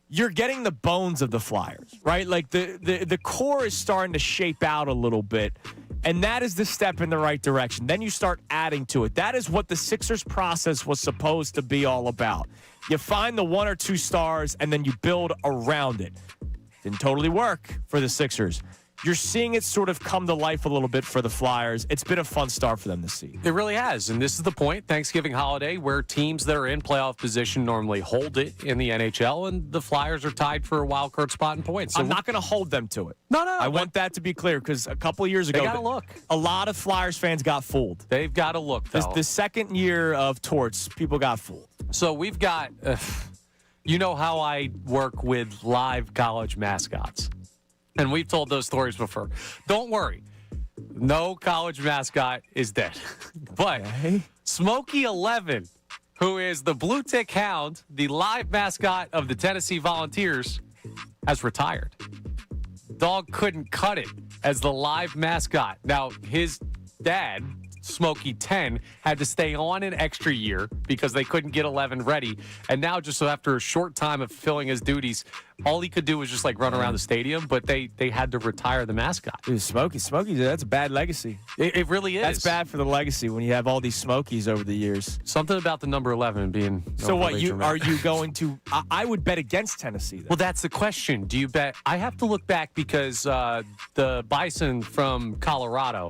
you're getting the bones of the Flyers, right? Like the core is starting to shape out a little bit, and that is the step in the right direction. Then you start adding to it. That is what the Sixers process was supposed to be all about. You find the one or two stars, and then you build around it. Didn't totally work for the Sixers. You're seeing it sort of come to life a little bit for the Flyers. It's been a fun start for them this season. It really has, and this is the point, Thanksgiving holiday, where teams that are in playoff position normally hold it in the NHL, and the Flyers are tied for a wild card spot in points. So I'm not going to hold them to it. No. I want that to be clear because a couple of years ago, they got to look. A lot of Flyers fans got fooled. They've got to look, though. The second year of torts, people got fooled. So we've got, you know how I work with live college mascots. And we've told those stories before. Don't worry. No college mascot is dead. But Smokey 11, who is the Blue Tick Hound, the live mascot of the Tennessee Volunteers, has retired. Dog couldn't cut it as the live mascot. Now, his dad, Smokey 10, had to stay on an extra year because they couldn't get 11 ready. And now, just so after a short time of fulfilling his duties, all he could do was just like run around the stadium, but they had to retire the mascot. Dude, Smokey, that's a bad legacy. It really is. That's bad for the legacy when you have all these Smokies over the years. Something about the number 11 being. So what? Are you going to? I would bet against Tennessee. Then. Well, that's the question. Do you bet? I have to look back because the Bison from Colorado.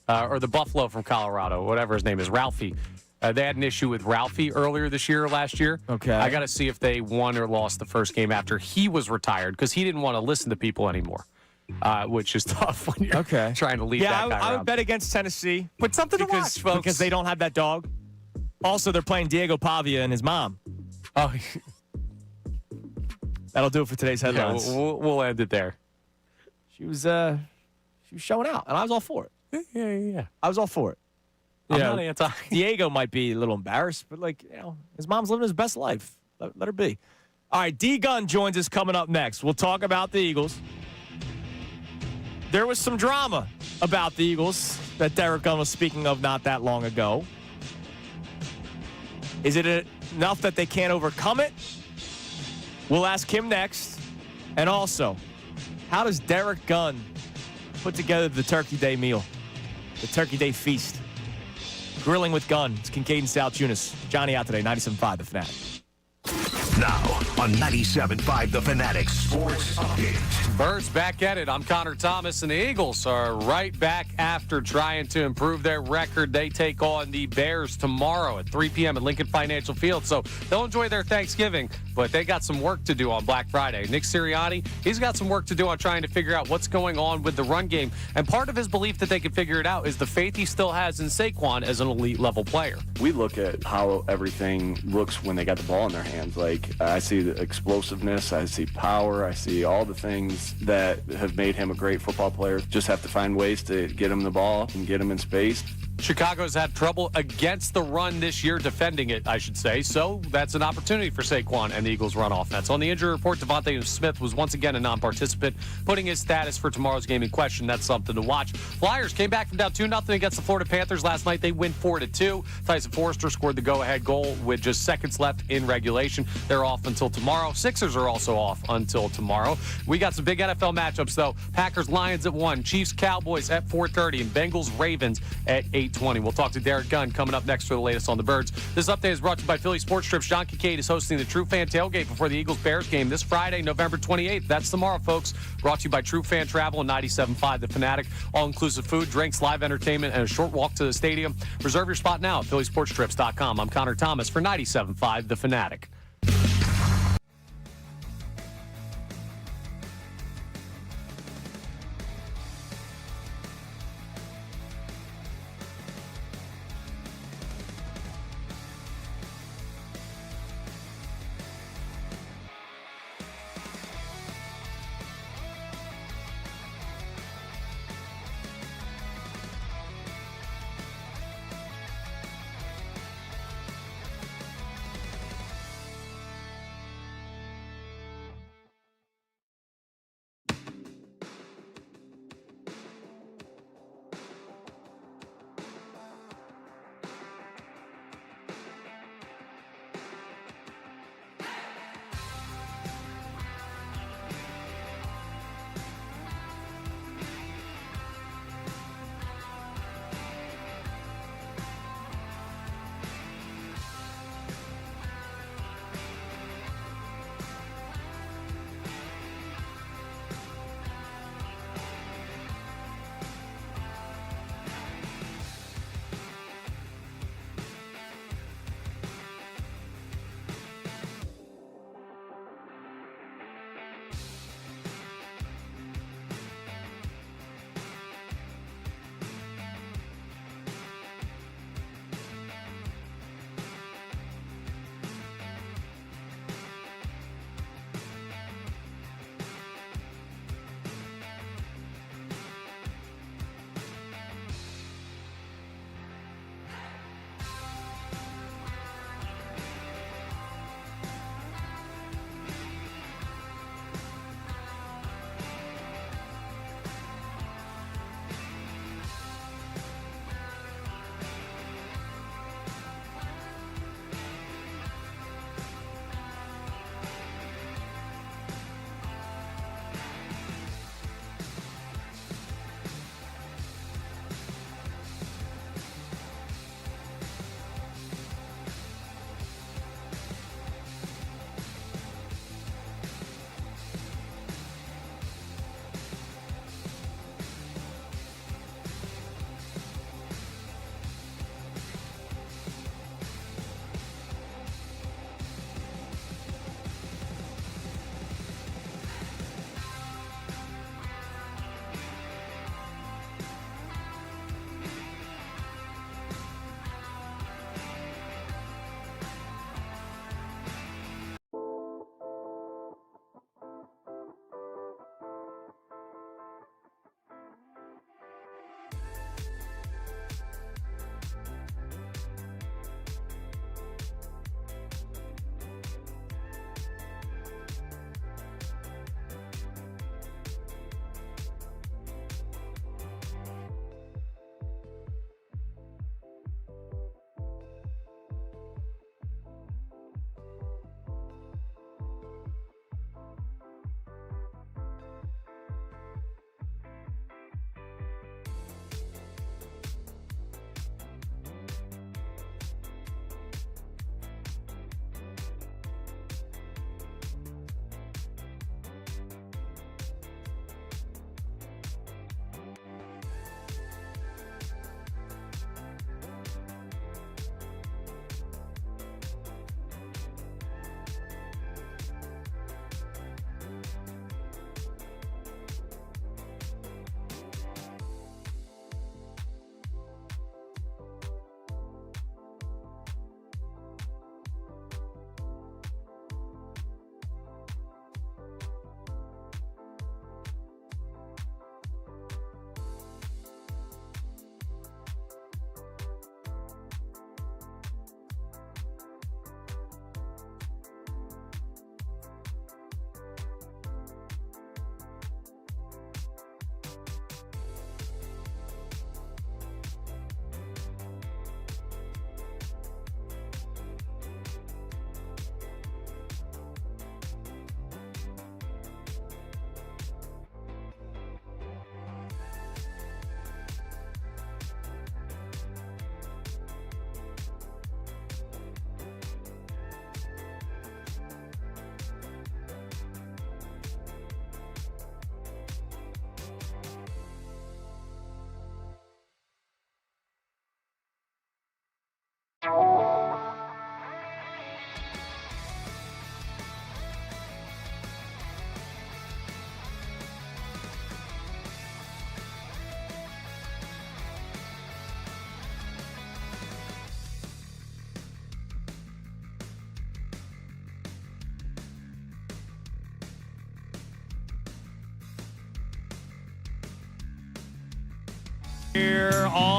Or the Buffalo from Colorado, whatever his name is, Ralphie. They had an issue with Ralphie earlier this year or last year. Okay. I got to see if they won or lost the first game after he was retired because he didn't want to listen to people anymore, which is tough when you're trying to lead that guy I around. would bet against Tennessee. But something to watch, folks. Because they don't have that dog. Also, they're playing Diego Pavia and his mom. Oh, that'll do it for today's headlines. Yeah, we'll end it there. She was showing out, and I was all for it. Yeah. I was all for it. I'm not anti. Diego might be a little embarrassed, but his mom's living his best life. Let her be. All right, D Gunn joins us coming up next. We'll talk about the Eagles. There was some drama about the Eagles that Derek Gunn was speaking of not that long ago. Is it enough that they can't overcome it? We'll ask him next. And also, how does Derek Gunn put together the Turkey Day meal? The Turkey Day feast. Grilling with Gunn. It's Kincade Salciunas. Johnny out today, 97.5 The Fanatic. Now on 97.5 The Fanatic Sports Update. Birds back at it. I'm Connor Thomas, and the Eagles are right back after trying to improve their record. They take on the Bears tomorrow at 3 p.m. at Lincoln Financial Field. So they'll enjoy their Thanksgiving, but they got some work to do on Black Friday. Nick Sirianni, he's got some work to do on trying to figure out what's going on with the run game. And part of his belief that they can figure it out is the faith he still has in Saquon as an elite level player. We look at how everything looks when they got the ball in their hands. Like, I see the explosiveness, I see power, I see all the things that have made him a great football player. Just have to find ways to get him the ball and get him in space. Chicago's had trouble against the run this year, defending it, I should say. So that's an opportunity for Saquon and the Eagles' run offense. On the injury report, Devontae Smith was once again a non-participant, putting his status for tomorrow's game in question. That's something to watch. Flyers came back from down 2-0 against the Florida Panthers last night. They win 4-2. Tyson Forrester scored the go-ahead goal with just seconds left in regulation. They're off until tomorrow. Sixers are also off until tomorrow. We got some big NFL matchups, though. Packers-Lions at 1, Chiefs-Cowboys at 4:30, and Bengals-Ravens at 8:30. 2020. We'll talk to Derek Gunn coming up next for the latest on the Birds. This update is brought to you by Philly Sports Trips. John Kincade is hosting the True Fan Tailgate before the Eagles-Bears game this Friday, November 28th. That's tomorrow, folks. Brought to you by True Fan Travel and 97.5 The Fanatic. All-inclusive food, drinks, live entertainment, and a short walk to the stadium. Reserve your spot now at phillysportstrips.com. I'm Connor Thomas for 97.5 The Fanatic.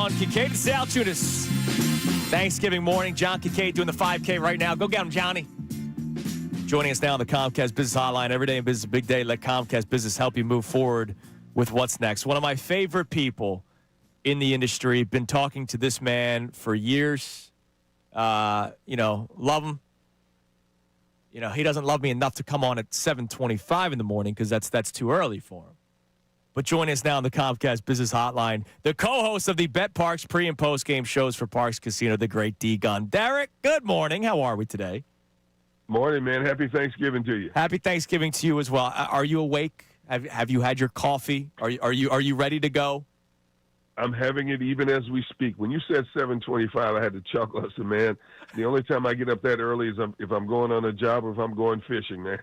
on Kincade Salciunas. Thanksgiving morning. John Kincade doing the 5K right now. Go get him, Johnny. Joining us now on the Comcast Business Hotline. Every day in business, big day. Let Comcast Business help you move forward with what's next. One of my favorite people in the industry. Been talking to this man for years. Love him. He doesn't love me enough to come on at 7:25 in the morning because that's too early for him. But join us now on the Comcast Business Hotline, the co-host of the Bet Parks pre- and post-game shows for Parks Casino, the great D. Gunn. Derek, good morning. How are we today? Morning, man. Happy Thanksgiving to you. Happy Thanksgiving to you as well. Are you awake? Have you had your coffee? Are you ready to go? I'm having it even as we speak. When you said 7:25, I had to chuckle. I said, man, the only time I get up that early is if I'm going on a job or if I'm going fishing, man.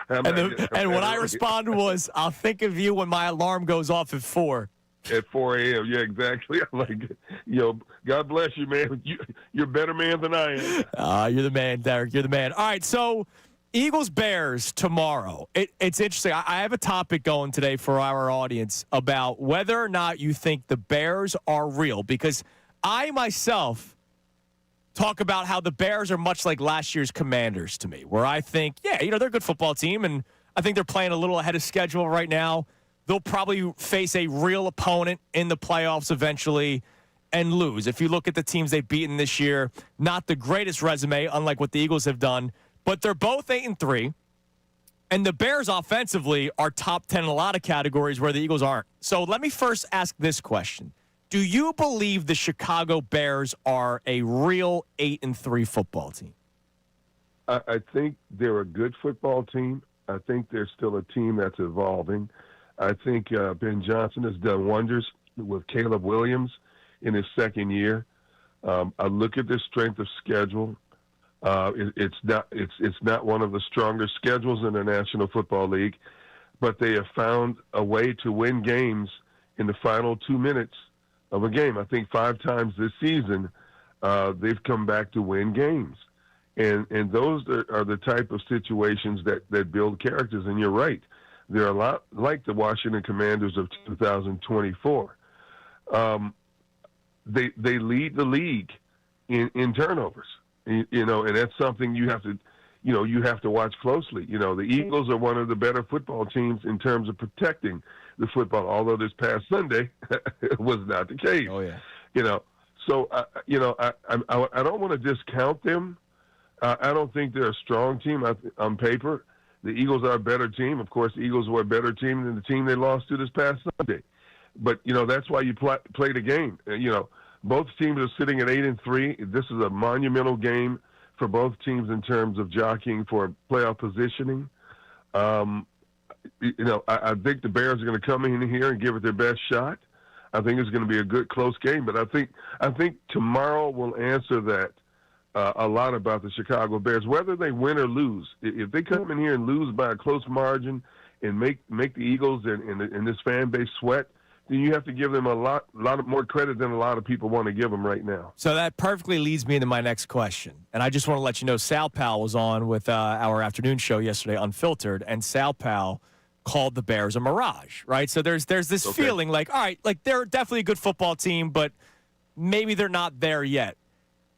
And what I responded was, I'll think of you when my alarm goes off at 4. At 4 a.m., yeah, exactly. I'm like, God bless you, man. You're a better man than I am. You're the man, Derek. You're the man. All right, so Eagles-Bears tomorrow. It's interesting. I have a topic going today for our audience about whether or not you think the Bears are real, because I myself talk about how the Bears are much like last year's Commanders to me, where I think, they're a good football team, and I think they're playing a little ahead of schedule right now. They'll probably face a real opponent in the playoffs eventually and lose. If you look at the teams they've beaten this year, not the greatest resume, unlike what the Eagles have done, but they're both 8-3, and the Bears offensively are top 10 in a lot of categories where the Eagles aren't. So let me first ask this question. Do you believe the Chicago Bears are a real 8-3 football team? I think they're a good football team. I think they're still a team that's evolving. I think Ben Johnson has done wonders with Caleb Williams in his second year. I look at their strength of schedule. It's not one of the stronger schedules in the National Football League, but they have found a way to win games in the final 2 minutes of a game. I think 5 times this season they've come back to win games, and those are the type of situations that build characters. And you're right, they're a lot like the Washington Commanders of 2024. They lead the league in turnovers. And that's something you have to watch closely. The Eagles are one of the better football teams in terms of protecting the football, although this past Sunday was not the case. Oh, yeah. So, I don't want to discount them. I don't think they're a strong team on paper. The Eagles are a better team. Of course, the Eagles were a better team than the team they lost to this past Sunday. But, that's why you play the game. Both teams are sitting at 8-3. This is a monumental game for both teams in terms of jockeying for playoff positioning. I think the Bears are going to come in here and give it their best shot. I think it's going to be a good, close game. But I think tomorrow will answer that a lot about the Chicago Bears, whether they win or lose. If they come in here and lose by a close margin and make the Eagles and this fan base sweat, then you have to give them a lot more credit than a lot of people want to give them right now. So that perfectly leads me into my next question. And I just want to let you know, Sal Powell was on with our afternoon show yesterday, Unfiltered, and Sal Powell called the Bears a mirage, right? So there's this feeling like, all right, like they're definitely a good football team, but maybe they're not there yet.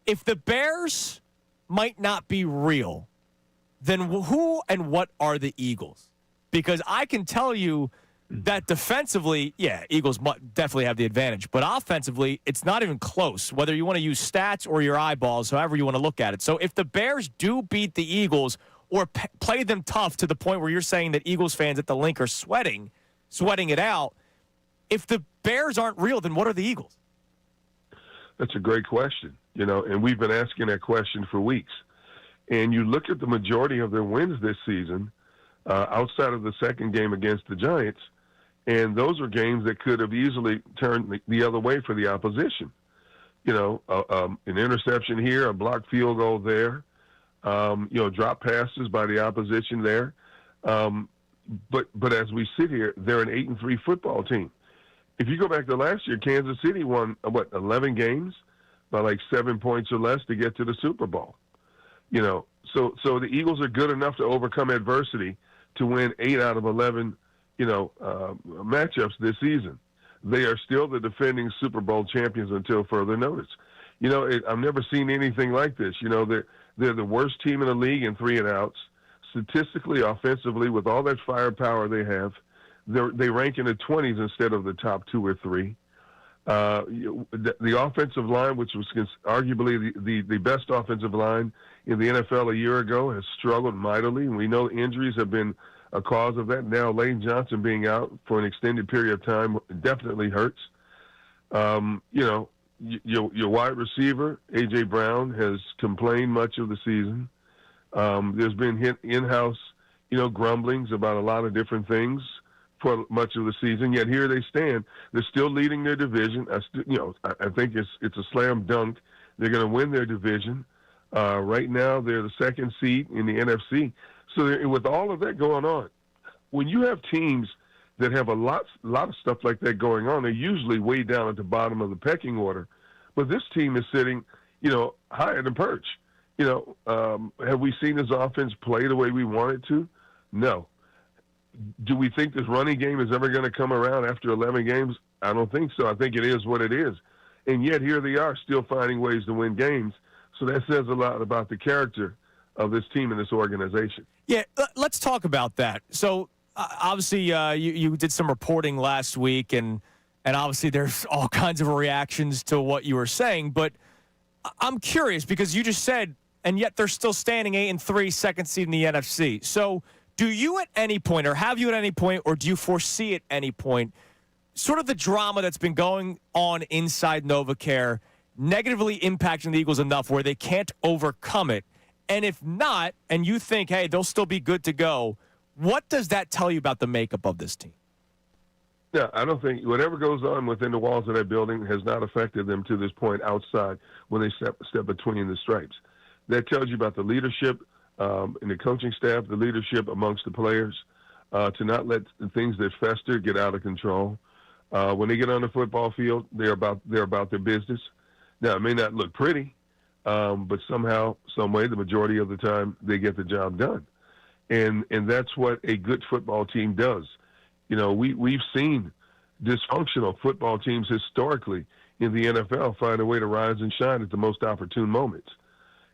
If the Bears might not be real, then who and what are the Eagles? Because I can tell you that defensively, Eagles definitely have the advantage. But offensively, it's not even close, whether you want to use stats or your eyeballs, however you want to look at it. So if the Bears do beat the Eagles or play them tough to the point where you're saying that Eagles fans at the link are sweating it out, if the Bears aren't real, then what are the Eagles? That's a great question, and we've been asking that question for weeks. And you look at the majority of their wins this season, outside of the second game against the Giants, and those are games that could have easily turned the other way for the opposition. An interception here, a blocked field goal there, drop passes by the opposition there. But as we sit here, they're an 8-3 football team. If you go back to last year, Kansas City won, 11 games by like 7 points or less to get to the Super Bowl. So the Eagles are good enough to overcome adversity to win 8 out of 11, matchups this season. they are still the defending Super Bowl champions until further notice. I've never seen anything like this. They're the worst team in the league in 3-and-outs. Statistically, offensively, with all that firepower they have, they rank in the 20s instead of the top 2 or 3. The offensive line, which was arguably the best offensive line in the NFL a year ago, has struggled mightily. And we know injuries have been a cause of that. Now, Lane Johnson being out for an extended period of time definitely hurts. Your wide receiver, A.J. Brown, has complained much of the season. There's been in-house, grumblings about a lot of different things for much of the season. Yet here they stand. They're still leading their division. I think it's a slam dunk. They're going to win their division. Right now, they're the second seed in the NFC. So with all of that going on, when you have teams that have a lot of stuff like that going on, they're usually way down at the bottom of the pecking order. But this team is sitting, higher than perch. Have we seen this offense play the way we want it to? No. Do we think this running game is ever going to come around after 11 games? I don't think so. I think it is what it is. And yet here they are still finding ways to win games. So that says a lot about the character of this team and this organization. Yeah, let's talk about that. So obviously you did some reporting last week, and obviously there's all kinds of reactions to what you were saying. But I'm curious because you just said, and yet they're still standing 8-3, second seed in the NFC. So do you at any point, or have you at any point, or do you foresee at any point, sort of the drama that's been going on inside NovaCare negatively impacting the Eagles enough where they can't overcome it? And if not, and you think, hey, they'll still be good to go, what does that tell you about the makeup of this team? Yeah, I don't think whatever goes on within the walls of that building has not affected them to this point outside when they step between the stripes. That tells you about the leadership in the coaching staff, the leadership amongst the players, to not let the things that fester get out of control. When they get on the football field, they're about their business. Now, it may not look pretty, but somehow, some way, the majority of the time, they get the job done. And that's what a good football team does. We've seen dysfunctional football teams historically in the NFL find a way to rise and shine at the most opportune moments.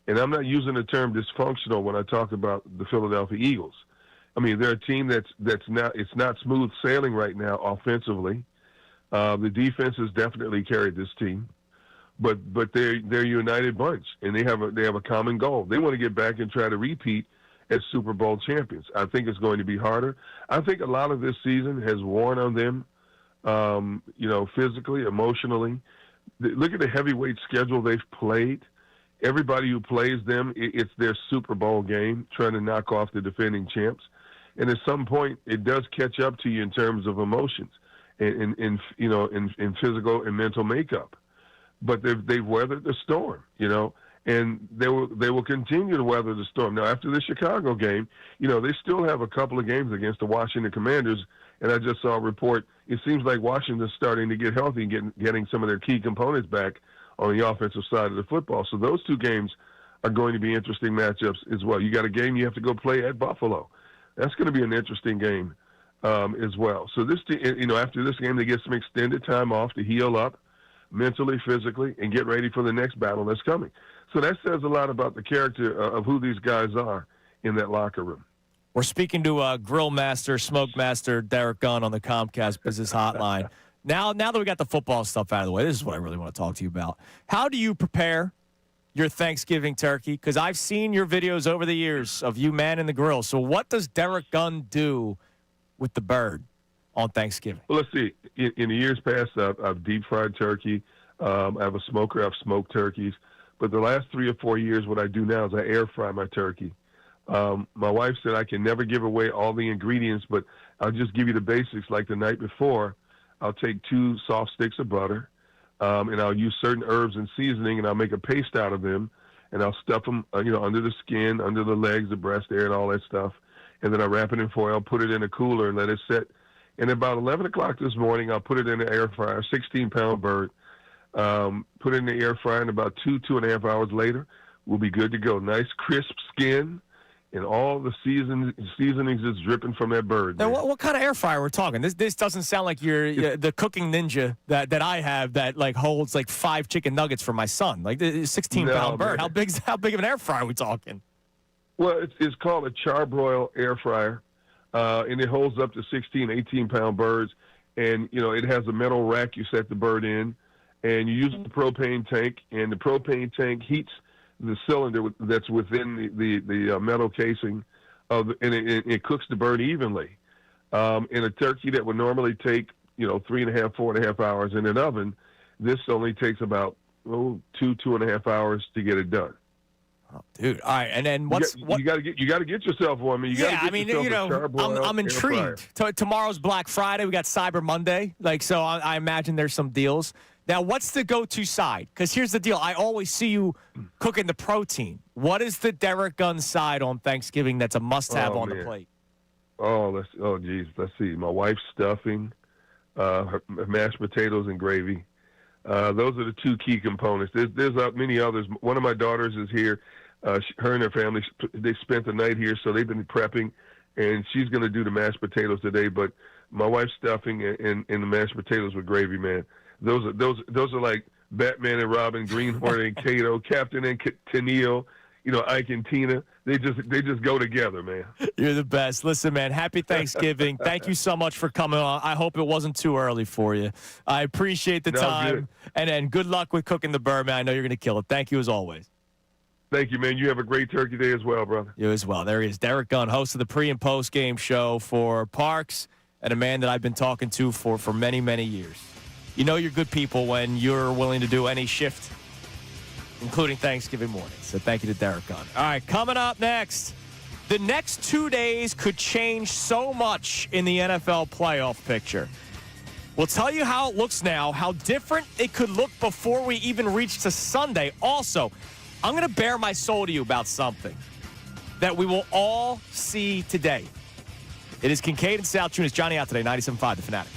And I'm not using the term dysfunctional when I talk about the Philadelphia Eagles. I mean, they're a team that's not smooth sailing right now offensively. The defense has definitely carried this team, but they're a united bunch, and they have a common goal. They want to get back and try to repeat as Super Bowl champions. I think it's going to be harder. I think a lot of this season has worn on them, physically, emotionally. Look at the heavyweight schedule they've played. Everybody who plays them, it's their Super Bowl game, trying to knock off the defending champs. And at some point, it does catch up to you in terms of emotions and in physical and mental makeup. But they've weathered the storm, and they will continue to weather the storm. Now, after the Chicago game, they still have a couple of games against the Washington Commanders, and I just saw a report. It seems like Washington's starting to get healthy and getting some of their key components back on the offensive side of the football. So those two games are going to be interesting matchups as well. You got a game you have to go play at Buffalo. That's going to be an interesting game as well. So after this game, they get some extended time off to heal up mentally, physically, and get ready for the next battle that's coming. So that says a lot about the character of who these guys are in that locker room. We're speaking to Grill Master, Smoke Master Derek Gunn on the Comcast Business Hotline. Now that we got the football stuff out of the way, this is what I really want to talk to you about. How do you prepare your Thanksgiving turkey? Because I've seen your videos over the years of you manning the grill. So what does Derek Gunn do with the bird on Thanksgiving? Well, let's see. In the years past, I've deep-fried turkey. I have a smoker. I've smoked turkeys. But the last 3 or 4 years, what I do now is I air-fry my turkey. My wife said I can never give away all the ingredients, but I'll just give you the basics. Like the night before, I'll take 2 soft sticks of butter, and I'll use certain herbs and seasoning, and I'll make a paste out of them, and I'll stuff them, under the skin, under the legs, the breast area, and all that stuff. And then I wrap it in foil, put it in a cooler, and let it set. And about 11 o'clock this morning, I'll put it in the air fryer, 16-pound bird. Put it in the air fryer, and about 2.5 hours later, we'll be good to go. Nice, crisp skin, and all the seasonings is dripping from that bird. Now, Man. what kind of air fryer we're talking? This doesn't sound like you're the cooking ninja that I have that like holds like 5 chicken nuggets for my son. Like the 16-pound bird. Man. How big of an air fryer are we talking? Well, it's called a charbroil air fryer, and it holds up to 16, 18-pound birds. And, you know, it has a metal rack you set the bird in, and you use the propane tank, and the propane tank heats the cylinder that's within the metal casing, and it cooks the bird evenly. In a turkey that would normally take, 3.5, 4.5 hours in an oven, this only takes about 2.5 hours to get it done. Oh, dude. All right, and then you got to get yourself one. I'm intrigued. Tomorrow's Black Friday. We got Cyber Monday. So I imagine there's some deals. Now, what's the go-to side? Because here's the deal. I always see you cooking the protein. What is the Derek Gunn side on Thanksgiving that's a must-have on the plate? Let's see. My wife's stuffing, her mashed potatoes and gravy. Those are the 2 key components. There's many others. One of my daughters is here. Her and her family, they spent the night here, so they've been prepping, and she's going to do the mashed potatoes today. But my wife's stuffing and the mashed potatoes with gravy, man. Those are like Batman and Robin, Greenhorn and Kato, Captain and Tennille, Ike and Tina. They just go together, man. You're the best. Listen, man, happy Thanksgiving. Thank you so much for coming on. I hope it wasn't too early for you. I appreciate the time. Good. And good luck with cooking the bird, man. I know you're going to kill it. Thank you as always. Thank you, man. You have a great turkey day as well, brother. You as well. There he is, Derek Gunn, host of the pre- and post-game show for Parks, and a man that I've been talking to for many, many years. You know you're good people when you're willing to do any shift, including Thanksgiving morning. So thank you to Derek Gunn. All right, coming up next, the next 2 days could change so much in the NFL playoff picture. We'll tell you how it looks now, how different it could look before we even reach to Sunday. Also, I'm going to bare my soul to you about something that we will all see today. It is Kincade and Salciunas. Johnny out today, 97.5, The Fanatic.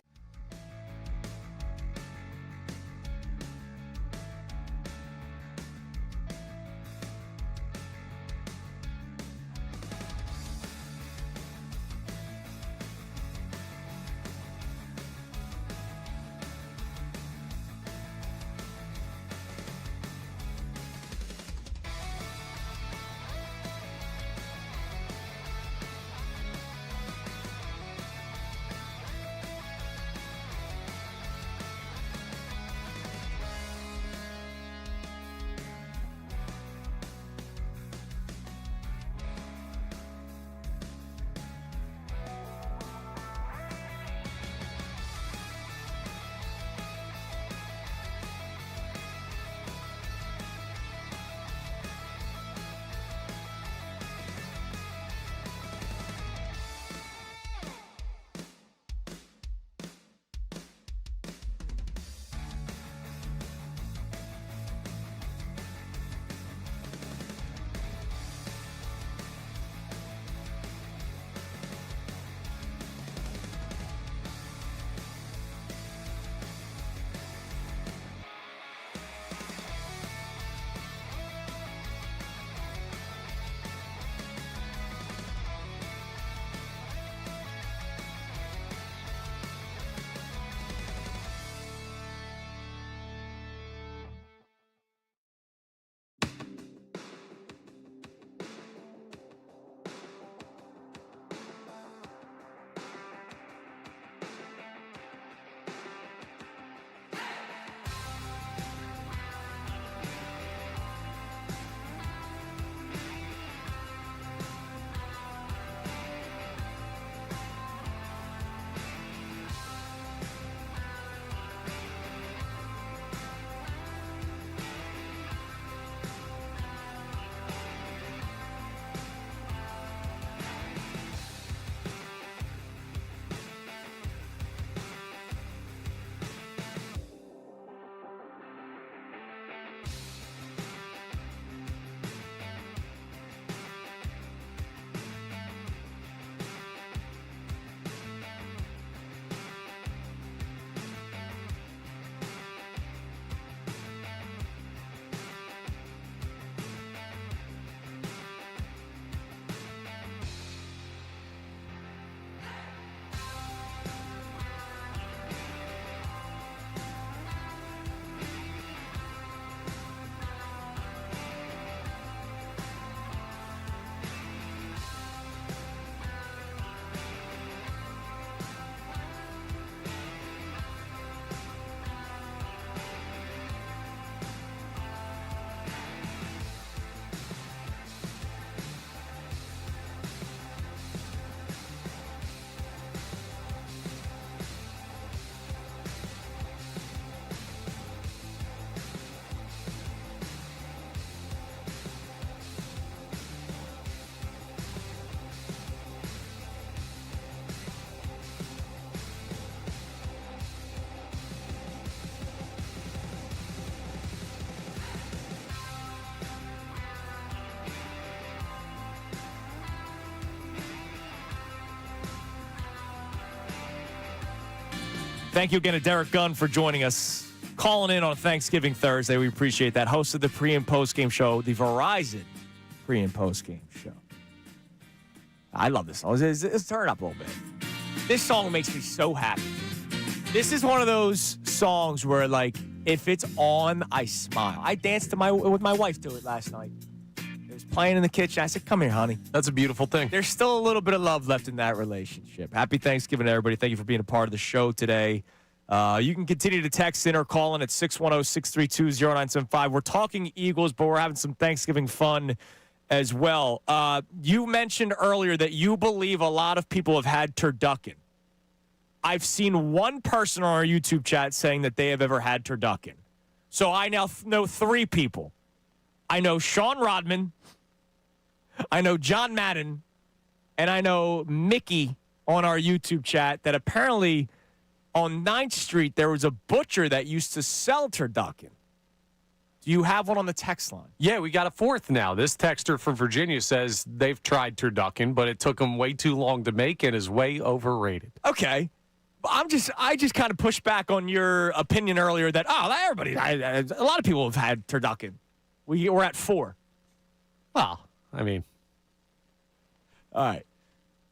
Thank you again to Derek Gunn for joining us, calling in on Thanksgiving Thursday. We appreciate that. Host of the pre- and post-game show, the Verizon pre- and post-game show. I love this song. Let's turn it up a little bit. This song makes me so happy. This is one of those songs where, like, if it's on, I smile. I danced with my wife to it last night. It was playing in the kitchen. I said, come here, honey. That's a beautiful thing. There's still a little bit of love left in that relationship. Happy Thanksgiving to everybody. Thank you for being a part of the show today. You can continue to text in or call in at 610-632-0975. We're talking Eagles, but we're having some Thanksgiving fun as well. You mentioned earlier that you believe a lot of people have had turducken. I've seen one person on our YouTube chat saying that they have ever had turducken. So I now know 3 people. I know Sean Rodman, I know John Madden, and I know Mickey on our YouTube chat that apparently on 9th Street there was a butcher that used to sell turducken. Do you have one on the text line? Yeah, we got a 4th now. This texter from Virginia says they've tried turducken, but it took them way too long to make and is way overrated. Okay. I just kind of pushed back on your opinion earlier that, a lot of people have had turducken. We're at 4. Well, I mean. All right.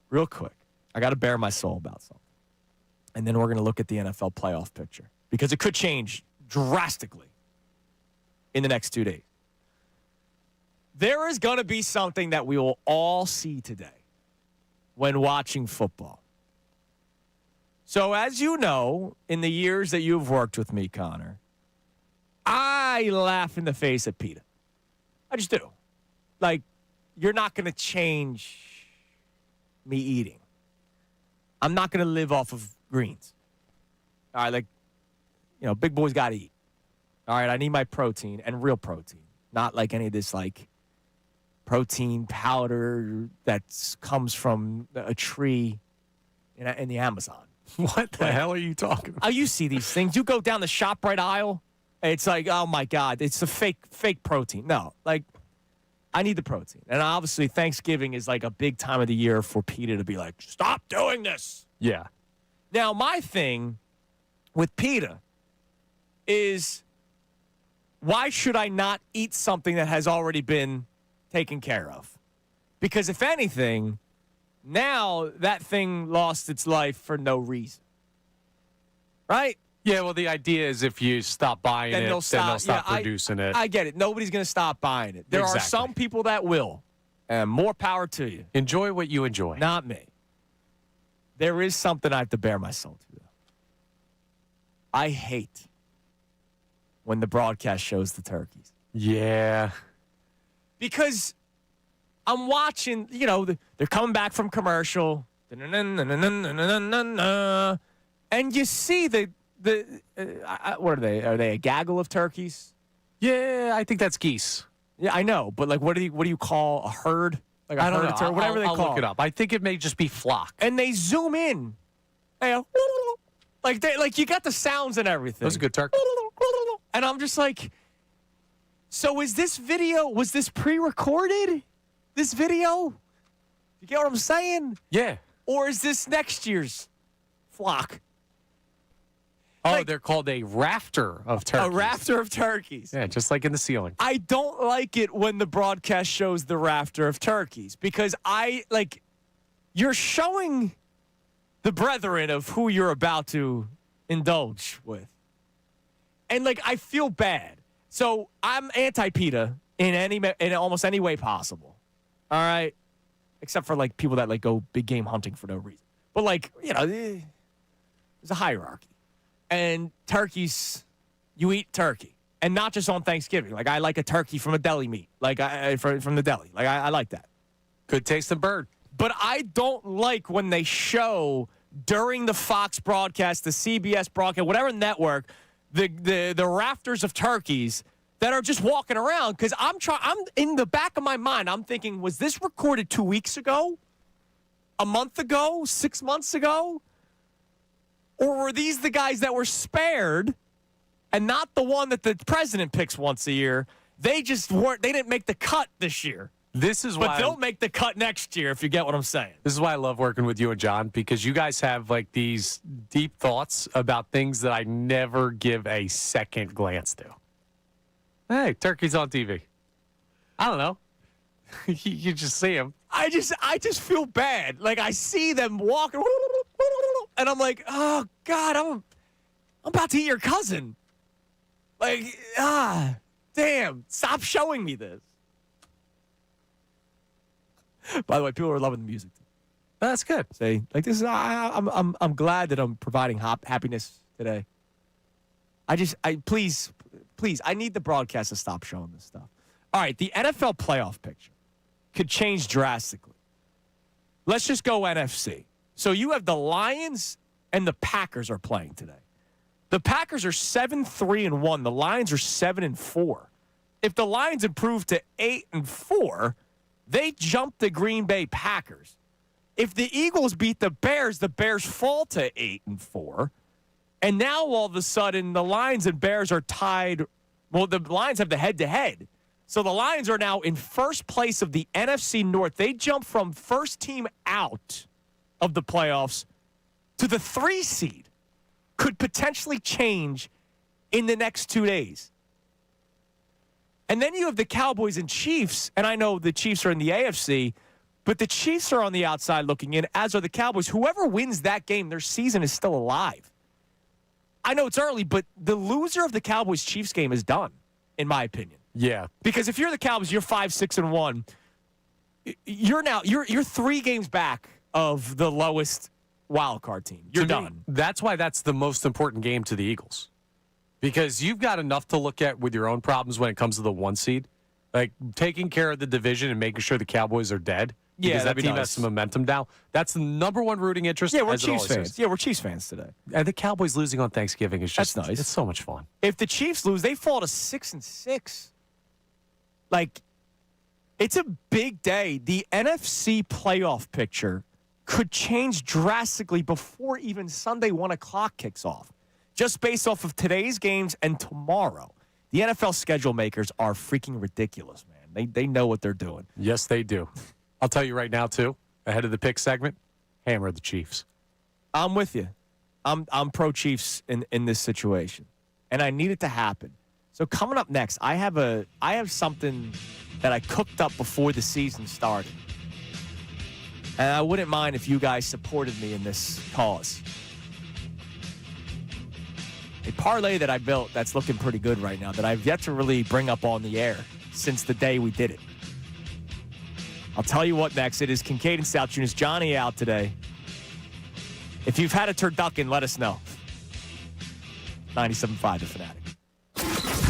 Real quick. I got to bare my soul about something. And then we're going to look at the NFL playoff picture because it could change drastically in the next 2 days. There is going to be something that we will all see today when watching football. So as you know, in the years that you've worked with me, Connor, I laugh in the face at PETA. I just do. Like, you're not going to change me eating. I'm not going to live off of greens. All right, like, big boys got to eat. All right, I need my protein and real protein, not like any of this, like, protein powder that comes from a tree in the Amazon. What the hell are you talking about? Oh, you see these things. You go down the ShopRite aisle, it's like, oh, my God, it's a fake protein. No, like, I need the protein. And obviously, Thanksgiving is like a big time of the year for PETA to be like, stop doing this. Yeah. Now, my thing with PETA is, why should I not eat something that has already been taken care of? Because if anything, now that thing lost its life for no reason. Right? Yeah, well, the idea is if you stop buying then it, they'll stop producing it. I get it. Nobody's going to stop buying it. There are some people that will, and more power to you. Enjoy what you enjoy. Not me. There is something I have to bare my soul to, though. I hate when the broadcast shows the turkeys. Yeah. Because I'm watching, they're coming back from commercial, and you see what are they? Are they a gaggle of turkeys? Yeah, I think that's geese. Yeah, I know, but like, what do you call a herd? Like a I don't herd know. of turkeys, whatever I'll they call look it up. I think it may just be flock. And they zoom in, they go, like you got the sounds and everything. That was a good turkey. And I'm just like, so was this pre-recorded? This video? You get what I'm saying? Yeah. Or is this next year's flock? Oh, they're called a rafter of turkeys. A rafter of turkeys. Yeah, just like in the ceiling. I don't like it when the broadcast shows the rafter of turkeys because you're showing the brethren of who you're about to indulge with. And I feel bad. So I'm anti-PETA in almost any way possible. All right? Except for people that go big game hunting for no reason. But there's a hierarchy. And turkeys, you eat turkey. And not just on Thanksgiving. I like a turkey from a deli meat. From the deli. I like that. Good tasting bird. But I don't like when they show during the Fox broadcast, the CBS broadcast, whatever network, the rafters of turkeys that are just walking around. Because I'm in the back of my mind, I'm thinking, was this recorded 2 weeks ago? A month ago? 6 months ago? Or were these the guys that were spared and not the one that the president picks once a year? They just weren't. They didn't make the cut this year. This is But why they'll make the cut next year, if you get what I'm saying. This is why I love working with you and John, because you guys have like these deep thoughts about things that I never give a second glance to. Hey, turkey's on TV. I don't know. You just see him. I just feel bad. Like, I see them walking, and I'm like, oh, God, I'm about to eat your cousin. Like, damn, stop showing me this. By the way, people are loving the music. That's good. Say, like, this is, I'm glad that I'm providing happiness today. Please, I need the broadcast to stop showing this stuff. All right, the NFL playoff picture could change drastically. Let's just go NFC. So you have the Lions and the Packers are playing today. The Packers are 7-3-1. The Lions are 7-4. If the Lions improve to 8-4, they jump the Green Bay Packers. If the Eagles beat the Bears fall to 8-4. And now all of a sudden the Lions and Bears are tied. Well, the Lions have the head-to-head. So the Lions are now in first place of the NFC North. They jump from first team out of the playoffs to the 3 seed. Could potentially change in the next 2 days. And then you have the Cowboys and Chiefs, and I know the Chiefs are in the AFC, but the Chiefs are on the outside looking in, as are the Cowboys. Whoever wins that game, their season is still alive. I know it's early, but the loser of the Cowboys-Chiefs game is done, in my opinion. Yeah. Because if you're the Cowboys, you're 5-6-1. You're 3 games back of the lowest wild card team. You're done. That's why that's the most important game to the Eagles. Because you've got enough to look at with your own problems when it comes to the 1 seed. Like taking care of the division and making sure the Cowboys are dead. Yeah, because that team nice. has some momentum now. That's the number one rooting interest. Yeah, we're as it Chiefs always fans. is. Yeah, we're Chiefs fans today. And the Cowboys losing on Thanksgiving is just That's nice. It's so much fun. If the Chiefs lose, they fall to 6-6. Like, it's a big day. The NFC playoff picture could change drastically before even Sunday 1 o'clock kicks off. Just based off of today's games and tomorrow. The NFL schedule makers are freaking ridiculous, man. They know what they're doing. Yes, they do. I'll tell you right now, too, ahead of the pick segment, hammer the Chiefs. I'm with you. I'm pro Chiefs in this situation. And I need it to happen. So coming up next, I have something that I cooked up before the season started. And I wouldn't mind if you guys supported me in this cause. A parlay that I built that's looking pretty good right now that I've yet to really bring up on the air since the day we did it. I'll tell you what next. It is Kincade and Salciunas. Johnny out today. If you've had a turducken, let us know. 97.5 The Fanatic.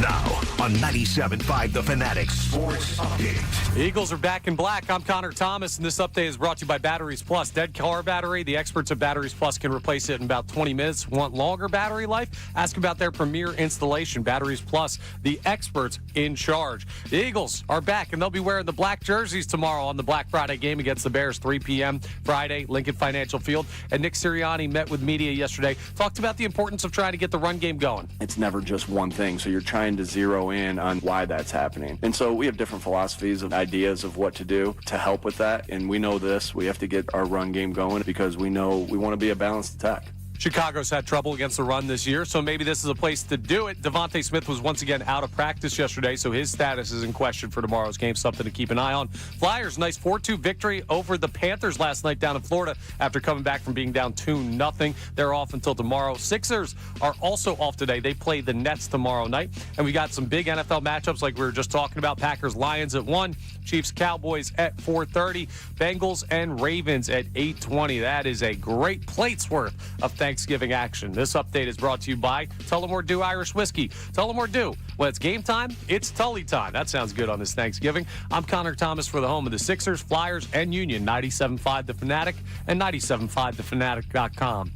Now on 97.5 The Fanatic Sports Update. The Eagles are back in black. I'm Connor Thomas, and this update is brought to you by Batteries Plus. Dead car battery, the experts at Batteries Plus can replace it in about 20 minutes. Want longer battery life? Ask about their premier installation. Batteries Plus, the experts in charge. The Eagles are back, and they'll be wearing the black jerseys tomorrow on the Black Friday game against the Bears, 3 p.m. Friday, Lincoln Financial Field. And Nick Sirianni met with media yesterday, talked about the importance of trying to get the run game going. It's never just one thing, so you're trying to zero in on why that's happening. And so we have different philosophies of ideas of what to do to help with that. And we know this. We have to get our run game going because we know we want to be a balanced attack. Chicago's had trouble against the run this year, so maybe this is a place to do it. Devontae Smith was once again out of practice yesterday, so his status is in question for tomorrow's game, something to keep an eye on. Flyers, nice 4-2 victory over the Panthers last night down in Florida after coming back from being down 2-0. They're off until tomorrow. Sixers are also off today. They play the Nets tomorrow night, and we got some big NFL matchups like we were just talking about. Packers-Lions at 1, Chiefs-Cowboys at 4:30, Bengals and Ravens at 8:20. That is a great plate's worth of Thanksgiving action. This update is brought to you by Tullamore Dew Irish Whiskey. Tullamore Dew, when it's game time, it's Tully time. That sounds good on this Thanksgiving. I'm Connor Thomas for the home of the Sixers, Flyers, and Union. 97.5 The Fanatic and 97.5thefanatic.com.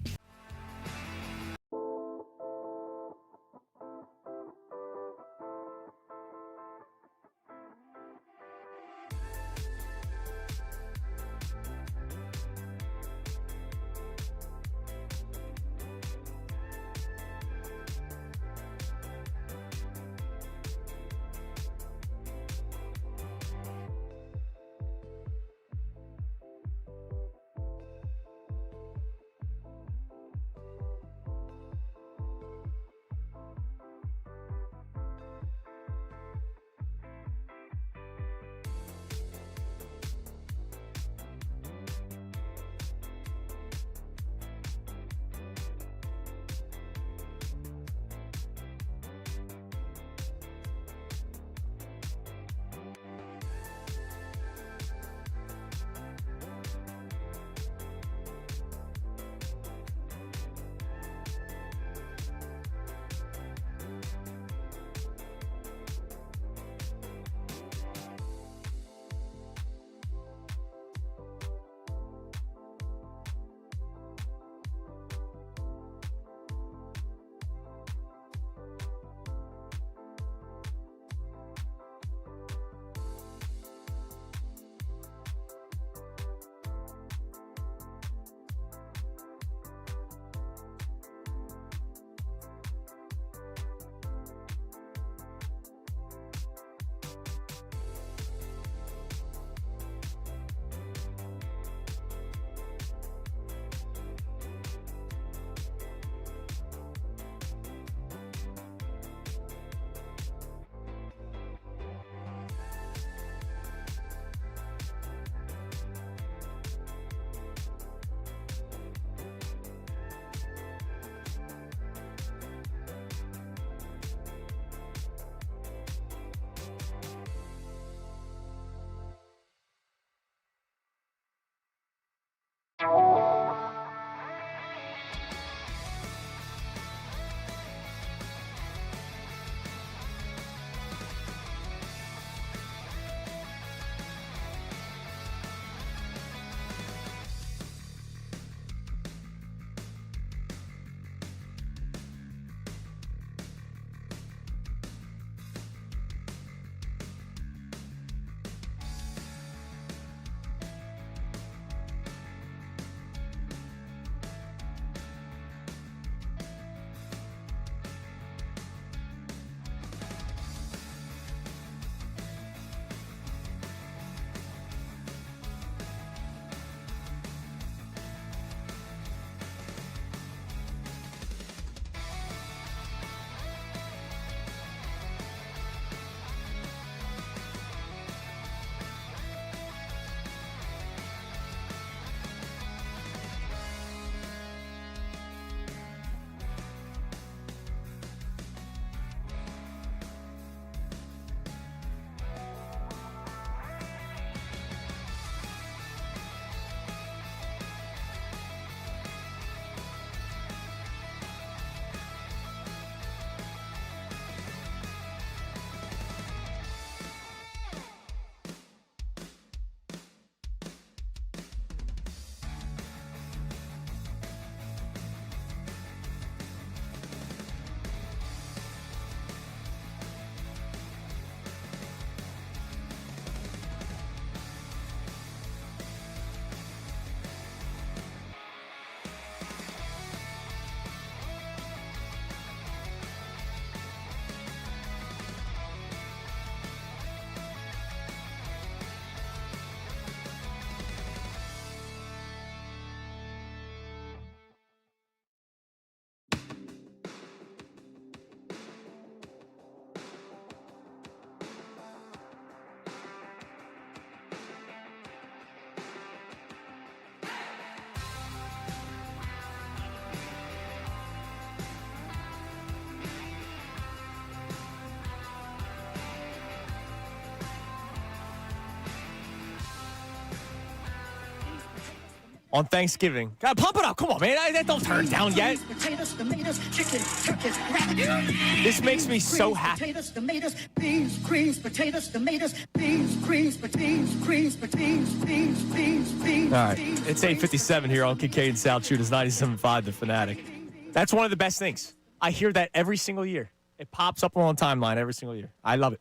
on Thanksgiving. God, pump it up. Come on, man. Don't turn it down yet. Potatoes, tomatoes, chicken, turkeys, rabbit. This makes me so happy. Potatoes, tomatoes, beans, greens, potatoes, tomatoes, beans, greens, beans, beans, beans. All right. It's 8:57 here on Kincade Salciunas, 97.5 The Fanatic. That's one of the best things. I hear that every single year. It pops up on the timeline every single year. I love it.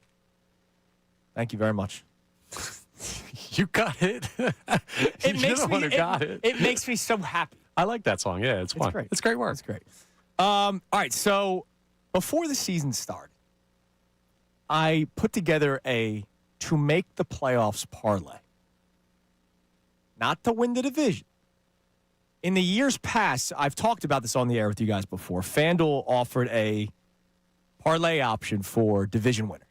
Thank you very much. You got it. It makes me so happy. I like that song. Yeah, it's fun. Great. It's great work. It's great. All right, so before the season started, I put together a to make the playoffs parlay. Not to win the division. In the years past, I've talked about this on the air with you guys before. FanDuel offered a parlay option for division winners.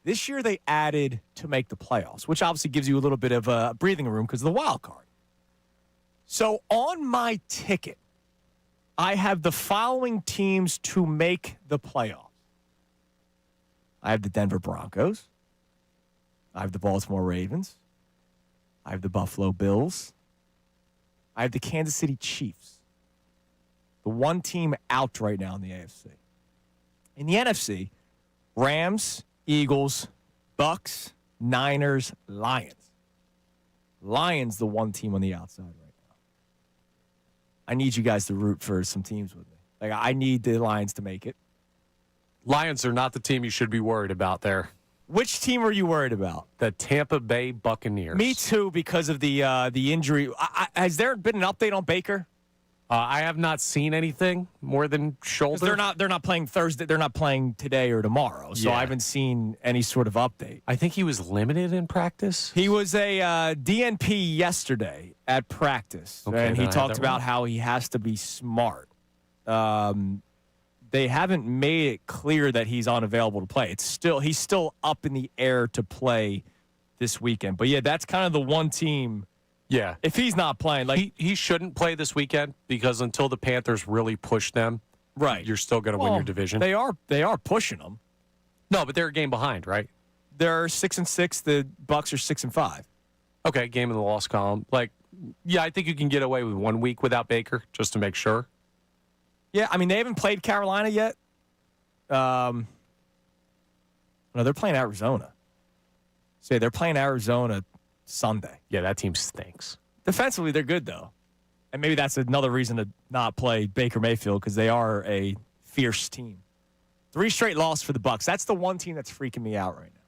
This year, they added to make the playoffs, which obviously gives you a little bit of breathing room because of the wild card. So on my ticket, I have the following teams to make the playoffs. I have the Denver Broncos. I have the Baltimore Ravens. I have the Buffalo Bills. I have the Kansas City Chiefs. The one team out right now in the AFC. In the NFC, Rams, Eagles, Bucks, Niners, Lions. Lions, the one team on the outside right now. I need you guys to root for some teams with me. Like, I need the Lions to make it. Lions are not the team you should be worried about there. Which team are you worried about? The Tampa Bay Buccaneers. Me too, because of the injury. Has there been an update on Baker? I have not seen anything more than shoulder. They're not playing Thursday. They're not playing today or tomorrow. So I haven't seen any sort of update. I think he was limited in practice. He was a DNP yesterday at practice, and he talked about how he has to be smart. They haven't made it clear that he's unavailable to play. He's still up in the air to play this weekend. But yeah, that's kind of the one team. Yeah. If he's not playing, like he shouldn't play this weekend because until the Panthers really push them, right, you're still going to win your division. They are pushing them. No, but they're a game behind, right? They're 6-6. The Bucks are 6-5. Okay, game in the loss column. Like, yeah, I think you can get away with 1 week without Baker just to make sure. Yeah, I mean, they haven't played Carolina yet. No, they're playing Arizona. So they're playing Arizona Sunday. Yeah, that team stinks. Defensively, they're good, though. And maybe that's another reason to not play Baker Mayfield because they are a fierce team. 3 straight losses for the Bucks. That's the one team that's freaking me out right now.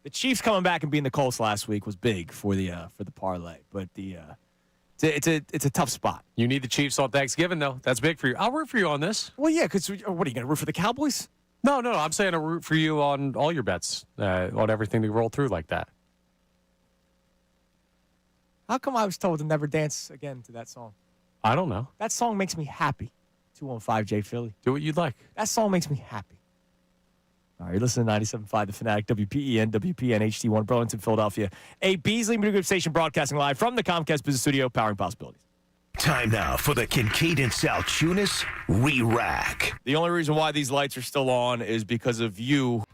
The Chiefs coming back and beating the Colts last week was big for the parlay, but it's a tough spot. You need the Chiefs on Thanksgiving, though. That's big for you. I'll root for you on this. Well, yeah, because what are you going to root for the Cowboys? No. I'm saying I'll root for you on all your bets, on everything that roll through like that. How come I was told to never dance again to that song? I don't know. That song makes me happy. 215J Philly. Do what you'd like. That song makes me happy. All right, you're listening to 97.5 The Fanatic, WPEN, WPN, HD1, Burlington, Philadelphia. A Beasley Media Group station broadcasting live from the Comcast Business Studio, powering possibilities. Time now for the Kincade Salciunas Re-Rack. The only reason why these lights are still on is because of you.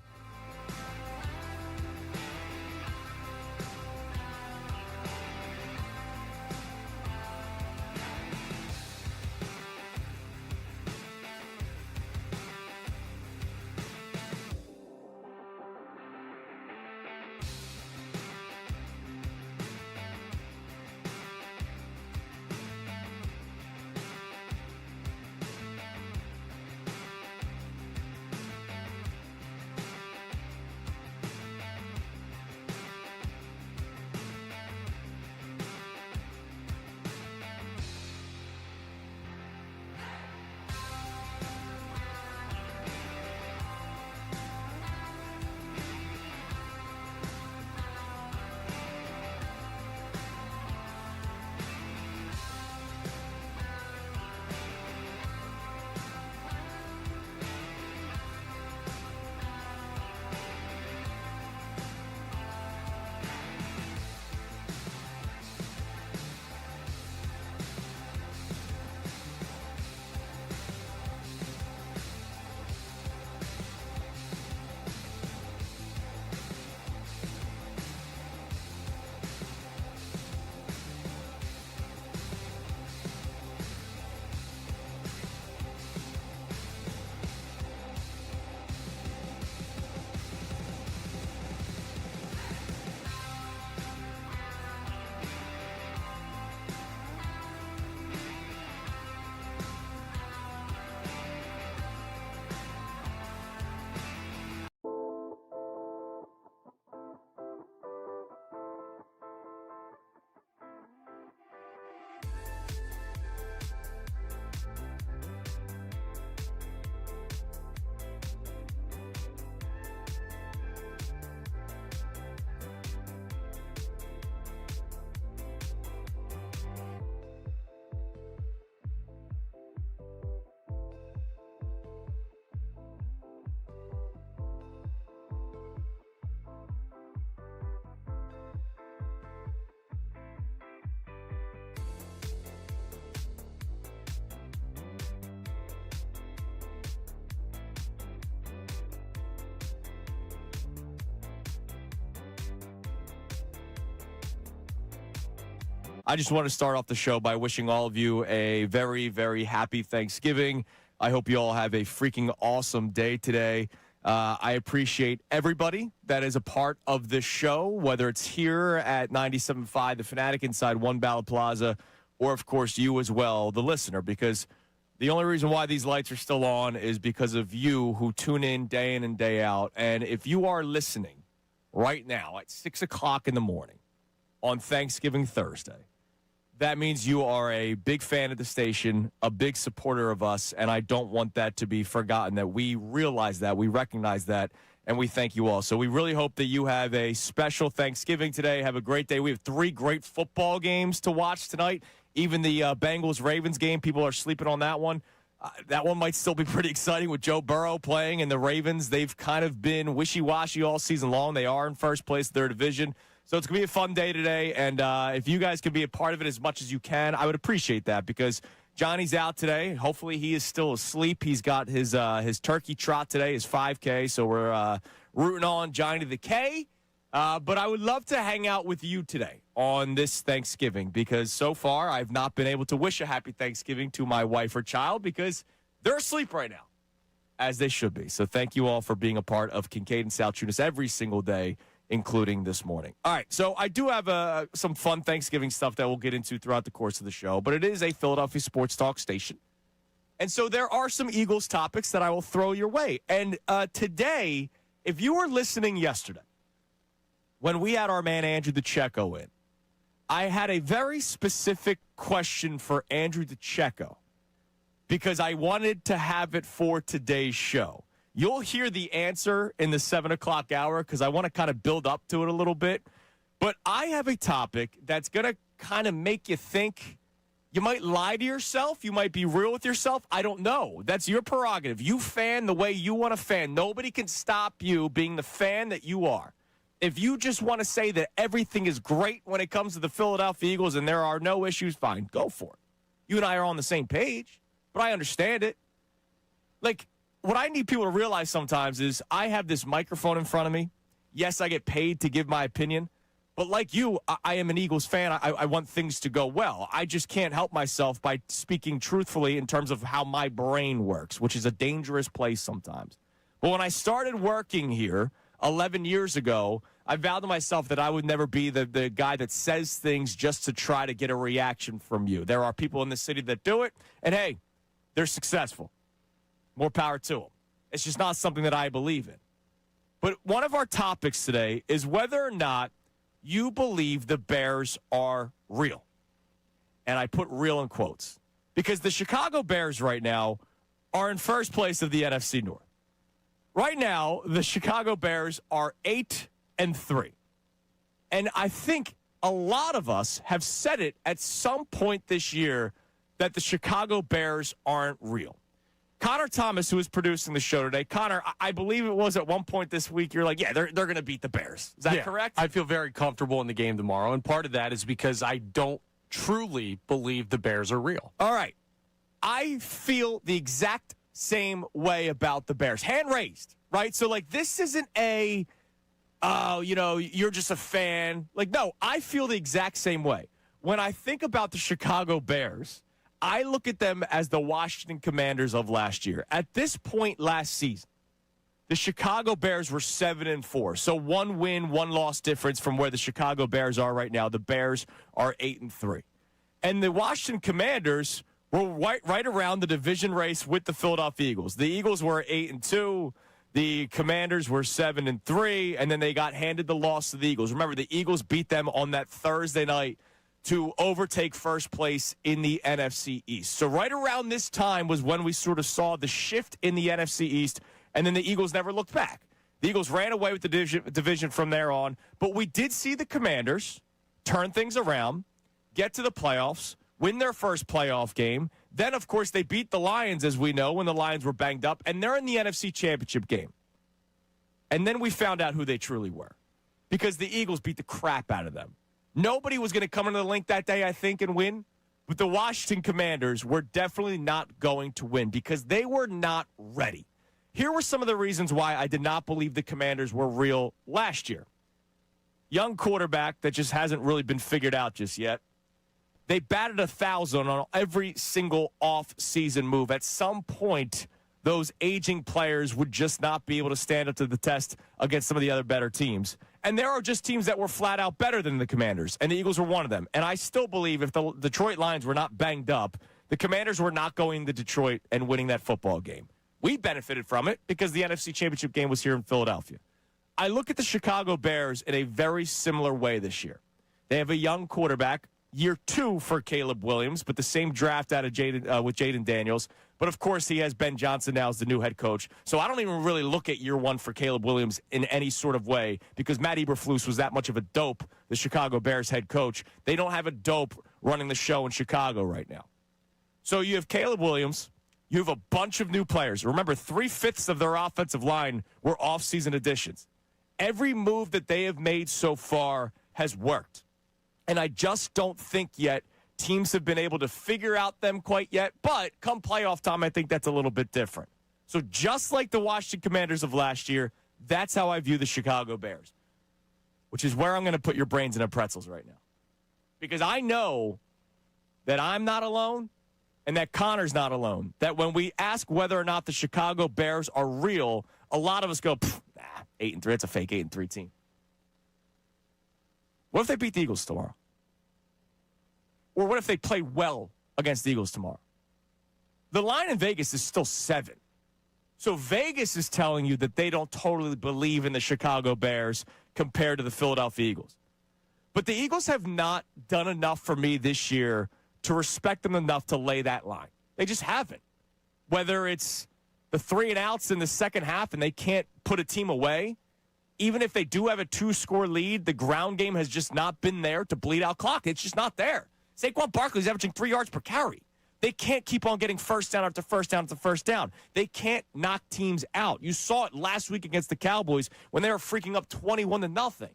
I just want to start off the show by wishing all of you a very, very happy Thanksgiving. I hope you all have a freaking awesome day today. I appreciate everybody that is a part of this show, whether it's here at 97.5, the Fanatic inside One Ballot Plaza, or, of course, you as well, the listener, because the only reason why these lights are still on is because of you who tune in and day out. And if you are listening right now at 6 o'clock in the morning on Thanksgiving Thursday, that means you are a big fan of the station, a big supporter of us, and I don't want that to be forgotten, that we realize that, we recognize that, and we thank you all. So we really hope that you have a special Thanksgiving today. Have a great day. We have 3 great football games to watch tonight. Even the Bengals-Ravens game, people are sleeping on that one. That one might still be pretty exciting with Joe Burrow playing, and the Ravens, they've kind of been wishy-washy all season long. They are in first place in their division. So it's going to be a fun day today, and if you guys can be a part of it as much as you can, I would appreciate that because Johnny's out today. Hopefully he is still asleep. He's got his turkey trot today, his 5K, so we're rooting on Johnny the K. But I would love to hang out with you today on this Thanksgiving because so far I've not been able to wish a happy Thanksgiving to my wife or child because they're asleep right now, as they should be. So thank you all for being a part of Kincade Salciunas every single day, including this morning. All right, so I do have some fun Thanksgiving stuff that we'll get into throughout the course of the show, but it is a Philadelphia sports talk station. And so there are some Eagles topics that I will throw your way. And today, if you were listening yesterday, when we had our man Andrew DeCecco in, I had a very specific question for Andrew DeCecco because I wanted to have it for today's show. You'll hear the answer in the 7 o'clock hour because I want to kind of build up to it a little bit. But I have a topic that's going to kind of make you think. You might lie to yourself. You might be real with yourself. I don't know. That's your prerogative. You fan the way you want to fan. Nobody can stop you being the fan that you are. If you just want to say that everything is great when it comes to the Philadelphia Eagles and there are no issues, fine, go for it. You and I are on the same page, but I understand it. Like, what I need people to realize sometimes is I have this microphone in front of me. Yes, I get paid to give my opinion. But like you, I am an Eagles fan. I want things to go well. I just can't help myself by speaking truthfully in terms of how my brain works, which is a dangerous place sometimes. But when I started working here 11 years ago, I vowed to myself that I would never be the guy that says things just to try to get a reaction from you. There are people in the city that do it, and hey, they're successful. More power to them. It's just not something that I believe in. But one of our topics today is whether or not you believe the Bears are real. And I put real in quotes. Because the Chicago Bears right now are in first place of the NFC North. Right now, the Chicago Bears are 8-3. And I think a lot of us have said it at some point this year that the Chicago Bears aren't real. Connor Thomas, who is producing the show today. Connor, I believe it was at one point this week, you're like, yeah, they're going to beat the Bears. Is that correct? I feel very comfortable in the game tomorrow, and part of that is because I don't truly believe the Bears are real. All right. I feel the exact same way about the Bears. Hand raised, right? So, like, this isn't you're just a fan. Like, no, I feel the exact same way. When I think about the Chicago Bears, I look at them as the Washington Commanders of last year. At this point last season, the Chicago Bears were 7-4. So 1 win, 1 loss difference from where the Chicago Bears are right now. The Bears are 8-3. And the Washington Commanders were right around the division race with the Philadelphia Eagles. The Eagles were 8-2. The Commanders were 7-3. And then they got handed the loss to the Eagles. Remember, the Eagles beat them on that Thursday night to overtake first place in the NFC East. So right around this time was when we sort of saw the shift in the NFC East, and then the Eagles never looked back. The Eagles ran away with the division from there on, but we did see the Commanders turn things around, get to the playoffs, win their first playoff game. Then, of course, they beat the Lions, as we know, when the Lions were banged up, and they're in the NFC Championship game. And then we found out who they truly were because the Eagles beat the crap out of them. Nobody was going to come into the link that day, I think, and win. But the Washington Commanders were definitely not going to win because they were not ready. Here were some of the reasons why I did not believe the Commanders were real last year. Young quarterback that just hasn't really been figured out just yet. They batted 1,000 on every single off-season move. At some point, those aging players would just not be able to stand up to the test against some of the other better teams. And there are just teams that were flat out better than the Commanders, and the Eagles were one of them. And I still believe if the Detroit Lions were not banged up, the Commanders were not going to Detroit and winning that football game. We benefited from it because the NFC Championship game was here in Philadelphia. I look at the Chicago Bears in a very similar way this year. They have a young quarterback, year 2 for Caleb Williams, but the same draft out of with Jaden Daniels. But, of course, he has Ben Johnson now as the new head coach. So I don't even really look at year 1 for Caleb Williams in any sort of way because Matt Eberflus was that much of a dope, the Chicago Bears head coach. They don't have a dope running the show in Chicago right now. So you have Caleb Williams. You have a bunch of new players. Remember, 3/5 of their offensive line were off-season additions. Every move that they have made so far has worked. And I just don't think yet teams have been able to figure out them quite yet. But come playoff time, I think that's a little bit different. So just like the Washington Commanders of last year, that's how I view the Chicago Bears, which is where I'm going to put your brains in a pretzels right now. Because I know that I'm not alone and that Connor's not alone. That when we ask whether or not the Chicago Bears are real, a lot of us go, 8-3. It's a fake 8-3 team. What if they beat the Eagles tomorrow? Or what if they play well against the Eagles tomorrow? The line in Vegas is still 7. So Vegas is telling you that they don't totally believe in the Chicago Bears compared to the Philadelphia Eagles. But the Eagles have not done enough for me this year to respect them enough to lay that line. They just haven't. Whether it's the 3 and outs in the second half and they can't put a team away, even if they do have a 2-score lead, the ground game has just not been there to bleed out clock. It's just not there. Saquon Barkley's averaging 3 yards per carry. They can't keep on getting first down after first down after first down. They can't knock teams out. You saw it last week against the Cowboys when they were freaking up 21-0.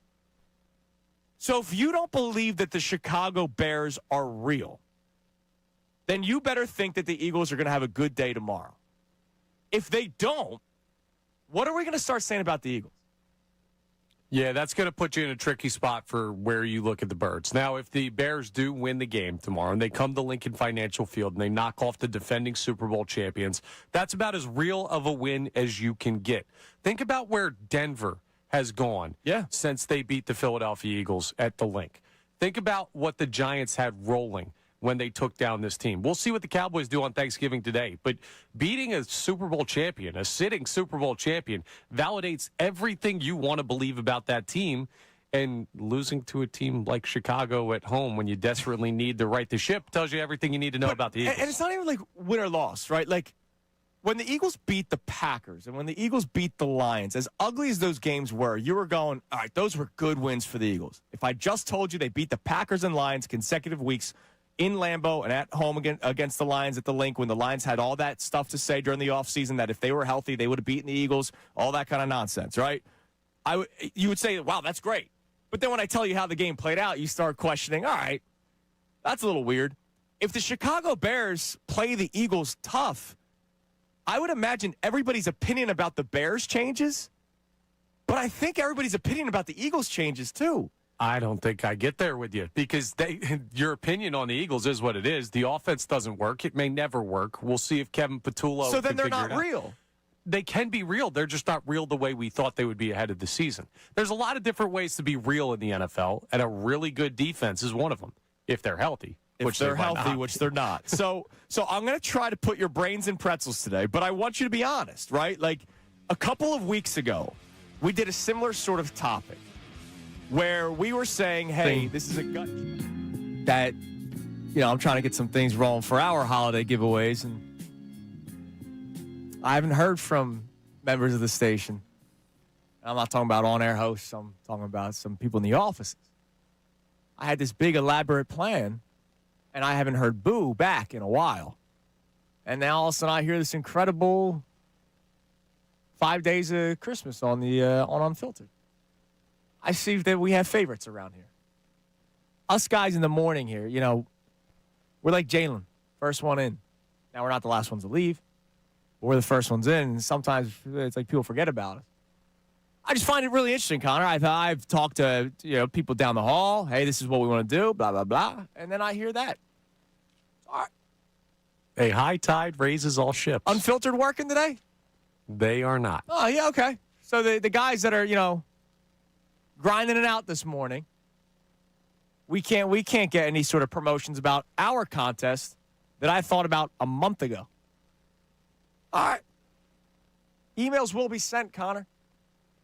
So if you don't believe that the Chicago Bears are real, then you better think that the Eagles are going to have a good day tomorrow. If they don't, what are we going to start saying about the Eagles? Yeah, that's going to put you in a tricky spot for where you look at the Birds. Now, if the Bears do win the game tomorrow and they come to Lincoln Financial Field and they knock off the defending Super Bowl champions, that's about as real of a win as you can get. Think about where Denver has gone since they beat the Philadelphia Eagles at the Link. Think about what the Giants had rolling when they took down this team. We'll see what the Cowboys do on Thanksgiving today. But beating a Super Bowl champion, a sitting Super Bowl champion, validates everything you want to believe about that team. And losing to a team like Chicago at home when you desperately need to right the ship tells you everything you need to know about the Eagles. And it's not even like win or loss, right? Like when the Eagles beat the Packers and when the Eagles beat the Lions, as ugly as those games were, you were going, all right, those were good wins for the Eagles. If I just told you they beat the Packers and Lions consecutive weeks in Lambeau and at home against the Lions at the Link when the Lions had all that stuff to say during the offseason that if they were healthy, they would have beaten the Eagles, all that kind of nonsense, right? You would say, wow, that's great. But then when I tell you how the game played out, you start questioning, all right, that's a little weird. If the Chicago Bears play the Eagles tough, I would imagine everybody's opinion about the Bears changes, but I think everybody's opinion about the Eagles changes too. I don't think I get there with you because your opinion on the Eagles is what it is. The offense doesn't work. It may never work. We'll see if Kevin Patullo So then can they're figure not it out. real. They can be real. They're just not real the way we thought they would be ahead of the season. There's a lot of different ways to be real in the NFL, and a really good defense is one of them, if they're healthy. Which they're healthy, which they're not. So I'm going to try to put your brains in pretzels today, but I want you to be honest, right? Like a couple of weeks ago, we did a similar sort of topic where we were saying, hey, this is a gut that, I'm trying to get some things rolling for our holiday giveaways, and I haven't heard from members of the station. I'm not talking about on-air hosts. I'm talking about some people in the offices. I had this big elaborate plan, and I haven't heard boo back in a while. And now all of a sudden I hear this incredible 5 days of Christmas on the on Unfiltered. I see that we have favorites around here. Us guys in the morning here, we're like Jalen, first one in. Now we're not the last ones to leave. But we're the first ones in. And sometimes it's like people forget about us. I just find it really interesting, Connor. I've talked to people down the hall. Hey, this is what we want to do, blah, blah, blah. And then I hear that. All right. A high tide raises all ships. Unfiltered working today? They are not. Oh, yeah, okay. So the guys that are, grinding it out this morning, we can't get any sort of promotions about our contest that I thought about a month ago. All right. Emails will be sent, Connor.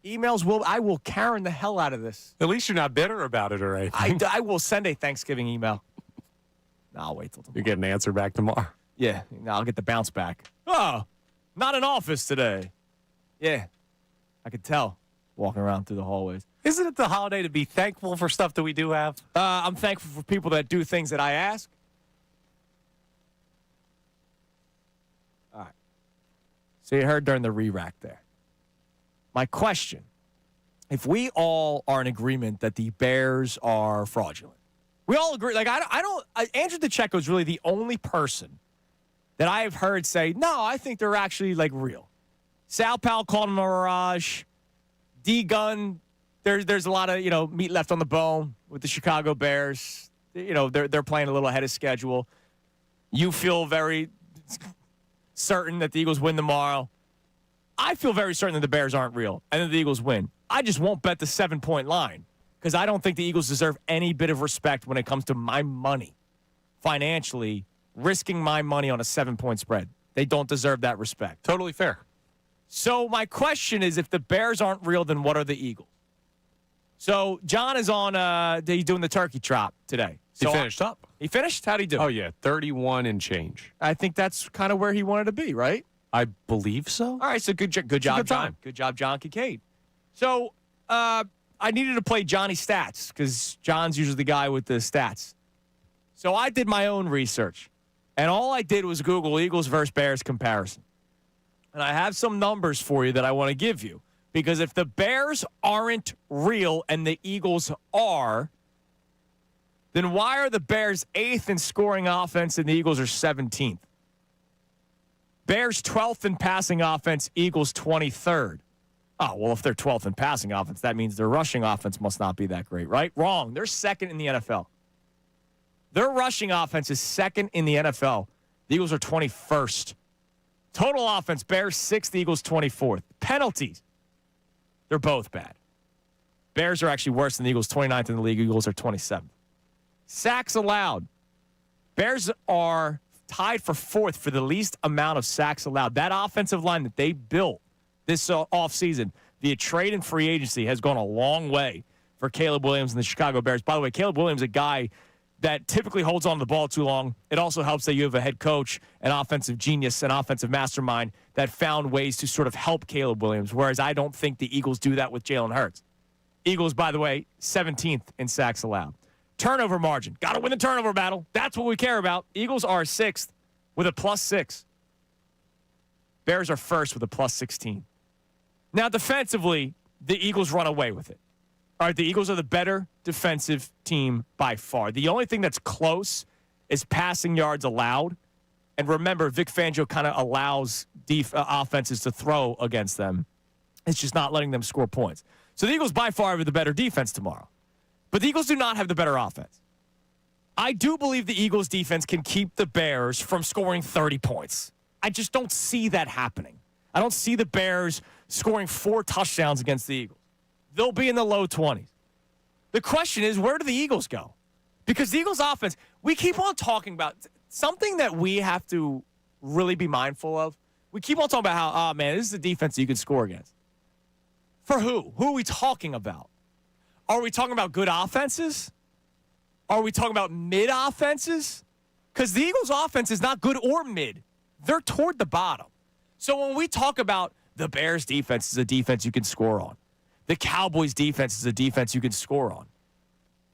I will Karen the hell out of this. At least you're not bitter about it or anything. I will send a Thanksgiving email. No, I'll wait till tomorrow. You get an answer back tomorrow. Yeah, no, I'll get the bounce back. Oh, not in office today. Yeah, I could tell walking around through the hallways. Isn't it the holiday to be thankful for stuff that we do have? I'm thankful for people that do things that I ask. All right. So you heard during the re-rack there. My question, if we all are in agreement that the Bears are fraudulent, we all agree. Like, Andrew DeCecco is really the only person that I have heard say, no, I think they're actually, like, real. Sal Powell called him a mirage. D-Gun, there's a lot of, meat left on the bone with the Chicago Bears. They're playing a little ahead of schedule. You feel very certain that the Eagles win tomorrow. I feel very certain that the Bears aren't real and that the Eagles win. I just won't bet the 7-point line because I don't think the Eagles deserve any bit of respect when it comes to my money. Financially, risking my money on a 7-point spread. They don't deserve that respect. Totally fair. So my question is, if the Bears aren't real, then what are the Eagles? So John is on, he's doing the turkey trot today. So he finished up. He finished? How'd he do? Oh, yeah, 31 and change. I think that's kind of where he wanted to be, right? I believe so. All right, so good job, John. Good job, John Kincade. So I needed to play Johnny Stats because John's usually the guy with the stats. So I did my own research, and all I did was Google Eagles versus Bears comparison. And I have some numbers for you that I want to give you because if the Bears aren't real and the Eagles are, then why are the Bears 8th in scoring offense and the Eagles are 17th? Bears 12th in passing offense, Eagles 23rd. Oh, well, if they're 12th in passing offense, that means their rushing offense must not be that great, right? Wrong. They're second in the NFL. Their rushing offense is second in the NFL. The Eagles are 21st. Total offense, Bears 6th, Eagles 24th. Penalties, they're both bad. Bears are actually worse than the Eagles, 29th in the league. Eagles are 27th. Sacks allowed. Bears are tied for 4th for the least amount of sacks allowed. That offensive line that they built this offseason via trade and free agency has gone a long way for Caleb Williams and the Chicago Bears. By the way, Caleb Williams is a guy that typically holds on to the ball too long. It also helps that you have a head coach, an offensive genius, an offensive mastermind that found ways to sort of help Caleb Williams, whereas I don't think the Eagles do that with Jalen Hurts. Eagles, by the way, 17th in sacks allowed. Turnover margin. Got to win the turnover battle. That's what we care about. Eagles are 6th with a +6. Bears are 1st with a +16. Now, defensively, the Eagles run away with it. All right, the Eagles are the better defensive team by far. The only thing that's close is passing yards allowed. And remember, Vic Fangio kind of allows offenses to throw against them. It's just not letting them score points. So the Eagles by far have the better defense tomorrow. But the Eagles do not have the better offense. I do believe the Eagles defense can keep the Bears from scoring 30 points. I just don't see that happening. I don't see the Bears scoring 4 touchdowns against the Eagles. They'll be in the low 20s. The question is, where do the Eagles go? Because the Eagles offense, we keep on talking about something that we have to really be mindful of. We keep on talking about how, oh, man, this is a defense that you can score against. For who? Who are we talking about? Are we talking about good offenses? Are we talking about mid offenses? Because the Eagles' offense is not good or mid. They're toward the bottom. So when we talk about the Bears' defense is a defense you can score on, the Cowboys' defense is a defense you can score on,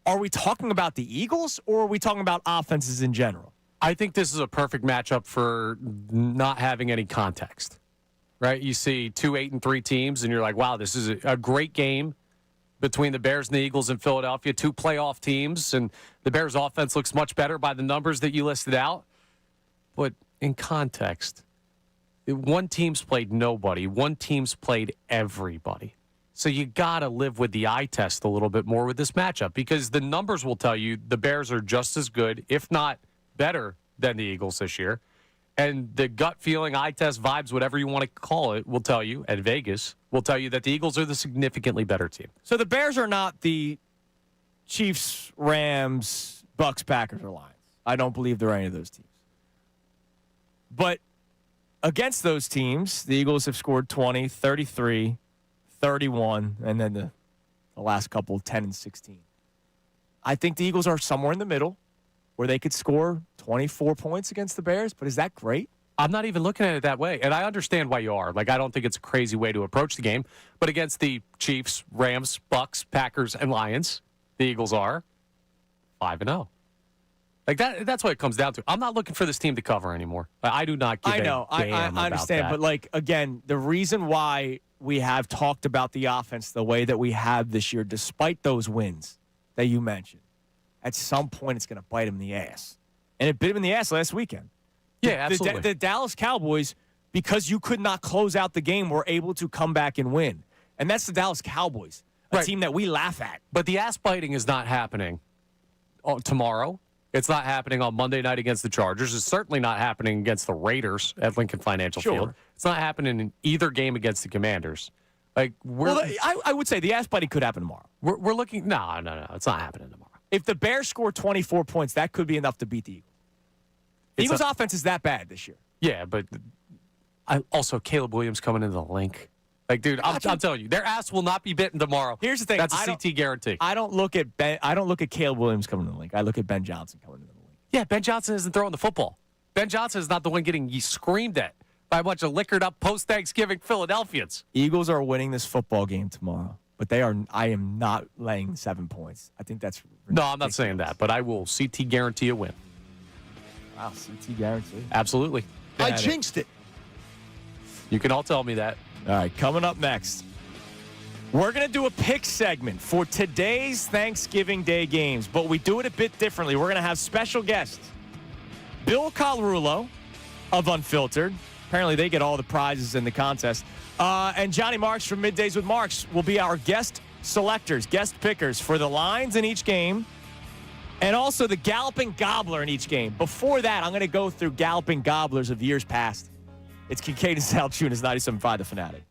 are we talking about the Eagles or are we talking about offenses in general? I think this is a perfect matchup for not having any context, right? You see 2 8-3 teams, and you're like, wow, this is a great game between the Bears and the Eagles in Philadelphia, 2 playoff teams, and the Bears' offense looks much better by the numbers that you listed out. But in context, one team's played nobody. One team's played everybody. So you got to live with the eye test a little bit more with this matchup because the numbers will tell you the Bears are just as good, if not better, than the Eagles this year. And the gut feeling, eye test, vibes, whatever you want to call it, will tell you, at Vegas, will tell you that the Eagles are the significantly better team. So the Bears are not the Chiefs, Rams, Bucks, Packers, or Lions. I don't believe they're any of those teams. But against those teams, the Eagles have scored 20, 33, 31, and then the last couple, 10 and 16. I think the Eagles are somewhere in the middle where they could score 24 points against the Bears, but is that great? I'm not even looking at it that way, and I understand why you are. Like, I don't think it's a crazy way to approach the game, but against the Chiefs, Rams, Bucks, Packers, and Lions, the Eagles are 5-0. Like, that's what it comes down to. I'm not looking for this team to cover anymore. I do not give a damn I about understand, that. but, like, again, the reason why we have talked about the offense the way that we have this year, despite those wins that you mentioned, at some point it's going to bite him in the ass. And it bit him in the ass last weekend. Yeah, absolutely. The Dallas Cowboys, because you could not close out the game, were able to come back and win. And that's the Dallas Cowboys, a team that we laugh at. But the ass biting is not happening tomorrow. It's not happening on Monday night against the Chargers. It's certainly not happening against the Raiders at Lincoln Financial Field. It's not happening in either game against the Commanders. Like, I would say the ass biting could happen tomorrow. We're looking. No, it's not happening tomorrow. If the Bears score 24 points, that could be enough to beat the Eagles. The Eagles' offense is that bad this year. Yeah, but also Caleb Williams coming into the link. Like, dude, I'm telling you, their ass will not be bitten tomorrow. Here's the thing. That's a CT guarantee. I don't look at Caleb Williams coming to the link. I look at Ben Johnson coming to the link. Yeah, Ben Johnson isn't throwing the football. Ben Johnson is not the one getting screamed at by a bunch of liquored up post-Thanksgiving Philadelphians. Eagles are winning this football game tomorrow, but I am not laying 7 points. I think that's ridiculous. No, I'm not saying that, but I will CT guarantee a win. Wow, CT guarantee. Absolutely. I jinxed it. You can all tell me that. All right, coming up next, we're going to do a pick segment for today's Thanksgiving Day games, but we do it a bit differently. We're going to have special guests. Bill Colarulo of Unfiltered. Apparently they get all the prizes in the contest. And Johnny Marks from Middays with Marks will be our guest selectors, guest pickers for the lines in each game, and also the Galloping Gobbler in each game. Before that, I'm going to go through Galloping Gobblers of years past. It's Kincade Salciunas, 97.5 The Fanatic.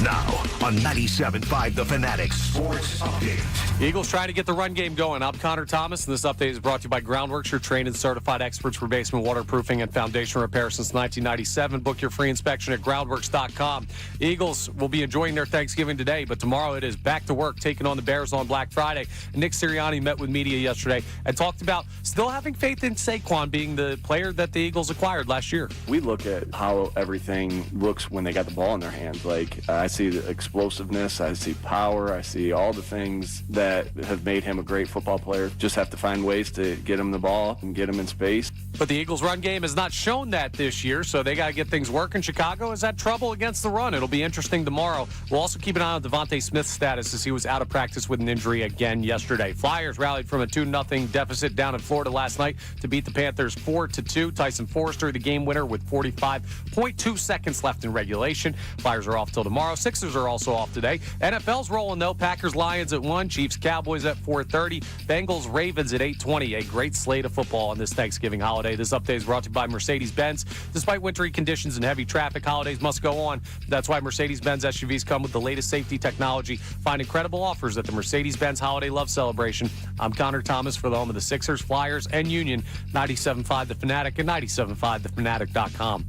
Now on 97.5 The Fanatic Sports Update. Eagles trying to get the run game going. I'm Connor Thomas, and this update is brought to you by Groundworks, your trained and certified experts for basement waterproofing and foundation repair since 1997. Book your free inspection at groundworks.com. Eagles will be enjoying their Thanksgiving today, but tomorrow it is back to work, taking on the Bears on Black Friday. Nick Sirianni met with media yesterday and talked about still having faith in Saquon being the player that the Eagles acquired last year. We look at how everything looks when they got the ball in their hands. Like, I see the explosiveness, I see power, I see all the things that have made him a great football player. Just have to find ways to get him the ball and get him in space. But the Eagles' run game has not shown that this year, so they got to get things working. Chicago has had trouble against the run. It'll be interesting tomorrow. We'll also keep an eye on Devontae Smith's status as he was out of practice with an injury again yesterday. Flyers rallied from a 2-0 deficit down in Florida last night to beat the Panthers 4-2. Tyson Forrester, the game winner, with 45.2 seconds left in regulation. Flyers are off till tomorrow. Sixers are also off today. NFL's rolling, though. Packers, Lions at 1. Chiefs, Cowboys at 4:30. Bengals, Ravens at 8:20. A great slate of football on this Thanksgiving holiday. This update is brought to you by Mercedes-Benz. Despite wintry conditions and heavy traffic, holidays must go on. That's why Mercedes-Benz SUVs come with the latest safety technology. Find incredible offers at the Mercedes-Benz Holiday Love Celebration. I'm Connor Thomas for the home of the Sixers, Flyers, and Union. 97.5 The Fanatic and 97.5thefanatic.com.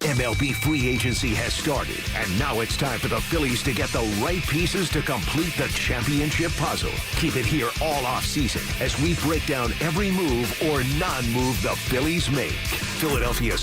MLB free agency has started, and now it's time for the Phillies to get the right pieces to complete the championship puzzle. Keep it here all offseason as we break down every move or non-move the Phillies make. Philadelphia.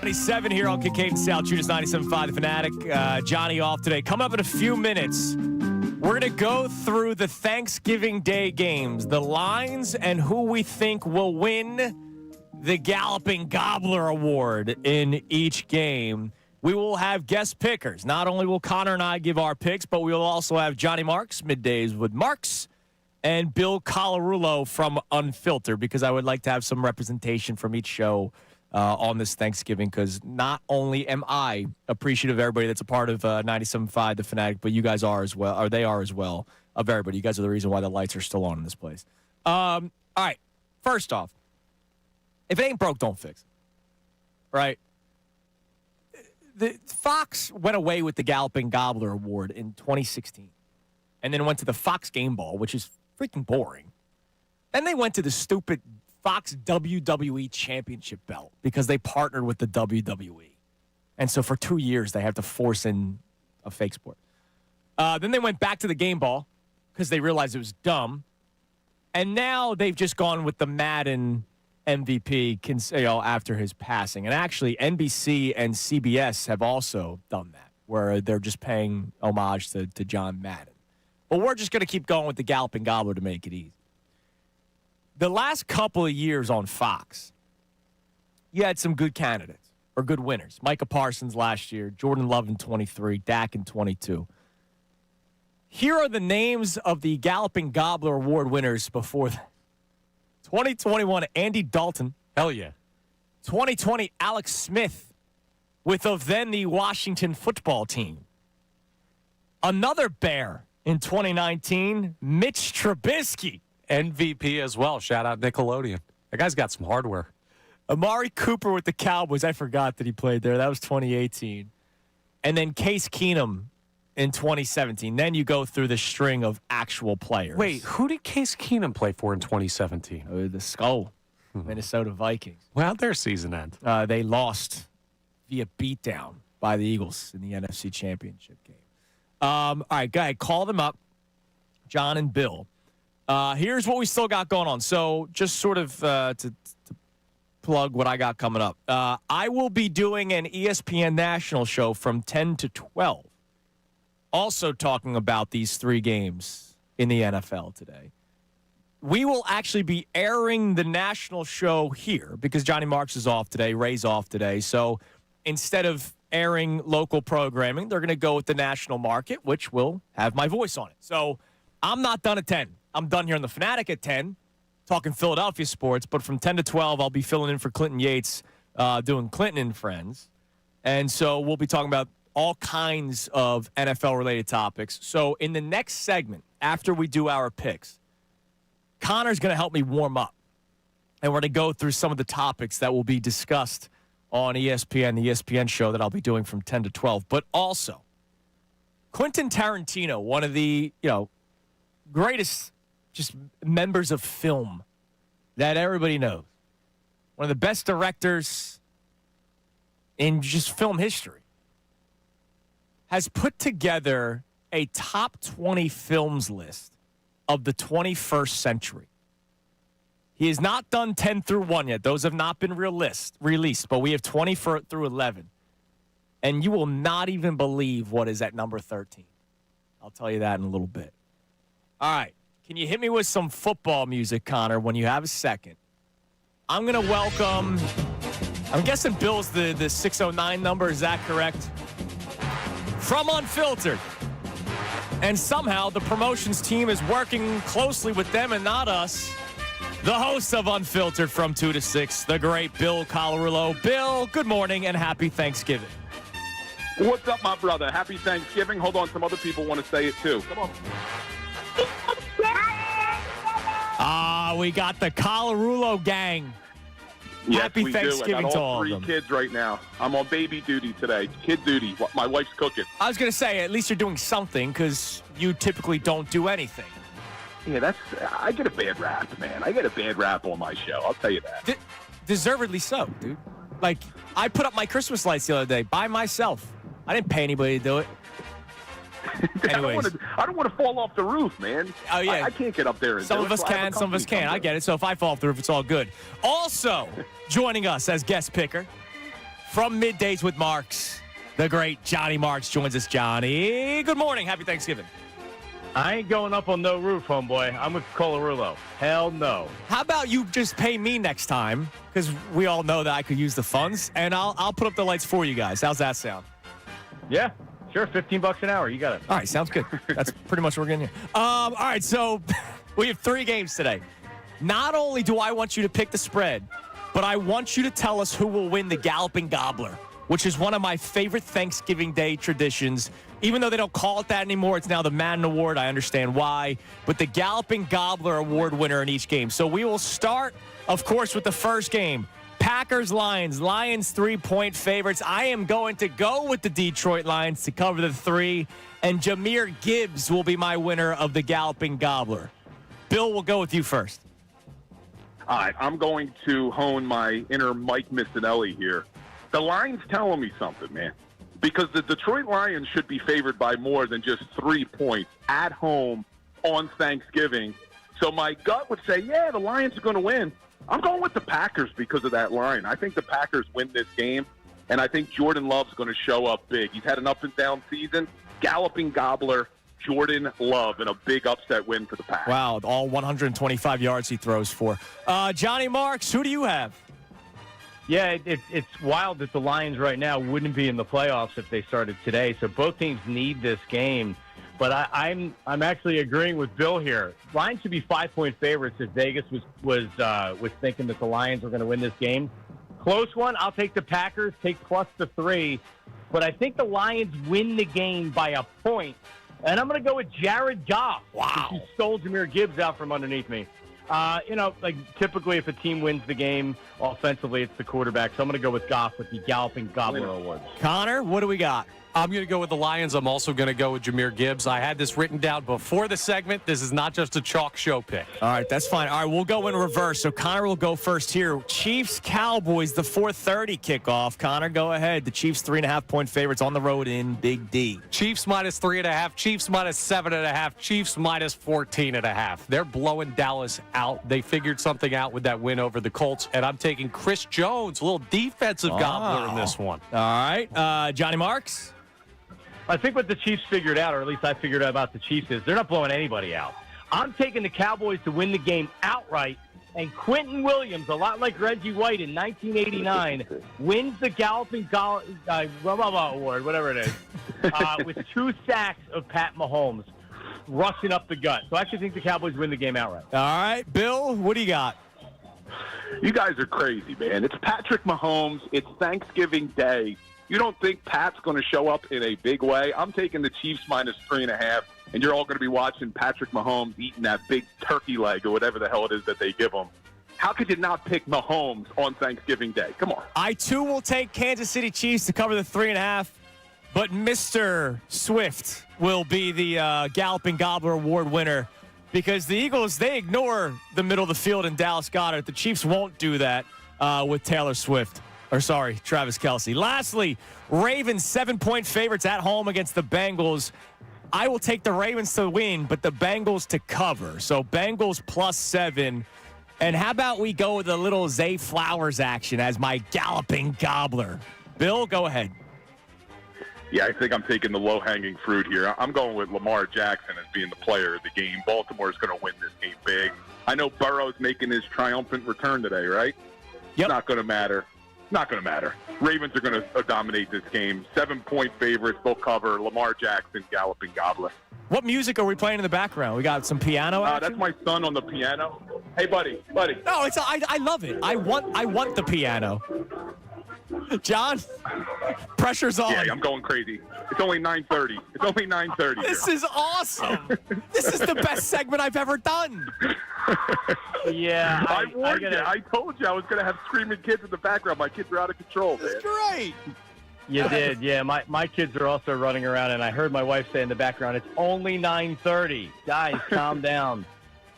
8:27 here on Kincade Salciunas 97.5 The Fanatic. Johnny off today. Coming up in a few minutes, we're going to go through the Thanksgiving Day games, the lines, and who we think will win the Galloping Gobbler Award in each game. We will have guest pickers. Not only will Connor and I give our picks, but we will also have Johnny Marks, Middays with Marks, and Bill Colarulo from Unfiltered, because I would like to have some representation from each show on this Thanksgiving, because not only am I appreciative of everybody that's a part of 97.5 The Fanatic, but you guys are as well, or they are as well, of everybody. You guys are the reason why the lights are still on in this place. All right, first off, if it ain't broke, don't fix it, right? The Fox went away with the Galloping Gobbler Award in 2016 and then went to the Fox Game Ball, which is freaking boring. Then they went to the stupid Fox WWE Championship belt because they partnered with the WWE. And so for 2 years, they have to force in a fake sport. Then they went back to the Game Ball because they realized it was dumb. And now they've just gone with the Madden MVP after his passing. And actually, NBC and CBS have also done that, where they're just paying homage to John Madden. But we're just going to keep going with the Galloping Gobbler to make it easy. The last couple of years on Fox, you had some good candidates or good winners. Micah Parsons last year, Jordan Love in 23, Dak in 22. Here are the names of the Galloping Gobbler Award winners before that. 2021, Andy Dalton. Hell yeah. 2020, Alex Smith with then the Washington football team. Another Bear in 2019, Mitch Trubisky. MVP as well. Shout out Nickelodeon. That guy's got some hardware. Amari Cooper with the Cowboys. I forgot that he played there. That was 2018. And then Case Keenum in 2017. Then you go through the string of actual players. Wait, who did Case Keenum play for in 2017? The Skull, Minnesota Vikings. Well, their season end. They lost via beatdown by the Eagles in the NFC Championship game. All right, go ahead. Call them up, John and Bill. Here's what we still got going on. So just sort of to plug what I got coming up. I will be doing an ESPN National show from 10 to 12. Also talking about these three games in the NFL today. We will actually be airing the national show here because Johnny Marks is off today, Ray's off today. So instead of airing local programming, they're going to go with the national market, which will have my voice on it. So I'm not done at 10. I'm done here on the Fanatic at 10, talking Philadelphia sports. But from 10 to 12, I'll be filling in for Clinton Yates, doing Clinton and Friends. And so we'll be talking about all kinds of NFL-related topics. So in the next segment, after we do our picks, Connor's going to help me warm up. And we're going to go through some of the topics that will be discussed on ESPN, the ESPN show that I'll be doing from 10 to 12. But also, Quentin Tarantino, one of the, greatest just members of film that everybody knows. One of the best directors in just film history. Has put together a top 20 films list of the 21st century. He has not done 10 through 1 yet. Those have not been released, but we have 20 through 11. And you will not even believe what is at number 13. I'll tell you that in a little bit. All right. Can you hit me with some football music, Connor, when you have a second? I'm going to welcome, I'm guessing Bill's the 609 number. Is that correct? From Unfiltered. And somehow the promotions team is working closely with them and not us. The host of Unfiltered from 2 to 6, the great Bill Colarulo. Bill, good morning and happy Thanksgiving. What's up, my brother? Happy Thanksgiving. Hold on, some other people want to say it too. Come on. We got the Colarulo gang. Yes, Happy we Thanksgiving do. I got to all all of three them. kids right now. I'm on baby duty today. Kid duty. My wife's cooking. I was going to say, at least you're doing something because you typically don't do anything. Yeah, I get a bad rap, man. I get a bad rap on my show. I'll tell you that. Deservedly so, dude. Like, I put up my Christmas lights the other day by myself. I didn't pay anybody to do it. Anyways. I don't want to fall off the roof, man. Oh, yeah. I can't get up there and Some do of it, us so I have a can, some of us company can't. I get it. So if I fall off the roof, it's all good. Also, joining us as guest picker from Middays with Marks, the great Johnny Marks joins us. Johnny, good morning. Happy Thanksgiving. I ain't going up on no roof, homeboy. I'm with Colarulo. Hell no. How about you just pay me next time? Because we all know that I could use the funds, and I'll put up the lights for you guys. How's that sound? Yeah, sure. $15 an hour. You got it. All right, sounds good. That's pretty much what we're getting here. All right, so we have 3 games today. Not only do I want you to pick the spread, but I want you to tell us who will win the Galloping Gobbler, which is one of my favorite Thanksgiving Day traditions. Even though they don't call it that anymore, it's now the Madden Award. I understand why. But the Galloping Gobbler Award winner in each game. So we will start, of course, with the first game. Packers-Lions. Lions 3-point favorites. I am going to go with the Detroit Lions to cover the 3. And Jahmyr Gibbs will be my winner of the Galloping Gobbler. Bill, we'll go with you first. All right, I'm going to hone my inner Mike Missinelli here. The line's telling me something, man. Because the Detroit Lions should be favored by more than just 3 points at home on Thanksgiving. So my gut would say, yeah, the Lions are going to win. I'm going with the Packers because of that line. I think the Packers win this game, and I think Jordan Love's going to show up big. He's had an up-and-down season. Galloping Gobbler, Jordan Love, and a big upset win for the Packers. Wow, all 125 yards he throws for. Johnny Marks, who do you have? Yeah, it's wild that the Lions right now wouldn't be in the playoffs if they started today. So both teams need this game. But I'm actually agreeing with Bill here. Lions should be 5-point favorites if Vegas was thinking that the Lions were going to win this game. Close one. I'll take the Packers, take plus the 3. But I think the Lions win the game by a point. And I'm going to go with Jared Goff. Wow. He stole Jahmyr Gibbs out from underneath me. Typically if a team wins the game offensively, it's the quarterback. So I'm going to go with Goff with the Galloping Gobbler Award. Connor, what do we got? I'm going to go with the Lions. I'm also going to go with Jahmyr Gibbs. I had this written down before the segment. This is not just a chalk show pick. All right, that's fine. All right, we'll go in reverse. So Connor will go first here. Chiefs-Cowboys, the 4:30 kickoff. Connor, go ahead. The Chiefs 3.5-point favorites on the road in Big D. Chiefs minus 3.5. Chiefs minus 7.5. Chiefs minus 14.5. They're blowing Dallas out. They figured something out with that win over the Colts, and I'm taking Chris Jones, a little defensive gobbler in this one. All right, Johnny Marks? I think what the Chiefs figured out, or at least I figured out about the Chiefs, is they're not blowing anybody out. I'm taking the Cowboys to win the game outright, and Quentin Williams, a lot like Reggie White in 1989, wins the Galloping Award, whatever it is, with 2 sacks of Pat Mahomes rushing up the gut. So I actually think the Cowboys win the game outright. All right, Bill, what do you got? You guys are crazy, man. It's Patrick Mahomes. It's Thanksgiving Day. You don't think Pat's going to show up in a big way? I'm taking the Chiefs minus 3.5, and you're all going to be watching Patrick Mahomes eating that big turkey leg or whatever the hell it is that they give him. How could you not pick Mahomes on Thanksgiving Day? Come on. I, too, will take Kansas City Chiefs to cover the 3.5, but Mr. Swift will be the Galloping Gobbler Award winner because the Eagles, they ignore the middle of the field in Dallas Goedert. The Chiefs won't do that with Travis Kelce. Lastly, Ravens 7-point favorites at home against the Bengals. I will take the Ravens to win, but the Bengals to cover. So Bengals plus 7. And how about we go with a little Zay Flowers action as my Galloping Gobbler? Bill, go ahead. Yeah, I think I'm taking the low-hanging fruit here. I'm going with Lamar Jackson as being the player of the game. Baltimore is going to win this game big. I know Burrow's making his triumphant return today, right? Yep. Not going to matter. Not going to matter. Ravens are going to dominate this game. 7-point favorites. They'll cover. Lamar Jackson, Galloping Gobbler. What music are we playing in the background? We got some piano action? That's my son on the piano. Hey, buddy. No, I love it. I want the piano. John, pressure's on. Yeah, I'm going crazy. It's only 9:30. It's only 9:30. This is awesome. This is the best segment I've ever done. Yeah, I warned you. I told you I was going to have screaming kids in the background. My kids are out of control, man. That's great. You did, yeah. My kids are also running around, and I heard my wife say in the background, it's only 9:30. Guys, calm down.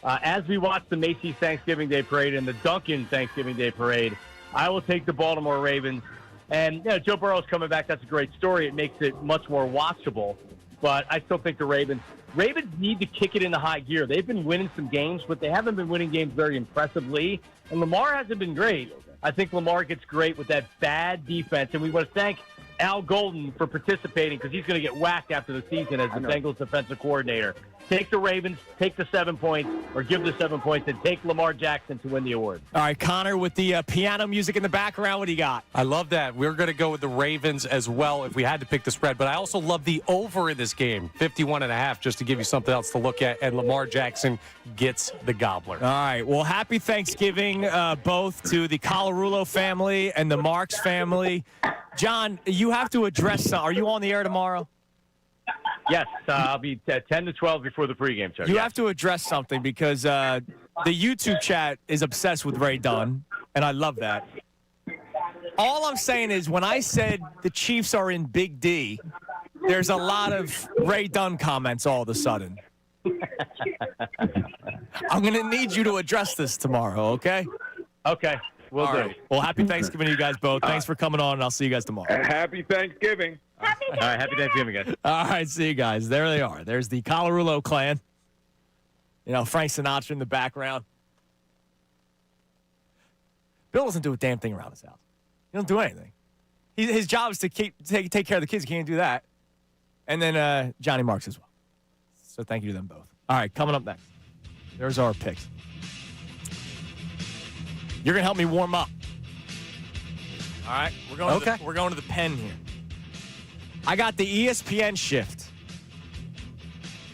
As we watch the Macy's Thanksgiving Day Parade and the Dunkin' Thanksgiving Day Parade, I will take the Baltimore Ravens. And Joe Burrow's coming back. That's a great story. It makes it much more watchable. But I still think the Ravens need to kick it into high gear. They've been winning some games, but they haven't been winning games very impressively. And Lamar hasn't been great. I think Lamar gets great with that bad defense, and we want to thank Al Golden for participating because he's going to get whacked after the season as the Bengals defensive coordinator. Take the Ravens, take the 7 points, or give the 7 points, and take Lamar Jackson to win the award. All right, Connor, with the piano music in the background, what do you got? I love that. We're going to go with the Ravens as well if we had to pick the spread, but I also love the over in this game, 51.5, just to give you something else to look at, and Lamar Jackson gets the gobbler. All right, well, happy Thanksgiving both to the Colarulo family and the Marks family. John, you have to address are you on the air tomorrow? Yes, I'll be 10 to 12 before the pregame show. You have to address something because the YouTube chat is obsessed with Ray Dunn, and I love that. All I'm saying is when I said the Chiefs are in Big D, there's a lot of Ray Dunn comments all of a sudden. I'm going to need you to address this tomorrow, okay? Okay, we'll do. Right. Well, happy Thanksgiving to you guys both. Thanks for coming on, and I'll see you guys tomorrow. Happy Thanksgiving. All right, happy Thanksgiving, guys. All right, see you guys. There they are. There's the Colarulo clan. You know, Frank Sinatra in the background. Bill doesn't do a damn thing around his house. He doesn't do anything. His job is to take care of the kids. He can't do that. And then Johnny Marks as well. So thank you to them both. All right, coming up next. There's our picks. You're going to help me warm up. All right? We're going to the pen here. I got the ESPN shift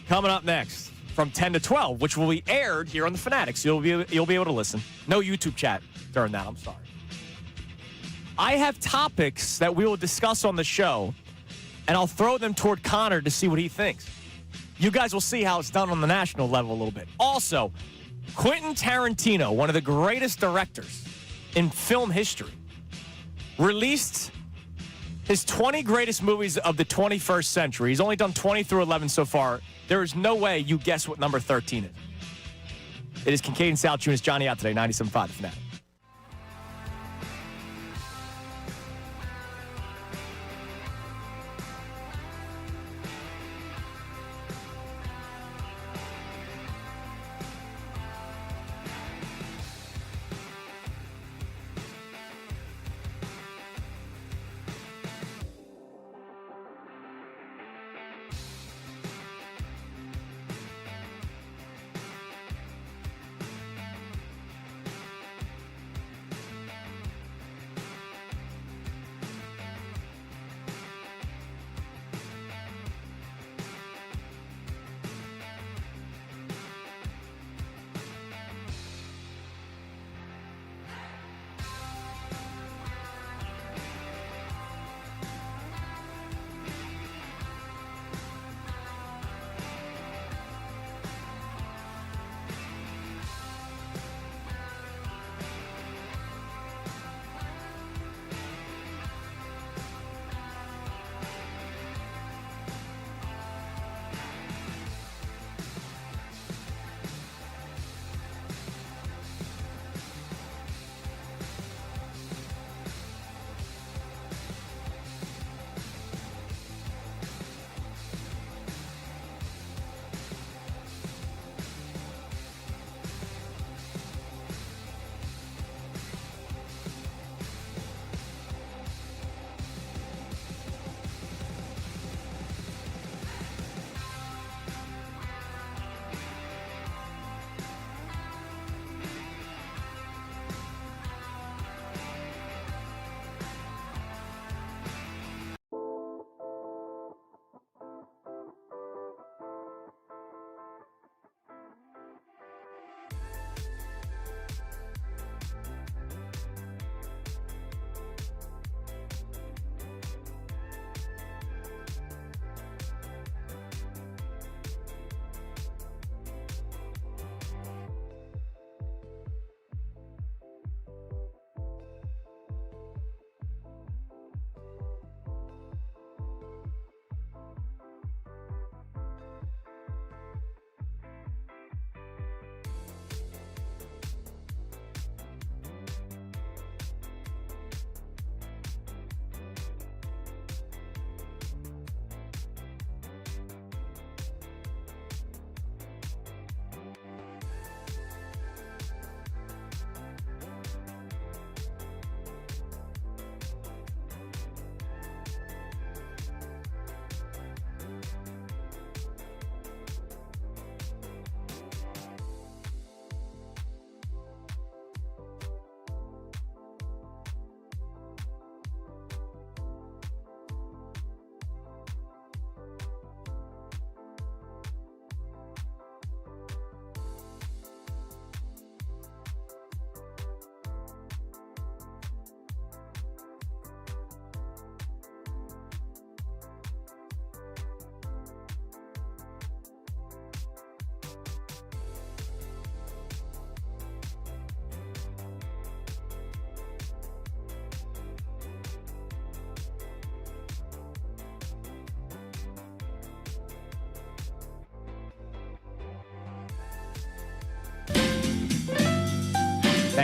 coming up next from 10 to 12, which will be aired here on the Fanatic, so you'll be able to listen. No YouTube chat during that, I'm sorry. I have topics that we will discuss on the show, and I'll throw them toward Connor to see what he thinks. You guys will see how it's done on the national level a little bit. Also, Quentin Tarantino, one of the greatest directors in film history, released his 20 greatest movies of the 21st century. He's only done 20 through 11 so far. There is no way you guess what number 13 is. It is Kincade Salciunas, Johnny out today, 97.5 The Fanatic.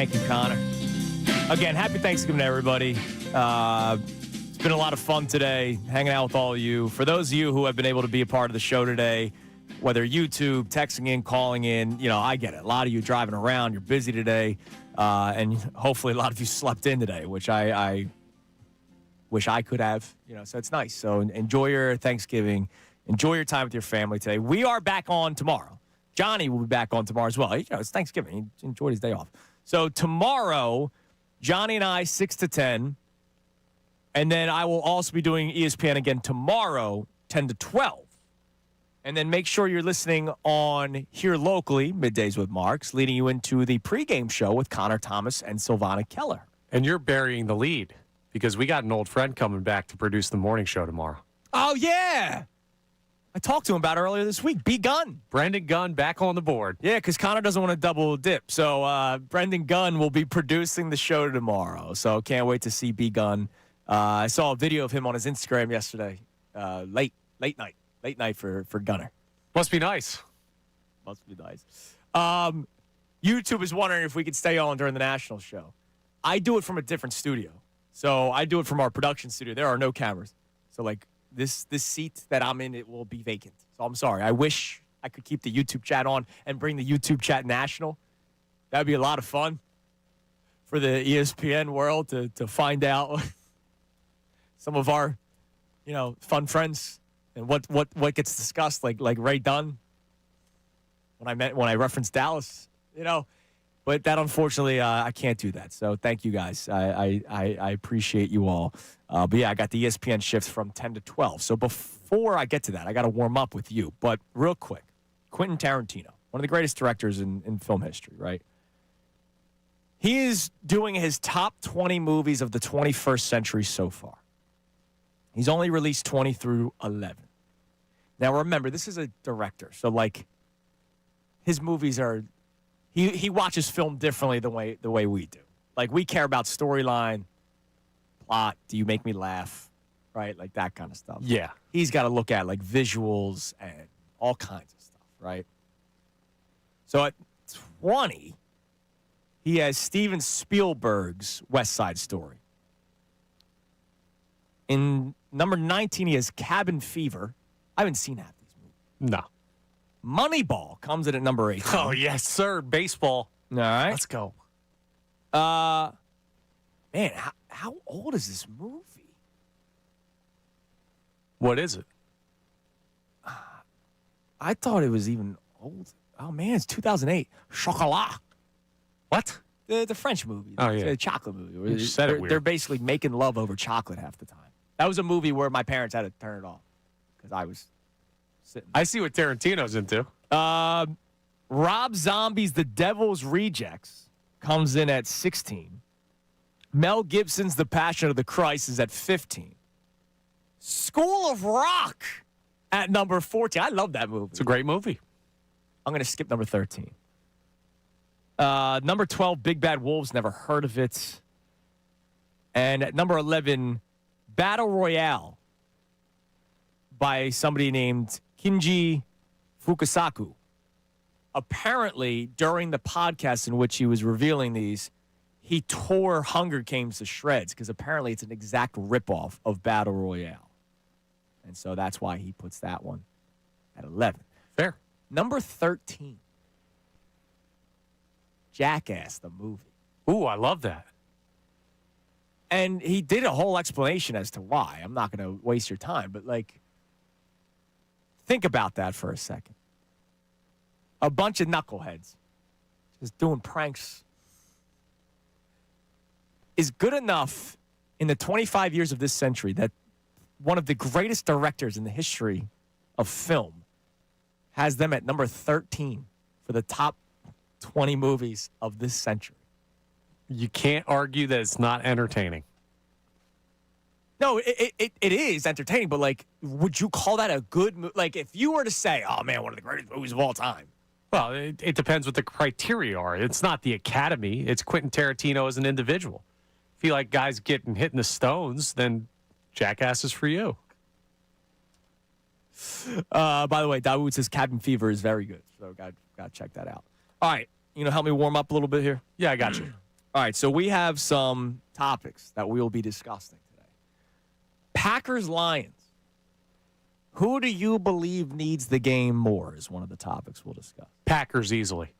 Thank you, Connor. Again, happy Thanksgiving to everybody. It's been a lot of fun today, hanging out with all of you. For those of you who have been able to be a part of the show today, whether YouTube, texting in, calling in, I get it. A lot of you driving around, you're busy today, and hopefully a lot of you slept in today, which I wish I could have. So it's nice. So enjoy your Thanksgiving. Enjoy your time with your family today. We are back on tomorrow. Johnny will be back on tomorrow as well. It's Thanksgiving. He enjoyed his day off. So tomorrow, Johnny and I, 6 to 10. And then I will also be doing ESPN again tomorrow, 10 to 12. And then make sure you're listening on here locally, Middays with Marks, leading you into the pregame show with Connor Thomas and Silvana Keller. And you're burying the lead because we got an old friend coming back to produce the morning show tomorrow. Oh, yeah. I talked to him about it earlier this week. B. Gunn. Brendan Gunn back on the board. Yeah, because Connor doesn't want to double dip. So Brendan Gunn will be producing the show tomorrow. So can't wait to see B. Gunn. I saw a video of him on his Instagram yesterday. Late night for Gunner. Must be nice. Must be nice. YouTube is wondering if we could stay on during the national show. I do it from a different studio. So I do it from our production studio. There are no cameras. So this seat that I'm in, it will be vacant. So I'm sorry. I wish I could keep the YouTube chat on and bring the YouTube chat national. That'd be a lot of fun for the ESPN world to find out some of our, fun friends and what gets discussed, like Ray Dunn when I referenced Dallas, But that, unfortunately, I can't do that. So thank you guys. I appreciate you all. But, yeah, I got the ESPN shifts from 10 to 12. So before I get to that, I got to warm up with you. But real quick, Quentin Tarantino, one of the greatest directors in film history, right? He is doing his top 20 movies of the 21st century so far. He's only released 20 through 11. Now, remember, this is a director. So, his movies are... He watches film differently the way we do. We care about storyline, plot, do you make me laugh, right? That kind of stuff. Yeah. He's got to look at, visuals and all kinds of stuff, right? So at 20, he has Steven Spielberg's West Side Story. In number 19, he has Cabin Fever. I haven't seen half these movies. No. Moneyball comes in at number 18. Oh, yes, sir. Baseball. All right. Let's go. Man, how old is this movie? What is it? I thought it was even old. Oh, man, it's 2008. Chocolat. What? The French movie. Oh, yeah. The chocolate movie. You said it weird. They're basically making love over chocolate half the time. That was a movie where my parents had to turn it off because I was sitting there. I see what Tarantino's into. Rob Zombie's The Devil's Rejects comes in at 16. Mel Gibson's The Passion of the Christ is at 15. School of Rock at number 14. I love that movie. It's a great movie. I'm going to skip number 13. Number 12, Big Bad Wolves. Never heard of it. And at number 11, Battle Royale by somebody named Kinji Fukasaku. Apparently, during the podcast in which he was revealing these, he tore Hunger Games to shreds because apparently it's an exact ripoff of Battle Royale. And so that's why he puts that one at 11. Fair. Number 13, Jackass, the movie. Ooh, I love that. And he did a whole explanation as to why. I'm not going to waste your time, but think about that for a second. A bunch of knuckleheads just doing pranks is good enough in the 25 years of this century that one of the greatest directors in the history of film has them at number 13 for the top 20 movies of this century. You can't argue that it's not entertaining. No, it is entertaining, but would you call that a good movie? If you were to say, oh man, one of the greatest movies of all time. Well, it depends what the criteria are. It's not the Academy. It's Quentin Tarantino as an individual. If you like guys getting hit in the stones, then Jackass is for you. By the way, Dawood says Cabin Fever is very good, so got to check that out. All right, help me warm up a little bit here? Yeah, I got you. All right, so we have some topics that we will be discussing today. Packers-Lions. Who do you believe needs the game more is one of the topics we'll discuss. Packers easily.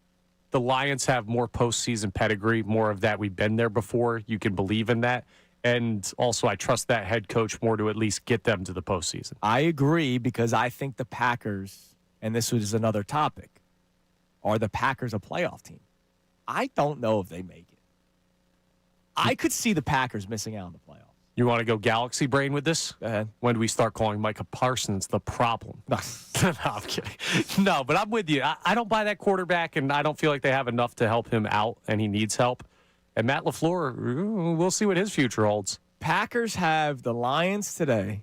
The Lions have more postseason pedigree, more of that. We've been there before. You can believe in that. And also, I trust that head coach more to at least get them to the postseason. I agree because I think the Packers, and this is another topic, are the Packers a playoff team? I don't know if they make it. I could see the Packers missing out on the playoffs. You want to go galaxy brain with this? Go ahead. When do we start calling Micah Parsons the problem? No, I'm kidding. No, but I'm with you. I don't buy that quarterback, and I don't feel like they have enough to help him out, and he needs help. And Matt LaFleur, we'll see what his future holds. Packers have the Lions today,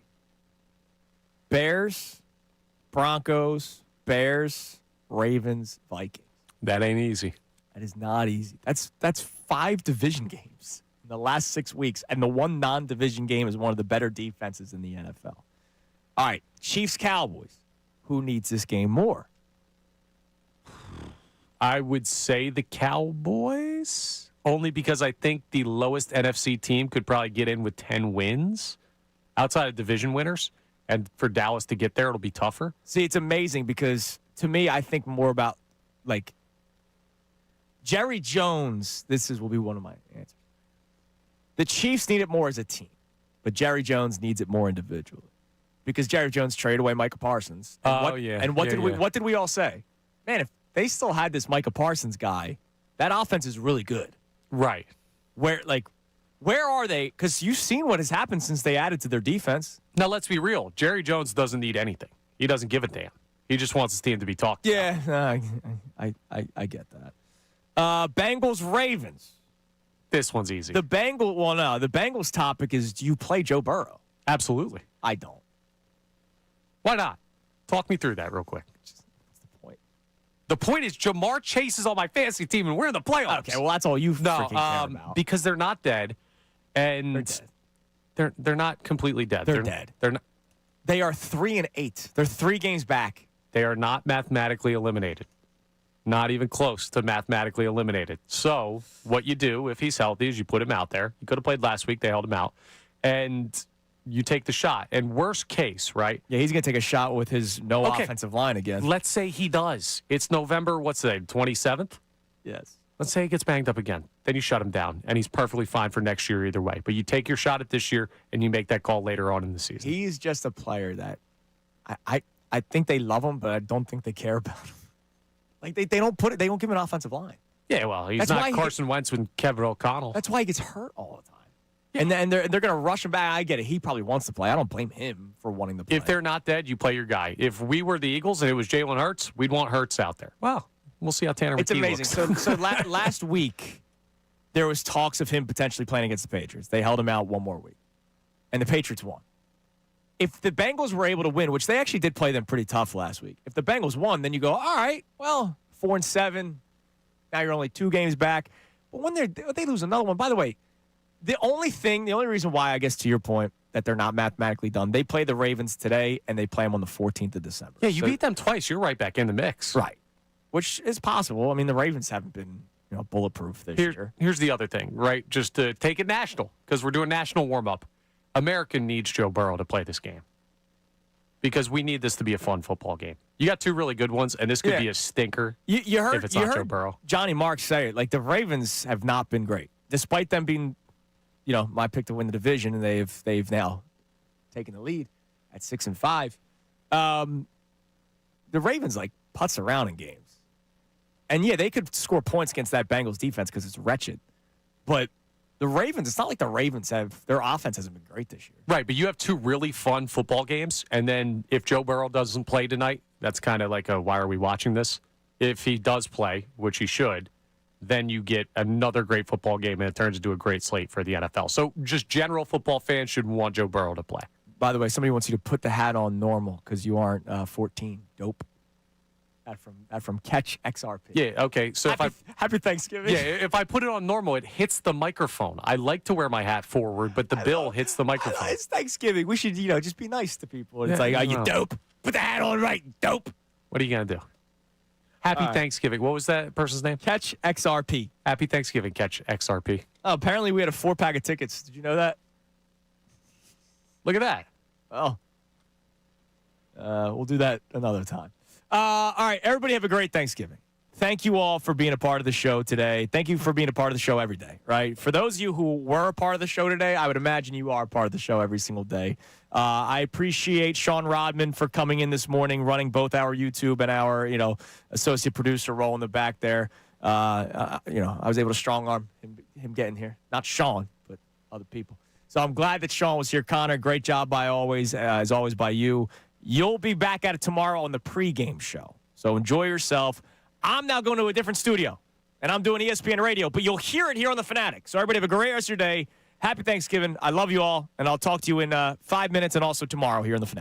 Bears, Broncos, Bears, Ravens, Vikings. That ain't easy. That is not easy. That's 5 division games in the last 6 weeks, and the one non-division game is one of the better defenses in the NFL. All right, Chiefs-Cowboys. Who needs this game more? I would say the Cowboys, only because I think the lowest NFC team could probably get in with 10 wins outside of division winners. And for Dallas to get there, it'll be tougher. See, it's amazing because, to me, I think more about, like, Jerry Jones. Will be one of my answers. The Chiefs need it more as a team, but Jerry Jones needs it more individually because Jerry Jones traded away Micah Parsons. And what did we all say? Man, if they still had this Micah Parsons guy, that offense is really good. Right. Where are they? Because you've seen what has happened since they added to their defense. Now, let's be real. Jerry Jones doesn't need anything. He doesn't give a damn. He just wants his team to be talked about. Yeah, I get that. Bengals-Ravens. This one's easy. The Bengals topic is, do you play Joe Burrow? Absolutely. I don't. Why not? Talk me through that real quick. What's the point? The point is Jamar Chase is on my fantasy team, and we're in the playoffs. Okay, well, that's all you freaking care about. Because they're not dead, and they're not completely dead. They're dead. They're not. They are 3-8. They're 3 games back. They are not mathematically eliminated. Not even close to mathematically eliminated. So what you do if he's healthy is you put him out there. He could have played last week. They held him out. And you take the shot. And worst case, right? Yeah, he's going to take a shot with his offensive line again. Let's say he does. It's November, what's today, 27th? Yes. Let's say he gets banged up again. Then you shut him down, and he's perfectly fine for next year either way. But you take your shot at this year, and you make that call later on in the season. He's just a player that I think they love him, but I don't think they care about him. Like they don't give him an offensive line. Yeah, well, he's not Carson Wentz with Kevin O'Connell. That's why he gets hurt all the time. Yeah. And they're going to rush him back. I get it. He probably wants to play. I don't blame him for wanting to play. If they're not dead, you play your guy. If we were the Eagles and it was Jalen Hurts, we'd want Hurts out there. Well, we'll see how Tanner McKee looks. It's amazing. So last week, there was talks of him potentially playing against the Patriots. They held him out one more week, and the Patriots won. If the Bengals were able to win, which they actually did play them pretty tough last week, if the Bengals won, then you go, all right, well, 4-7. Now you're only 2 games back. But when they lose another one, by the way, the only reason why, I guess to your point, that they're not mathematically done, they play the Ravens today, and they play them on the 14th of December. Yeah, you beat them twice. You're right back in the mix. Right. Which is possible. I mean, the Ravens haven't been bulletproof this year. Here's the other thing, right? Just to take it national, because we're doing national warm-up. America needs Joe Burrow to play this game because we need this to be a fun football game. You got 2 really good ones, and this could be a stinker you heard, if it's not Joe Burrow. Johnny Marks say it. Like, the Ravens have not been great. Despite them being, my pick to win the division, and they've now taken the lead at 6-5. The Ravens, putz around in games. And, yeah, they could score points against that Bengals defense because it's wretched. But the Ravens, it's not like the Ravens their offense hasn't been great this year. Right, but you have 2 really fun football games, and then if Joe Burrow doesn't play tonight, that's kind of like a why are we watching this? If he does play, which he should, then you get another great football game, and it turns into a great slate for the NFL. So just general football fans should want Joe Burrow to play. By the way, somebody wants you to put the hat on normal because you aren't 14. Dope. That from Catch XRP. Yeah, okay. So happy Thanksgiving. Yeah, if I put it on normal, it hits the microphone. I like to wear my hat forward, but the bill hits the microphone. It's Thanksgiving. We should, just be nice to people. It's are you dope? Put the hat on right, dope. What are you going to do? Happy All right. Thanksgiving. What was that person's name? Catch XRP. Happy Thanksgiving, Catch XRP. Oh, apparently we had a 4-pack of tickets. Did you know that? Look at that. Oh. We'll do that another time. All right, everybody have a great Thanksgiving. Thank you all for being a part of the show today. Thank you for being a part of the show every day, right? For those of you who were a part of the show today, I would imagine you are a part of the show every single day. I appreciate Sean Rodman for coming in this morning, running both our YouTube and our, associate producer role in the back there. I was able to strong arm him getting here. Not Sean, but other people. So I'm glad that Sean was here. Connor, great job as always by you. You'll be back at it tomorrow on the pregame show. So enjoy yourself. I'm now going to a different studio, and I'm doing ESPN Radio, but you'll hear it here on the Fanatic. So everybody have a great rest of your day. Happy Thanksgiving. I love you all, and I'll talk to you in 5 minutes and also tomorrow here on the Fanatic.